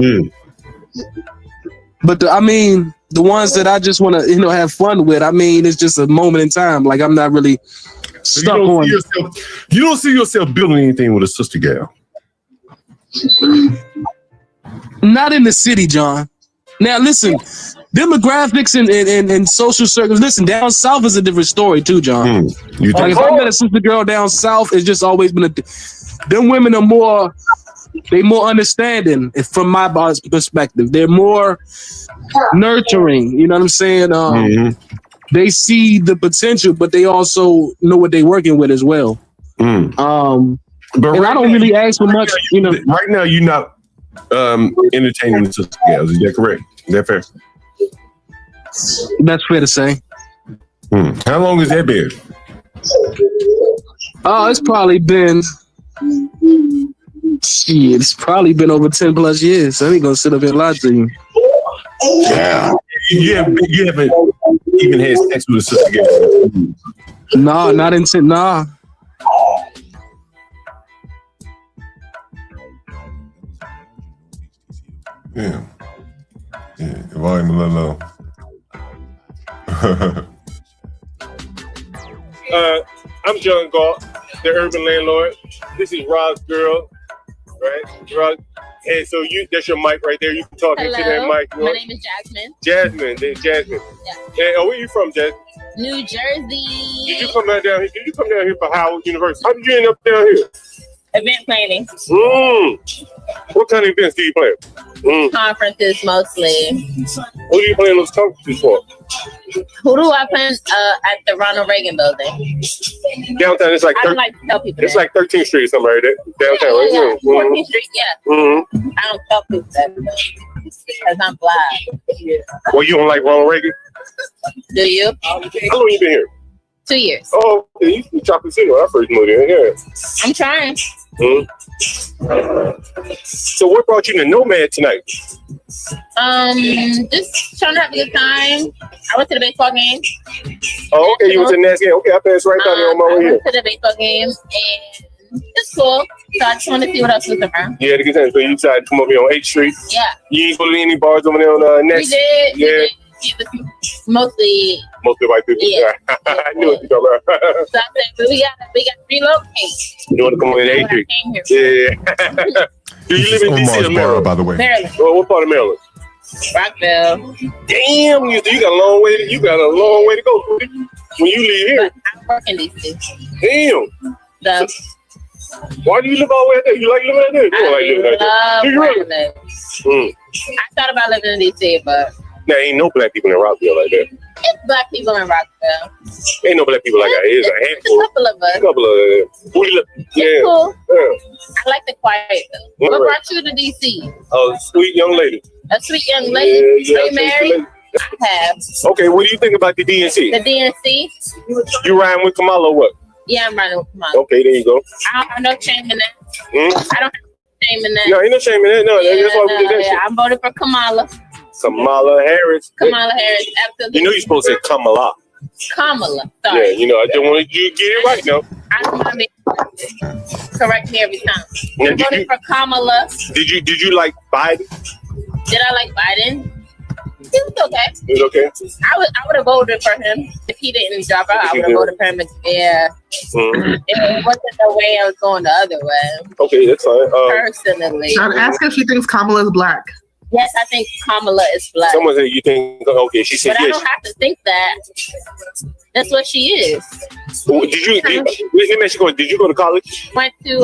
the ones that I just want to, have fun with, it's just a moment in time. Like I'm not really stuck on. You don't see yourself building anything with a sister gal. Not in the city, John. Now listen, demographics and social circles. Listen, down south is a different story too, John. If I met a sister girl down south, it's just always been them women are more understanding from my perspective. They're more nurturing. You know what I'm saying? They see the potential, but they also know what they're working with as well. But I don't really ask for much. Right now, you're not entertaining the sister gals. Is that correct? Is that fair? That's fair to say. How long has that been? Oh, it's probably been Shit, it's probably been over 10 plus years. I ain't gonna sit up here and lie to you. Yeah. You haven't even had sex with a sister yet. Nah, not in 10. Nah. Yeah. Yeah. The volume a little low. I'm John Galt, the urban landlord. This is Rob's girl, right? Rob, and so that's your mic right there. You can talk into that mic. My name is Jasmine. Jasmine. Jasmine. Yeah. And where you from, Jasmine? New Jersey. Did you come down here? Did you come down here for Howard University? How did you end up down here? Event planning. What kind of events do you plan? Conferences mostly. Who do you plan those conferences for? Who do I plan at the Ronald Reagan building? Downtown, it's like I don't like to tell people it's that. like 13th Street or something like that. Downtown, right? Yeah, Mhm. 14th Street, yeah. Mhm. I don't tell people that because I'm black. Well, you don't like Ronald Reagan? Do you? How long you been here? 2 years. Oh, okay. You used to be Chocolate City when I first moved here. Yeah. I'm trying. So what brought you to Nomad tonight? Just trying to have a good time. I went to the baseball game. Oh, okay. You went to the next game. Okay, I passed right down there on my I way here. went to the baseball game and it's cool. So I just wanted to see what else was around. Yeah, to get time. So you decided to come over here on 8th Street. Yeah. You ain't go to any bars over there on next? We did. Yeah. We did. It was mostly. Mostly white people. Yeah. I knew what you were talking about. So I said, we got to relocate. You want to come over to 8th Street? Yeah. Do you live in DC or Maryland? By the way. Maryland. Well, what part of Maryland? Rockville. Damn, you got a long way. You got a long way to go when you leave here. But I work in DC. Damn. So, why do you live all the way out there? You like living out there? You don't like living out there. Do you really? I thought about living in DC, but There ain't no black people in Rockville like that. it's black people in Rockville. Ain't no black people like that. It's a handful. A couple of us. A couple of who you look? Yeah. Cool. Yeah. I like the quiet though. All What right. brought you to DC? Oh, sweet young lady. A sweet young lady. Yeah, Are you married? I have. Okay, what do you think about the DNC? The DNC? You riding with Kamala or what? Yeah, I'm running with Kamala. Okay, there you go. I don't have no shame in that. Hmm? I don't have no shame in that. No, ain't no shame in that. No, that's why we did that shit. I voted for Kamala. Kamala Harris. Kamala Harris, absolutely. You know you're supposed to say Kamala. Kamala. Sorry. Yeah, you know, I just want you to get it right now. I don't want to be correct me every time. Now, I voted for Kamala. Did you like Biden? Did I like Biden? He was okay. It was okay. I would have voted for him if he didn't drop out. I would have voted for him. Yeah. Mhm. It wasn't the way I was going the other way. Okay, that's fine. Personally. John, ask if she thinks Kamala is black. Yes, I think Kamala is black. Someone said you think okay. She said But I yes. don't have to think that. That's what she is. Did you? Let me ask you, did you go to college? Went to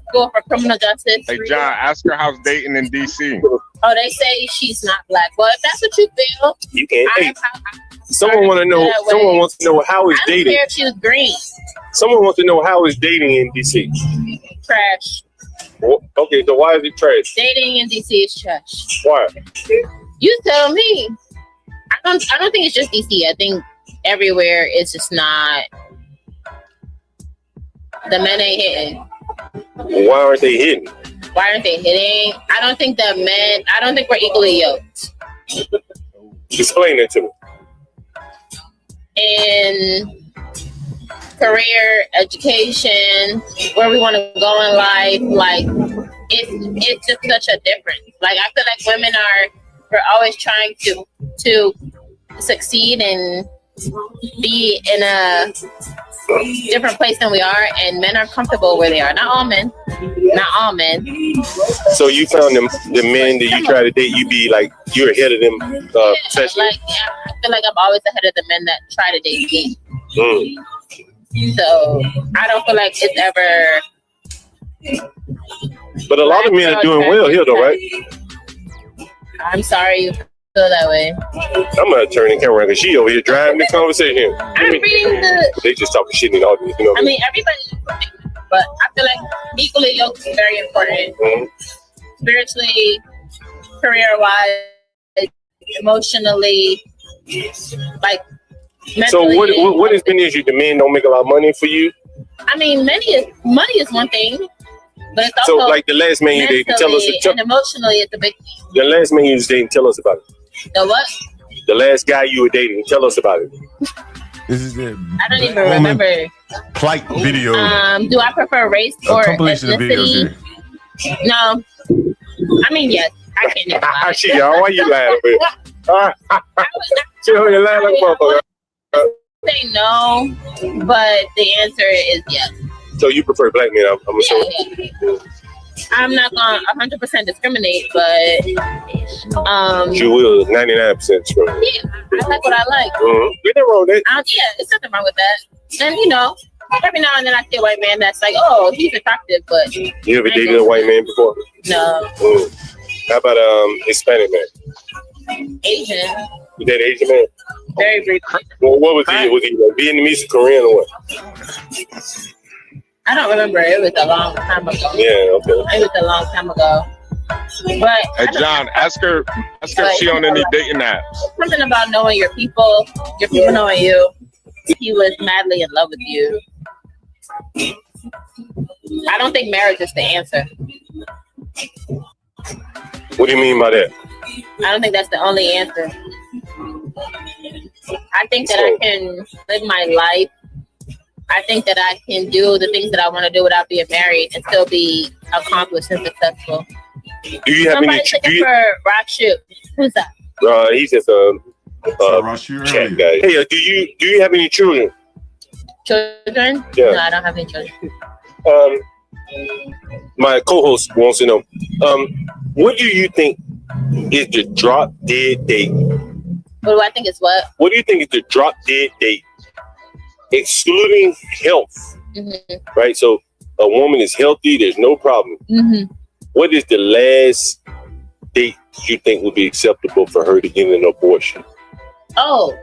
school for criminal justice. Hey, John, ask her how's dating in DC. Oh, they say she's not black. Well, if that's what you feel, You can't. Hey, I someone want to know. that way. Someone wants to know how is I don't dating. care if she was green. Someone wants to know how is dating in DC. Trash. Okay, so why is it trash? Dating in DC is trash. Why? You tell me. I don't think it's just DC. I think everywhere it's just not. The men ain't hitting. Why aren't they hitting? Why aren't they hitting? I don't think that men. I don't think we're equally yoked. Explain that to me. In career, education, where we want to go in life, like it's just such a difference. Like I feel like we're always trying to succeed and be in a different place than we are, and men are comfortable where they are. Not all men. So you found the men that you try to date, you be like you're ahead of them professionally. Like I feel like I'm always ahead of the men that try to date me. Mm. So I don't feel like it's ever. But a lot of men are doing well here, though, right? I'm sorry you feel that way. I'm gonna turn the camera around because she over here driving the conversation. I'm reading They just talking shit in the audience, you know. I mean, everybody, but I feel like equally yoked is very important. Mhm. Spiritually, career-wise, emotionally, like. So mentally. what has been the issue? The men don't make a lot of money for you. I mean, money is one thing. But it's So, also like the last man you dated, tell us. mentally and emotionally, it's a big thing. The last man you was dating, tell us about it. The what? The last guy you were dating, tell us about it. This is it. I don't even remember. Plight video. Do I prefer race or compilation of videos ethnicity? here. No. I mean, yes. I can't even lie. She, y'all, why you laughing? She, you lying like a motherfucker. Say no, but the answer is yes. So you prefer black men? I'm assuming. Yeah. I'm not gonna 100% discriminate, but You will 99% discriminate. yeah, I like what I like. Ain't nothing wrong with that. Yeah, it's nothing wrong with that. And you know, every now and then I see a white man that's like, oh, he's attractive, but You ever dated a white man before? no, How about Hispanic man? Asian, You dated Asian man? very briefly. Well, what was he? Was he like Vietnamese or Korean or what? I don't remember. It was a long time ago. Yeah, okay. It was a long time ago. But Hey John, ask her if she on any dating apps. something about knowing your people knowing you. He was madly in love with you. I don't think marriage is the answer. What do you mean by that? I don't think that's the only answer. I think that I can live my life. I think that I can do the things that I want to do without being married and still be accomplished and successful. Do you have Somebody's looking for Rock Shoot. Who's that? He's just a chat guy. Hey, do you have any children? Children? Yeah. No, I don't have any children. My co-host wants to know. What do you think is the drop dead date? What do I think is what? What do you think is the drop dead date, excluding health? Mm-hmm. Right. So a woman is healthy. There's no problem. Mm-hmm. What is the last date you think would be acceptable for her to get an abortion? Oh,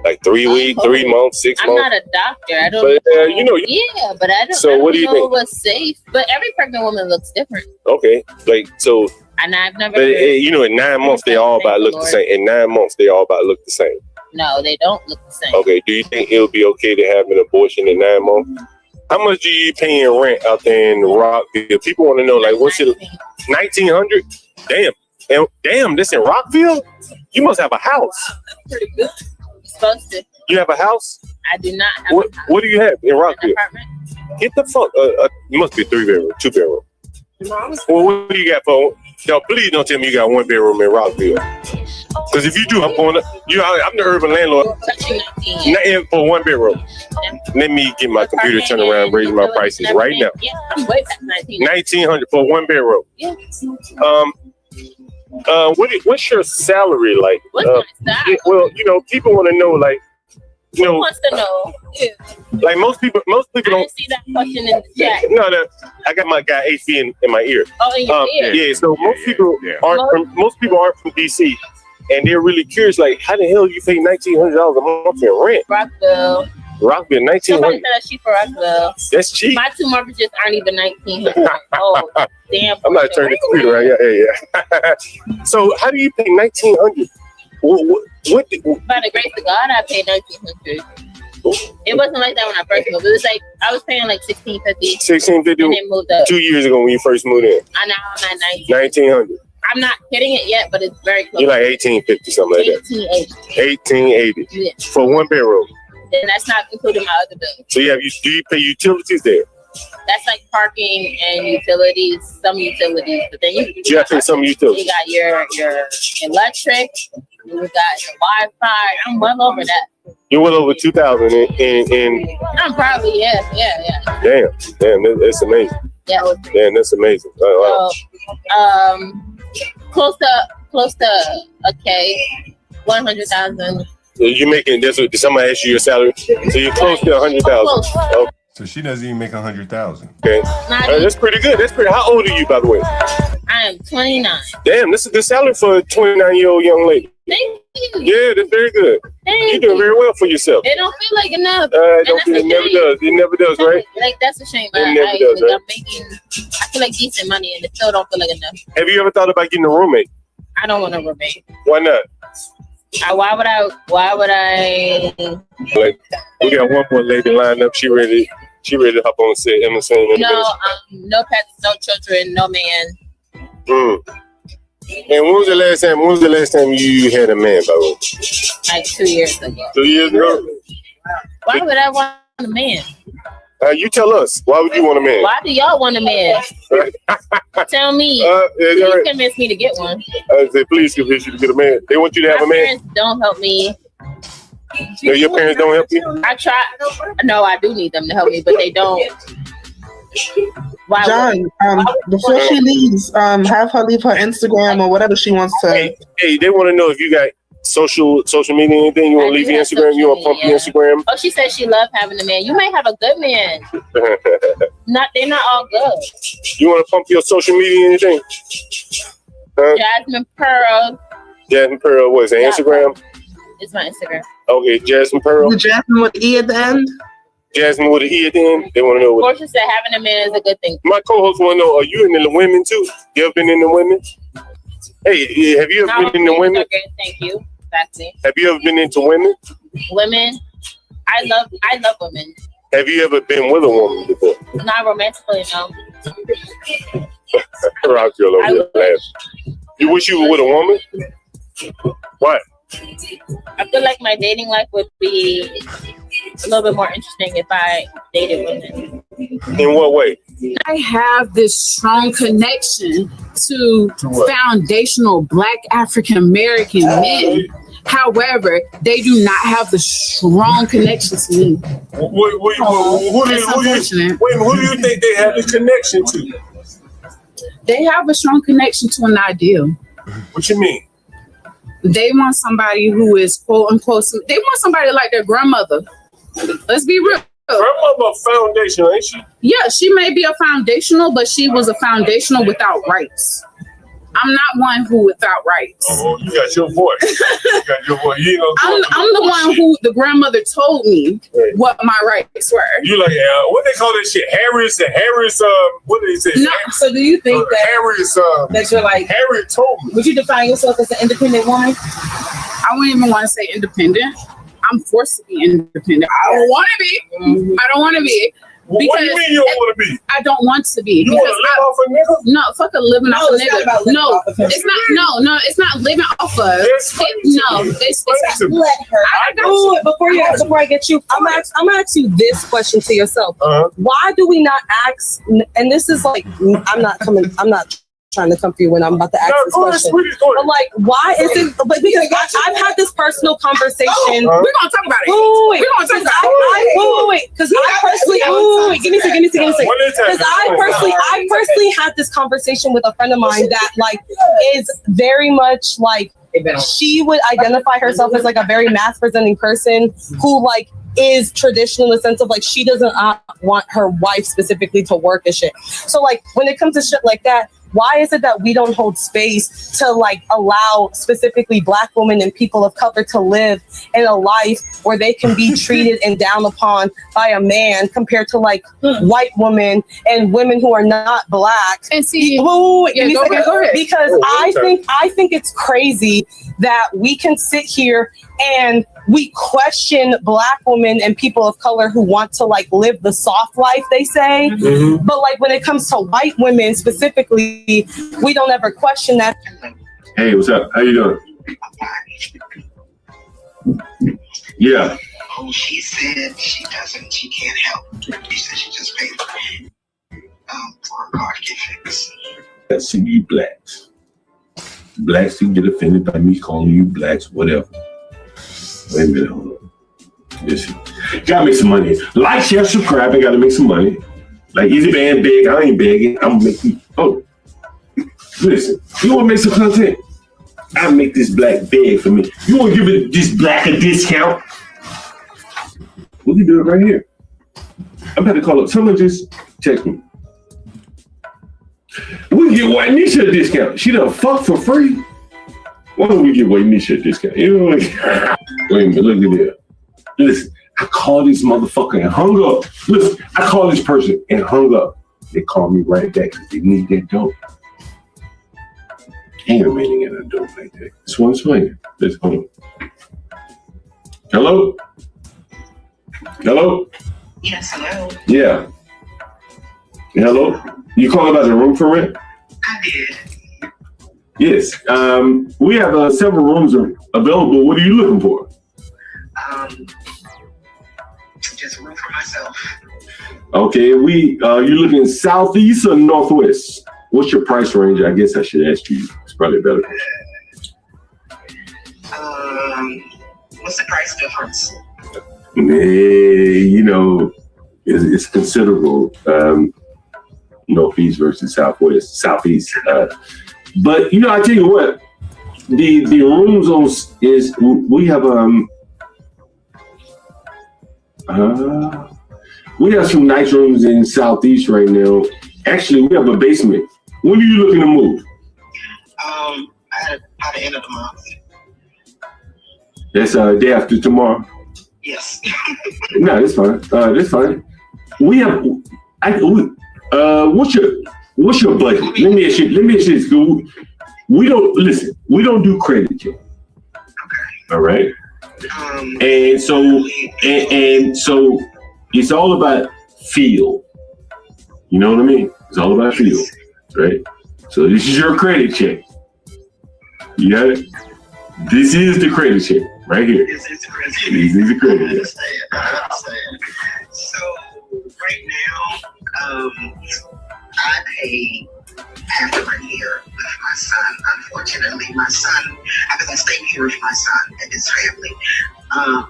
Like 3 weeks, 3 months, 6 I'm months? not a doctor. I don't But, know. you know, Yeah, but I don't, So I don't what do you know think? what's safe. But every pregnant woman looks different. Okay. Like, so, And I've never but heard- you know, in 9 months, they all about look the same. In 9 months, they all about look the same. No, they don't look the same. Okay. Do you think it'll be okay to have an abortion in 9 months? How much do you pay in rent out there in Rockville? People want to know, like, what's it? 1,900? Damn. And, damn, this in Rockville? You must have a house. Pretty good. You're supposed to. You have a house? I do not have What a house. What do you have in Rockville? Apartment. Get the fuck. You must be 3 bedroom, 2 bedroom. Well, what do you got for? Y'all, please don't tell me you got 1 bedroom in Rockville. Because if you do, I'm going to. I'm the urban landlord. Nothing for 1 bedroom. Let me get my computer turned around and raise my prices right now. Yeah, I'm way past 19. 1,900 for 1 bedroom. Yeah. What's your salary like? What's my salary? Well, you know, people want to know, like, you Who know, wants to know? Yeah. like most people I don't. didn't see that question in the chat. No, I got my guy AC in my ear. Oh, in your ear. Yeah, so most people aren't from DC, and they're really curious, like, how the hell you pay $1,900 a month in rent? Rockville. Rockville, Somebody $1,900. said that's cheap for Rockville. That's cheap. My 2 mortgages aren't even 1,900. Oh, damn. I'm not turning the computer around. Yeah. So how do you pay $1,900? By the grace of God, I paid 1,900. It wasn't like that when I first moved. It was like I was paying like $1,650. $1,650 And then moved up. 2 years ago when you first moved in. And now I'm at 1,900. I'm not hitting it yet, but it's very close. You're like 1,850, something like that. 1,880. 1,880 Yeah. for 1 bedroom. And that's not including my other bills. So do you pay utilities there? That's like parking and utilities, some utilities. But then You have to pay some utilities. You got your electric, you got your Wi-Fi. I'm well over that. You're well over 2,000 in I'm probably yeah. damn, that's amazing. Yeah. Damn, that's amazing. Wow. So, close to a K, 100,000. You making this? Did somebody ask you your salary? So you're close to 100,000. Okay. So she doesn't even make 100,000. Okay. That's pretty good. That's pretty. How old are you, by the way? I am 29. Damn, this is a good salary for a 29-year-old young lady. Thank you. Yeah, that's very good. Thank You're doing very well for yourself. It don't feel like enough. It never does. It never does, right? Like that's a shame. It never does, right? I'm making. I feel like decent money, and it still don't feel like enough. Have you ever thought about getting a roommate? I don't want a roommate. Why not? Why would I? Like, we got one more lady lined up. She ready. She ready to hop on set Emerson. No, no pets, no children, no man. And when was the last time you had a man, by the way? Like 2 years ago. 2 years ago? Why would I want a man? You tell us. Why would you want a man? Why do y'all want a man? Tell me. Please Please convince me to get one. I say, please convince you to get a man. They want you to have a man. My parents don't help me. No, your parents don't help you? I try. No, I do need them to help me, but they don't. Why John, before she leaves, have her leave her Instagram or whatever she wants to. Hey, they want to know if you got social media, anything. You want to leave your Instagram? You want to pump your Instagram? Oh, she said she loved having a man. You might have a good man. They're not all good. You want to pump your social media, anything? Huh? Jasmine Pearl. Jasmine Pearl, what is it? Instagram? It's my Instagram. Okay, Jasmine Pearl. Jasmine with E at the end? Jasmine with an E at the end. They want to know what. Portia said having a man is a good thing. My co-host want to know: are you into the women too? You ever been in the women? Hey, have you ever been into women? Okay, thank you. That's me. Have you ever been into women? Women, I love women. Have you ever been with a woman before? Not romantically, no. Rock your over your laugh. You wish you were with a woman? What? I feel like my dating life would be a little bit more interesting if I dated women. In what way? I have this strong connection to foundational Black African American men. However, they do not have the strong connection to me. Who do you think they have the connection to? They have a strong connection to an ideal. What you mean? They want somebody who is quote unquote, they want somebody like their grandmother. Let's be real. Grandmother foundational, ain't she? Yeah, she may be a foundational, but she was a foundational without rights. I'm not one who without rights. Oh, you got your voice. You got your voice. You know, I'm the one who the grandmother told me what my rights were. You like what they call that shit? Harris. What did they say? No. So do you think that Harris? That you're like Harriet told me? Would you define yourself as an independent woman? I wouldn't even want to say independent. I'm forced to be independent. I don't want to be. I don't want to be. Because what do you mean you don't want to be? I don't want to be. You want to live off a nigga? No, fuck a living off a nigga. No, it's not. It's not living off of. It's let her. Before I get you, I'm gonna ask you this question to yourself. Why do we not ask? And this is like, I'm not trying to come for you when I'm about to ask this question. But like, why is it? But because I've had this personal conversation. We're gonna talk about it. We're gonna talk about it. Wait, because I personally, give me a second. Because I personally had this conversation with a friend of mine that like is very much like she would identify herself as like a very mass presenting person who like is traditional in the sense of like she doesn't want her wife specifically to work and shit. So like when it comes to shit like that, why is it that we don't hold space to like allow specifically Black women and people of color to live in a life where they can be treated and down upon by a man compared to like white women and women who are not Black? And see, go ahead. Because I think it's crazy that we can sit here and we question Black women and people of color who want to like live the soft life, they say. But like when it comes to white women specifically, we don't ever question that. Hey, what's up? How you doing? Yeah. Oh, she said she can't help. She said she just paid for a car to get fixed. That's you blacks. Blacks can get offended by me calling you blacks, whatever. Wait a minute, hold on. Listen, gotta make some money. Like, share, subscribe. I gotta make some money. Like, Easy Band big. I ain't begging. I'm making. Oh, listen. You wanna make some content? I'll make this black big for me. You wanna give it this black a discount? We can do it right here. I'm about to call up. Someone just text me. We can get White Nisha a discount. She done fuck for free. Why don't we give White Nisha a discount? You know, like, wait a minute, look at that. Listen, I called this motherfucker and hung up. Listen, I called this person and hung up. They called me right back because they need that dope. Ain't no meaning in a dope like that. That's what I'm saying. Let's hold on. Hello? Hello? Yes, hello. Yeah. Hello? You calling about the room for rent? I did. Yes. We have several rooms available. What are you looking for? Just room for myself. Okay, you looking southeast or northwest? What's your price range? I guess I should ask you. It's probably a better question. What's the price difference? You know, it's considerable. Northeast versus southeast. But you know, I tell you what, the rooms we have we have some nice rooms in southeast right now. Actually, we have a basement. When are you looking to move? By the end of the month. That's day after tomorrow. Yes. No, that's fine. That's fine. We have. What's your budget? Let me ask you this. We don't do credit check. Okay. All right. And so it's all about feel. You know what I mean? It's all about feel, right? So this is your credit check. You got it? This is the credit check right here. This is the credit check. I understand. So right now, I pay half the rent here with my son. Unfortunately, my son, because I stay here with my son and his family,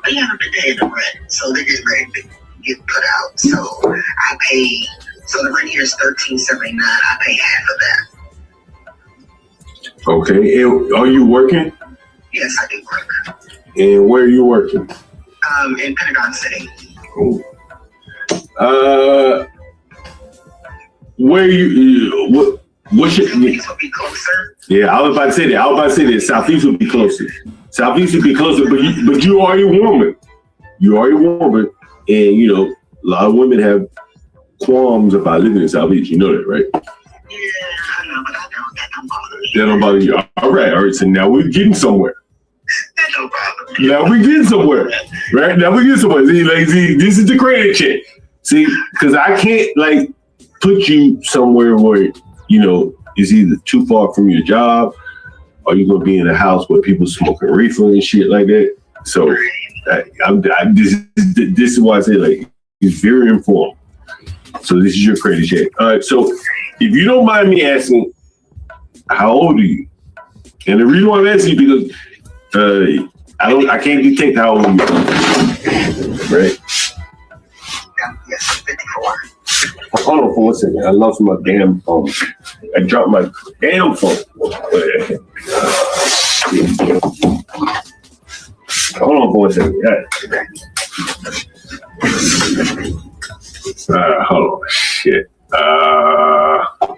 they haven't been paying the rent, so they're getting ready to get put out. So I pay. So the rent here is $13.79. I pay half of that. Okay. And are you working? Yes, I do work. And where are you working? In Pentagon City. Cool. Where what's your? Southeast will be closer. Yeah, I was about to say that. Southeast would be closer. Southeast would be closer, but you are a woman. You are a woman, and you know a lot of women have qualms about living in Southeast. You know that, right? Yeah, I know, but that don't bother me. That don't bother you. All right. So now we're getting somewhere. That don't bother me. Now we're getting somewhere, right? Now we're getting somewhere. See, this is the credit check. See, because I can't put you somewhere where you know it's either too far from your job, or you're gonna be in a house where people smoking reefer and shit like that. So this is why I say it's very informal. So this is your credit check. All right. So if you don't mind me asking, how old are you? And the reason why I'm asking you because I can't detect how old you are. Right? Yes, 54. Hold on for 1 second. I lost my damn phone. I dropped my damn phone. Hold on for 1 second. Hold on. Shit.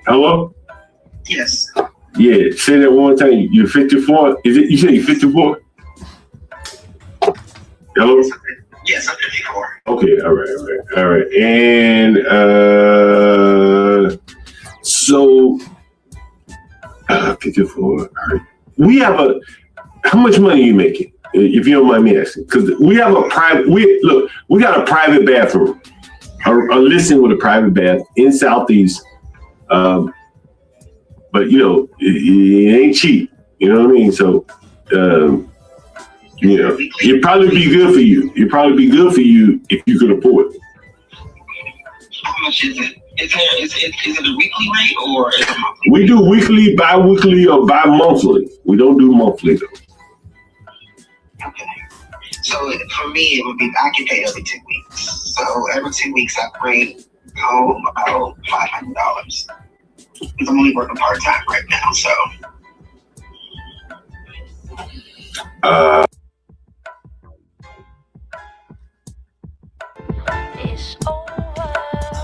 Hello? Yes. Yeah, say that one more time. You're 54? Is it? You say you're 54? Hello? Yes, I'm 54. Okay, all right. And so 54. All right. We have how much money are you making? If you don't mind me asking, because we have we got a private bathroom, a listing with a private bath in Southeast. But you know, it ain't cheap. You know what I mean? So, you know, it'd probably be good for you. It'd probably be good for you if you could afford it. How much is it? Is it a weekly rate or is it monthly? We do weekly, bi-weekly, or bi-monthly. We don't do monthly though. Okay. So for me, it would be I can pay every 2 weeks. So every 2 weeks, I bring home about $500. Because I'm only working part time right now, so.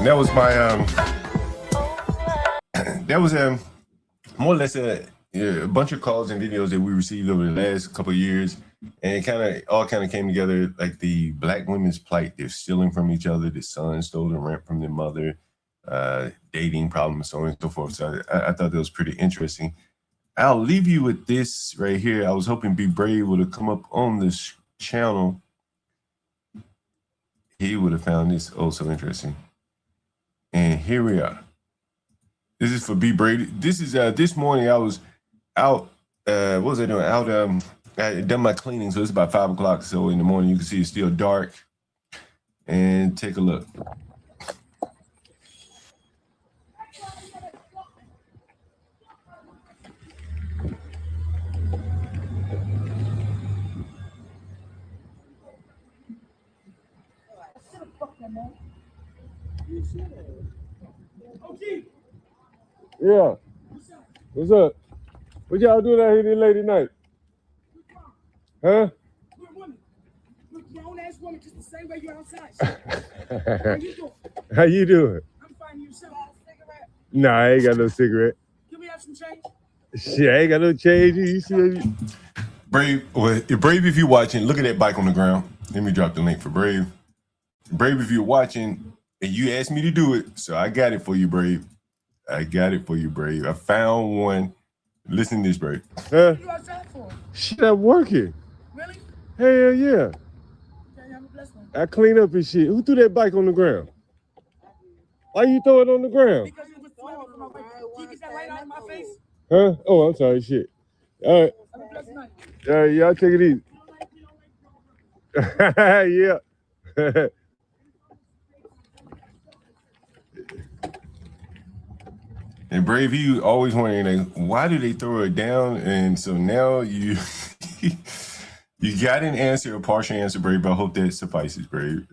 That was my that was more or less a bunch of calls and videos that we received over the last couple of years, and it all came together like the black women's plight. They're stealing from each other. The son stole the rent from their mother. Dating problems, so on and so forth. So I thought that was pretty interesting. I'll leave you with this right here. I was hoping Be Brave would have come up on this channel. he would have found this also interesting. And here we are. This is for B. Brady. This is this morning I was out. What was I doing? Out. I had done my cleaning, so it's about 5 o'clock. So in the morning, you can see it's still dark. And take a look. Yeah. What's up? What y'all doing out here this late at night? Huh? Grown ass woman, just the same way you're outside. How you doing? How you doing? I'm finding you some cigarette. Nah, I ain't got no cigarette. Can we have some change? Shit, I ain't got no change. You see? Brave, well, Brave, if you're watching, look at that bike on the ground. Let me drop the link for Brave. Brave, if you're watching, and you asked me to do it, so I got it for you, Brave. I got it for you, Brave. I found one. Listen to this, Brave. Huh? What you outside for? Shit, I'm working. Really? Hell yeah. Okay, have a blessed one. I clean up and shit. Who threw that bike on the ground? Why you throw it on the ground? Because it was flying from my way. Can you get that light out of my face? Huh? Oh, I'm sorry, shit. All right. Have a blessed night. All right, y'all take it easy. Yeah. And Brave, you always wondering, like, why do they throw it down? And so now you you got an answer, a partial answer, Brave, but I hope that suffices, Brave.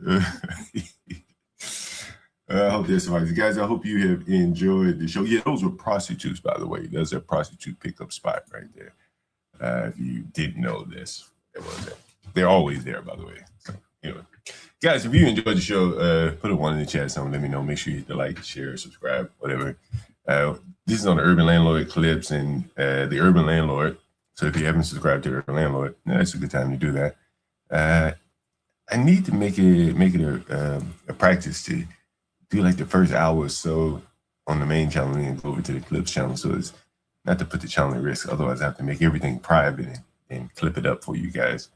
I hope that suffices. Guys, I hope you have enjoyed the show. Yeah, those were prostitutes, by the way. There's a prostitute pickup spot right there. If you didn't know this, they're always there, by the way. So, anyway. Guys, if you enjoyed the show, put a 1 in the chat. Someone let me know. Make sure you hit the like, share, subscribe, whatever. This is on the Urban Landlord Clips and the Urban Landlord. So if you haven't subscribed to the Urban Landlord, that's a good time to do that. I need to make it a practice to do like the first hour or so on the main channel and go over to the Clips channel. So it's not to put the channel at risk. Otherwise, I have to make everything private and clip it up for you guys.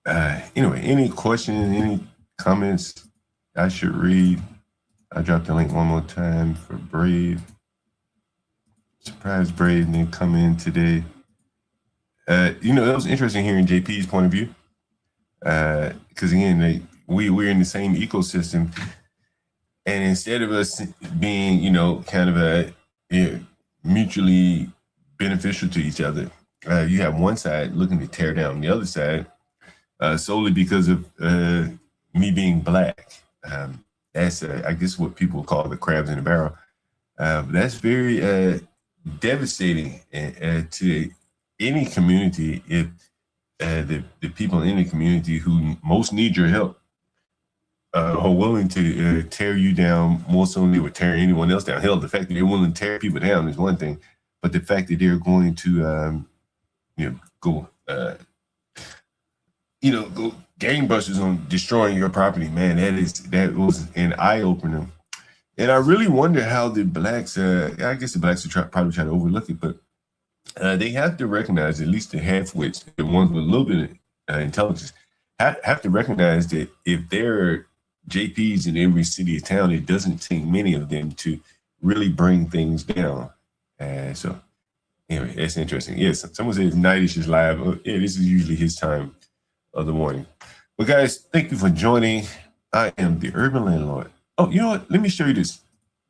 Anyway, any questions, any comments I should read? I dropped the link one more time for Brave. Surprise Brave didn't come in today. It was interesting hearing JP's point of view. Because again, we're in the same ecosystem. And instead of us being, kind of a mutually beneficial to each other, you have one side looking to tear down the other side solely because of me being black. That's, I guess, what people call the crabs in the barrel. That's very devastating to any community if the people in the community who most need your help are willing to tear you down more so than they would tear anyone else down. Hell, the fact that they're willing to tear people down is one thing, but the fact that they're going to go gangbusters on destroying your property, man, that was an eye-opener. And I really wonder how the blacks, I guess the blacks are probably trying to overlook it, but they have to recognize, at least the half-wits, the ones with a little bit of intelligence, have to recognize that if there are JPs in every city or town, it doesn't take many of them to really bring things down. So anyway, that's interesting. Yes, someone says Nightish is live. Yeah, this is usually his time of the morning. Well, guys, thank you for joining. I am the Urban Landlord. Oh, you know what? Let me show you this.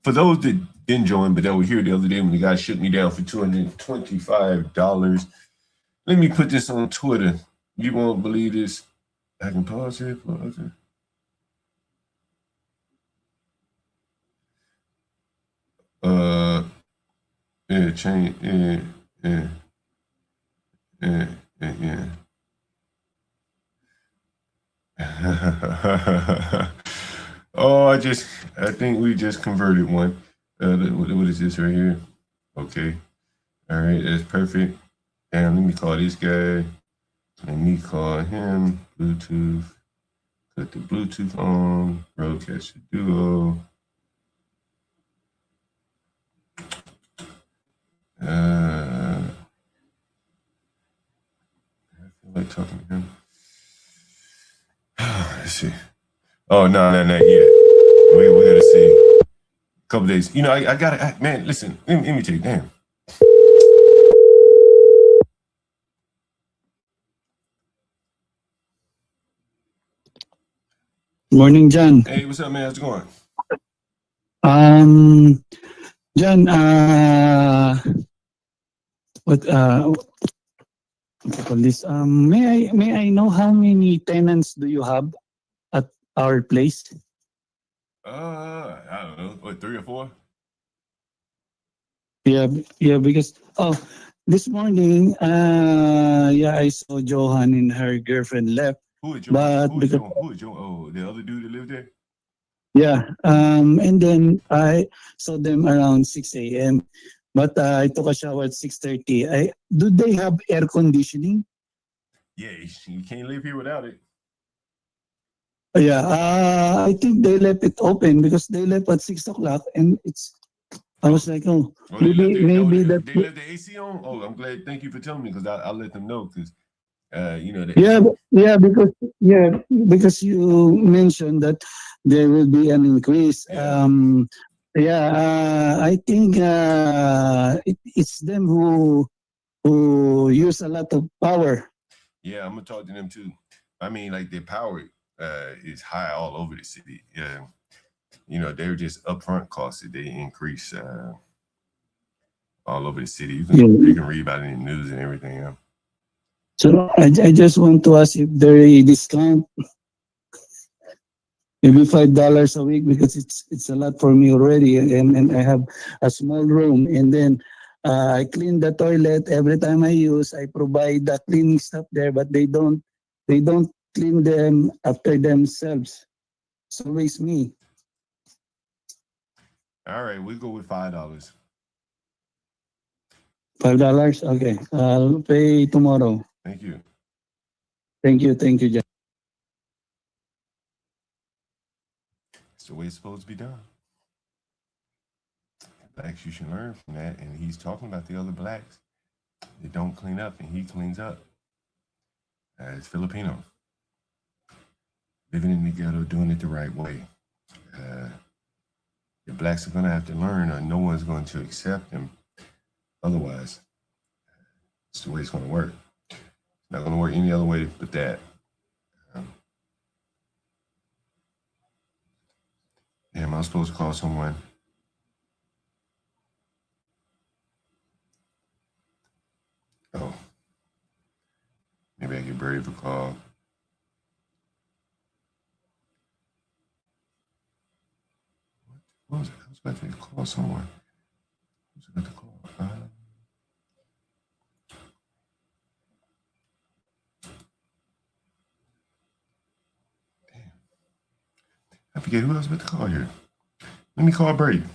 For those that didn't join, but that were here the other day when the guy shook me down for $225, let me put this on Twitter. You won't believe this. I can pause here. Okay. Yeah, change. Yeah. Oh, I think we just converted one. What is this right here? Okay. All right, that's perfect. And let me call this guy. Let me call him. Bluetooth. Put the Bluetooth on. Roadcaster Duo. I feel like talking to him. Let's see. Oh no, not yet. We gotta see. A couple days. You know, I gotta man. Listen, let me tell you. Damn. Morning, John. Hey, what's up, man? How's it going? John, what call this? May I know how many tenants do you have at our place? I don't know. What, 3 or 4? Yeah, because this morning, I saw Johan and her girlfriend left. Who is But Who is Joe? Oh, the other dude that lived there? Yeah, and then I saw them around 6 a.m. But I took a shower at 6:30. Do they have air conditioning? Yeah, you can't live here without it. Yeah, I think they left it open because they left at 6 o'clock, and I was like, maybe they left the AC on. Oh, I'm glad. Thank you for telling me because I'll let them know because you know. Because you mentioned that there will be an increase. I think it's them who use a lot of power. Yeah, I'm gonna talk to them too. I mean, like their power is high all over the city. Yeah, you know, they're just upfront costs that they increase all over the city. You can read about it in the news and everything. Yeah. So I just want to ask if there is a discount, maybe $5 a week because it's a lot for me already, and I have a small room, and then I clean the toilet every time I use. I provide the cleaning stuff there, but they don't clean them after themselves. It's always me. All right, we go with $5. $5, okay. I'll pay tomorrow. Thank you. Thank you, John. It's the way it's supposed to be done. Blacks, you should learn from that. And he's talking about the other blacks. They don't clean up, and he cleans up. It's Filipino. Living in the ghetto, doing it the right way. The blacks are going to have to learn, or no one's going to accept them. Otherwise, it's the way it's going to work. It's not going to work any other way but that. Am I supposed to call someone? Oh. Maybe I get Brave a call. What was it? I was about to call someone. I was about to call. Damn. I forget who I was about to call here. Let me call Brave.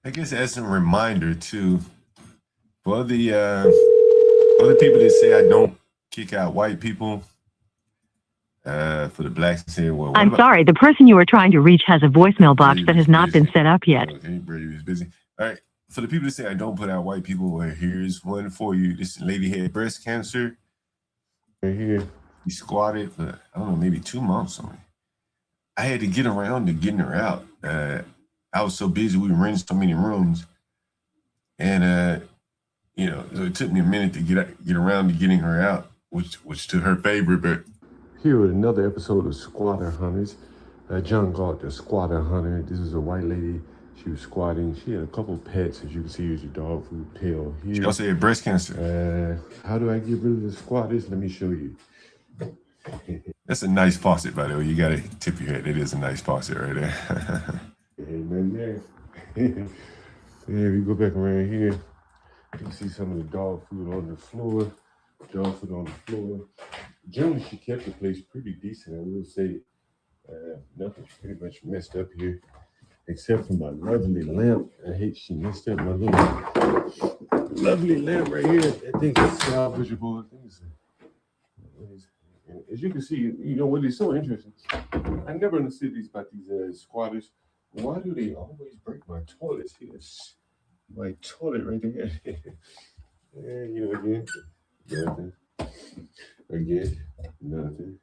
I guess as a reminder too, for the other people that say I don't kick out white people, for the blacks that say, well, I'm sorry, the person you are trying to reach has a voicemail box that has not been set up yet. Okay, Brady is busy. All right, for the people that say I don't put out white people, well, here's one for you. This lady had breast cancer. Right here, he squatted for, I don't know, maybe 2 months on it. I had to get around to getting her out. I was so busy, we rented so many rooms, and you know, so it took me a minute to get around to getting her out, which to her favor. But here with another episode of Squatter Hunters. John called the Squatter Hunter. This is a white lady. She was squatting. She had a couple pets, as you can see. Here's your dog food tail here. She also had breast cancer. How do I get rid of the squatters? Let me show you. That's a nice faucet, by the way. You gotta tip your head. It is a nice faucet right there. Amen there. Yeah, we go back around here. You can see some of the dog food on the floor. Dog food on the floor. Generally, she kept the place pretty decent. I will say nothing's pretty much messed up here, except for my lovely lamp. I hate she messed up my little lovely lamp right here. I think it's salvageable. I think it's, as you can see, you know what is so interesting. I never understood about these squatters. Why do they always break my toilets here? My toilet right there. And you know, again, nothing. Again, nothing.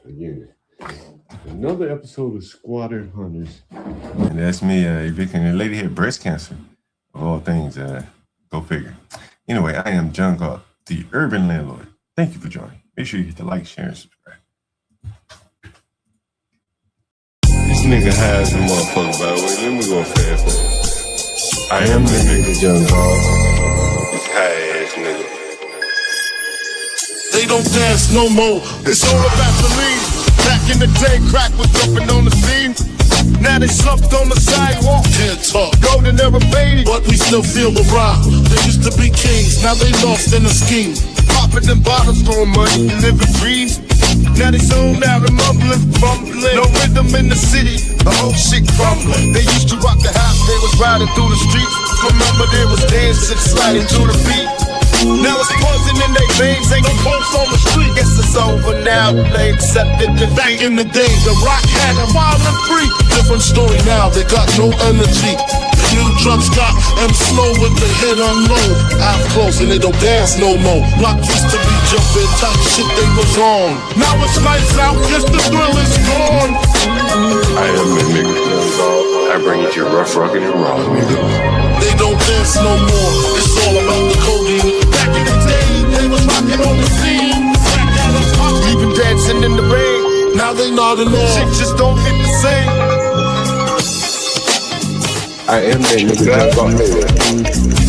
Again, another episode of Squatter Hunters. And that's me evicting a lady had breast cancer. Of all things, go figure. Anyway, I am John Galt, the urban landlord. Thank you for joining. Make sure you hit the like, share, and subscribe. This nigga high as a motherfucker, by the way. Let me go fast. I am the nigga John Galt. This high ass nigga. They don't dance no more. It's all about the lean. Back in the day, crack was jumping on the scene. Now they slumped on the sidewalk. Can't talk. Golden era faded, but we still feel the rock. They used to be kings, now they lost in the scheme. Popping them bottles, throwing money, and living dreams. Now they zoned out and mumbling, fumbling. No rhythm in the city, the whole shit crumbling. They used to rock the house, they was riding through the streets. Remember there was dancing, sliding to the beat. Now it's poison in their veins, ain't no pulse on the street. Guess it's over now, they accepted the back in the day, the rock had them wild and free. Different story now, they got no energy. The new drugs got them slow with the hit unload. Eyes closed and they don't dance no more. Block used to be jumping, type shit they was on. Now it's lights out, guess the thrill is gone. I am the nigga John Galt. I bring it to you rough, rugged, and raw, nigga. They don't dance no more, it's all about the codeine. Back in the day, they was rocking on the scene. Even dancing in the rain, now they nodding off. Shit just don't hit the same. I am that nigga John Galt.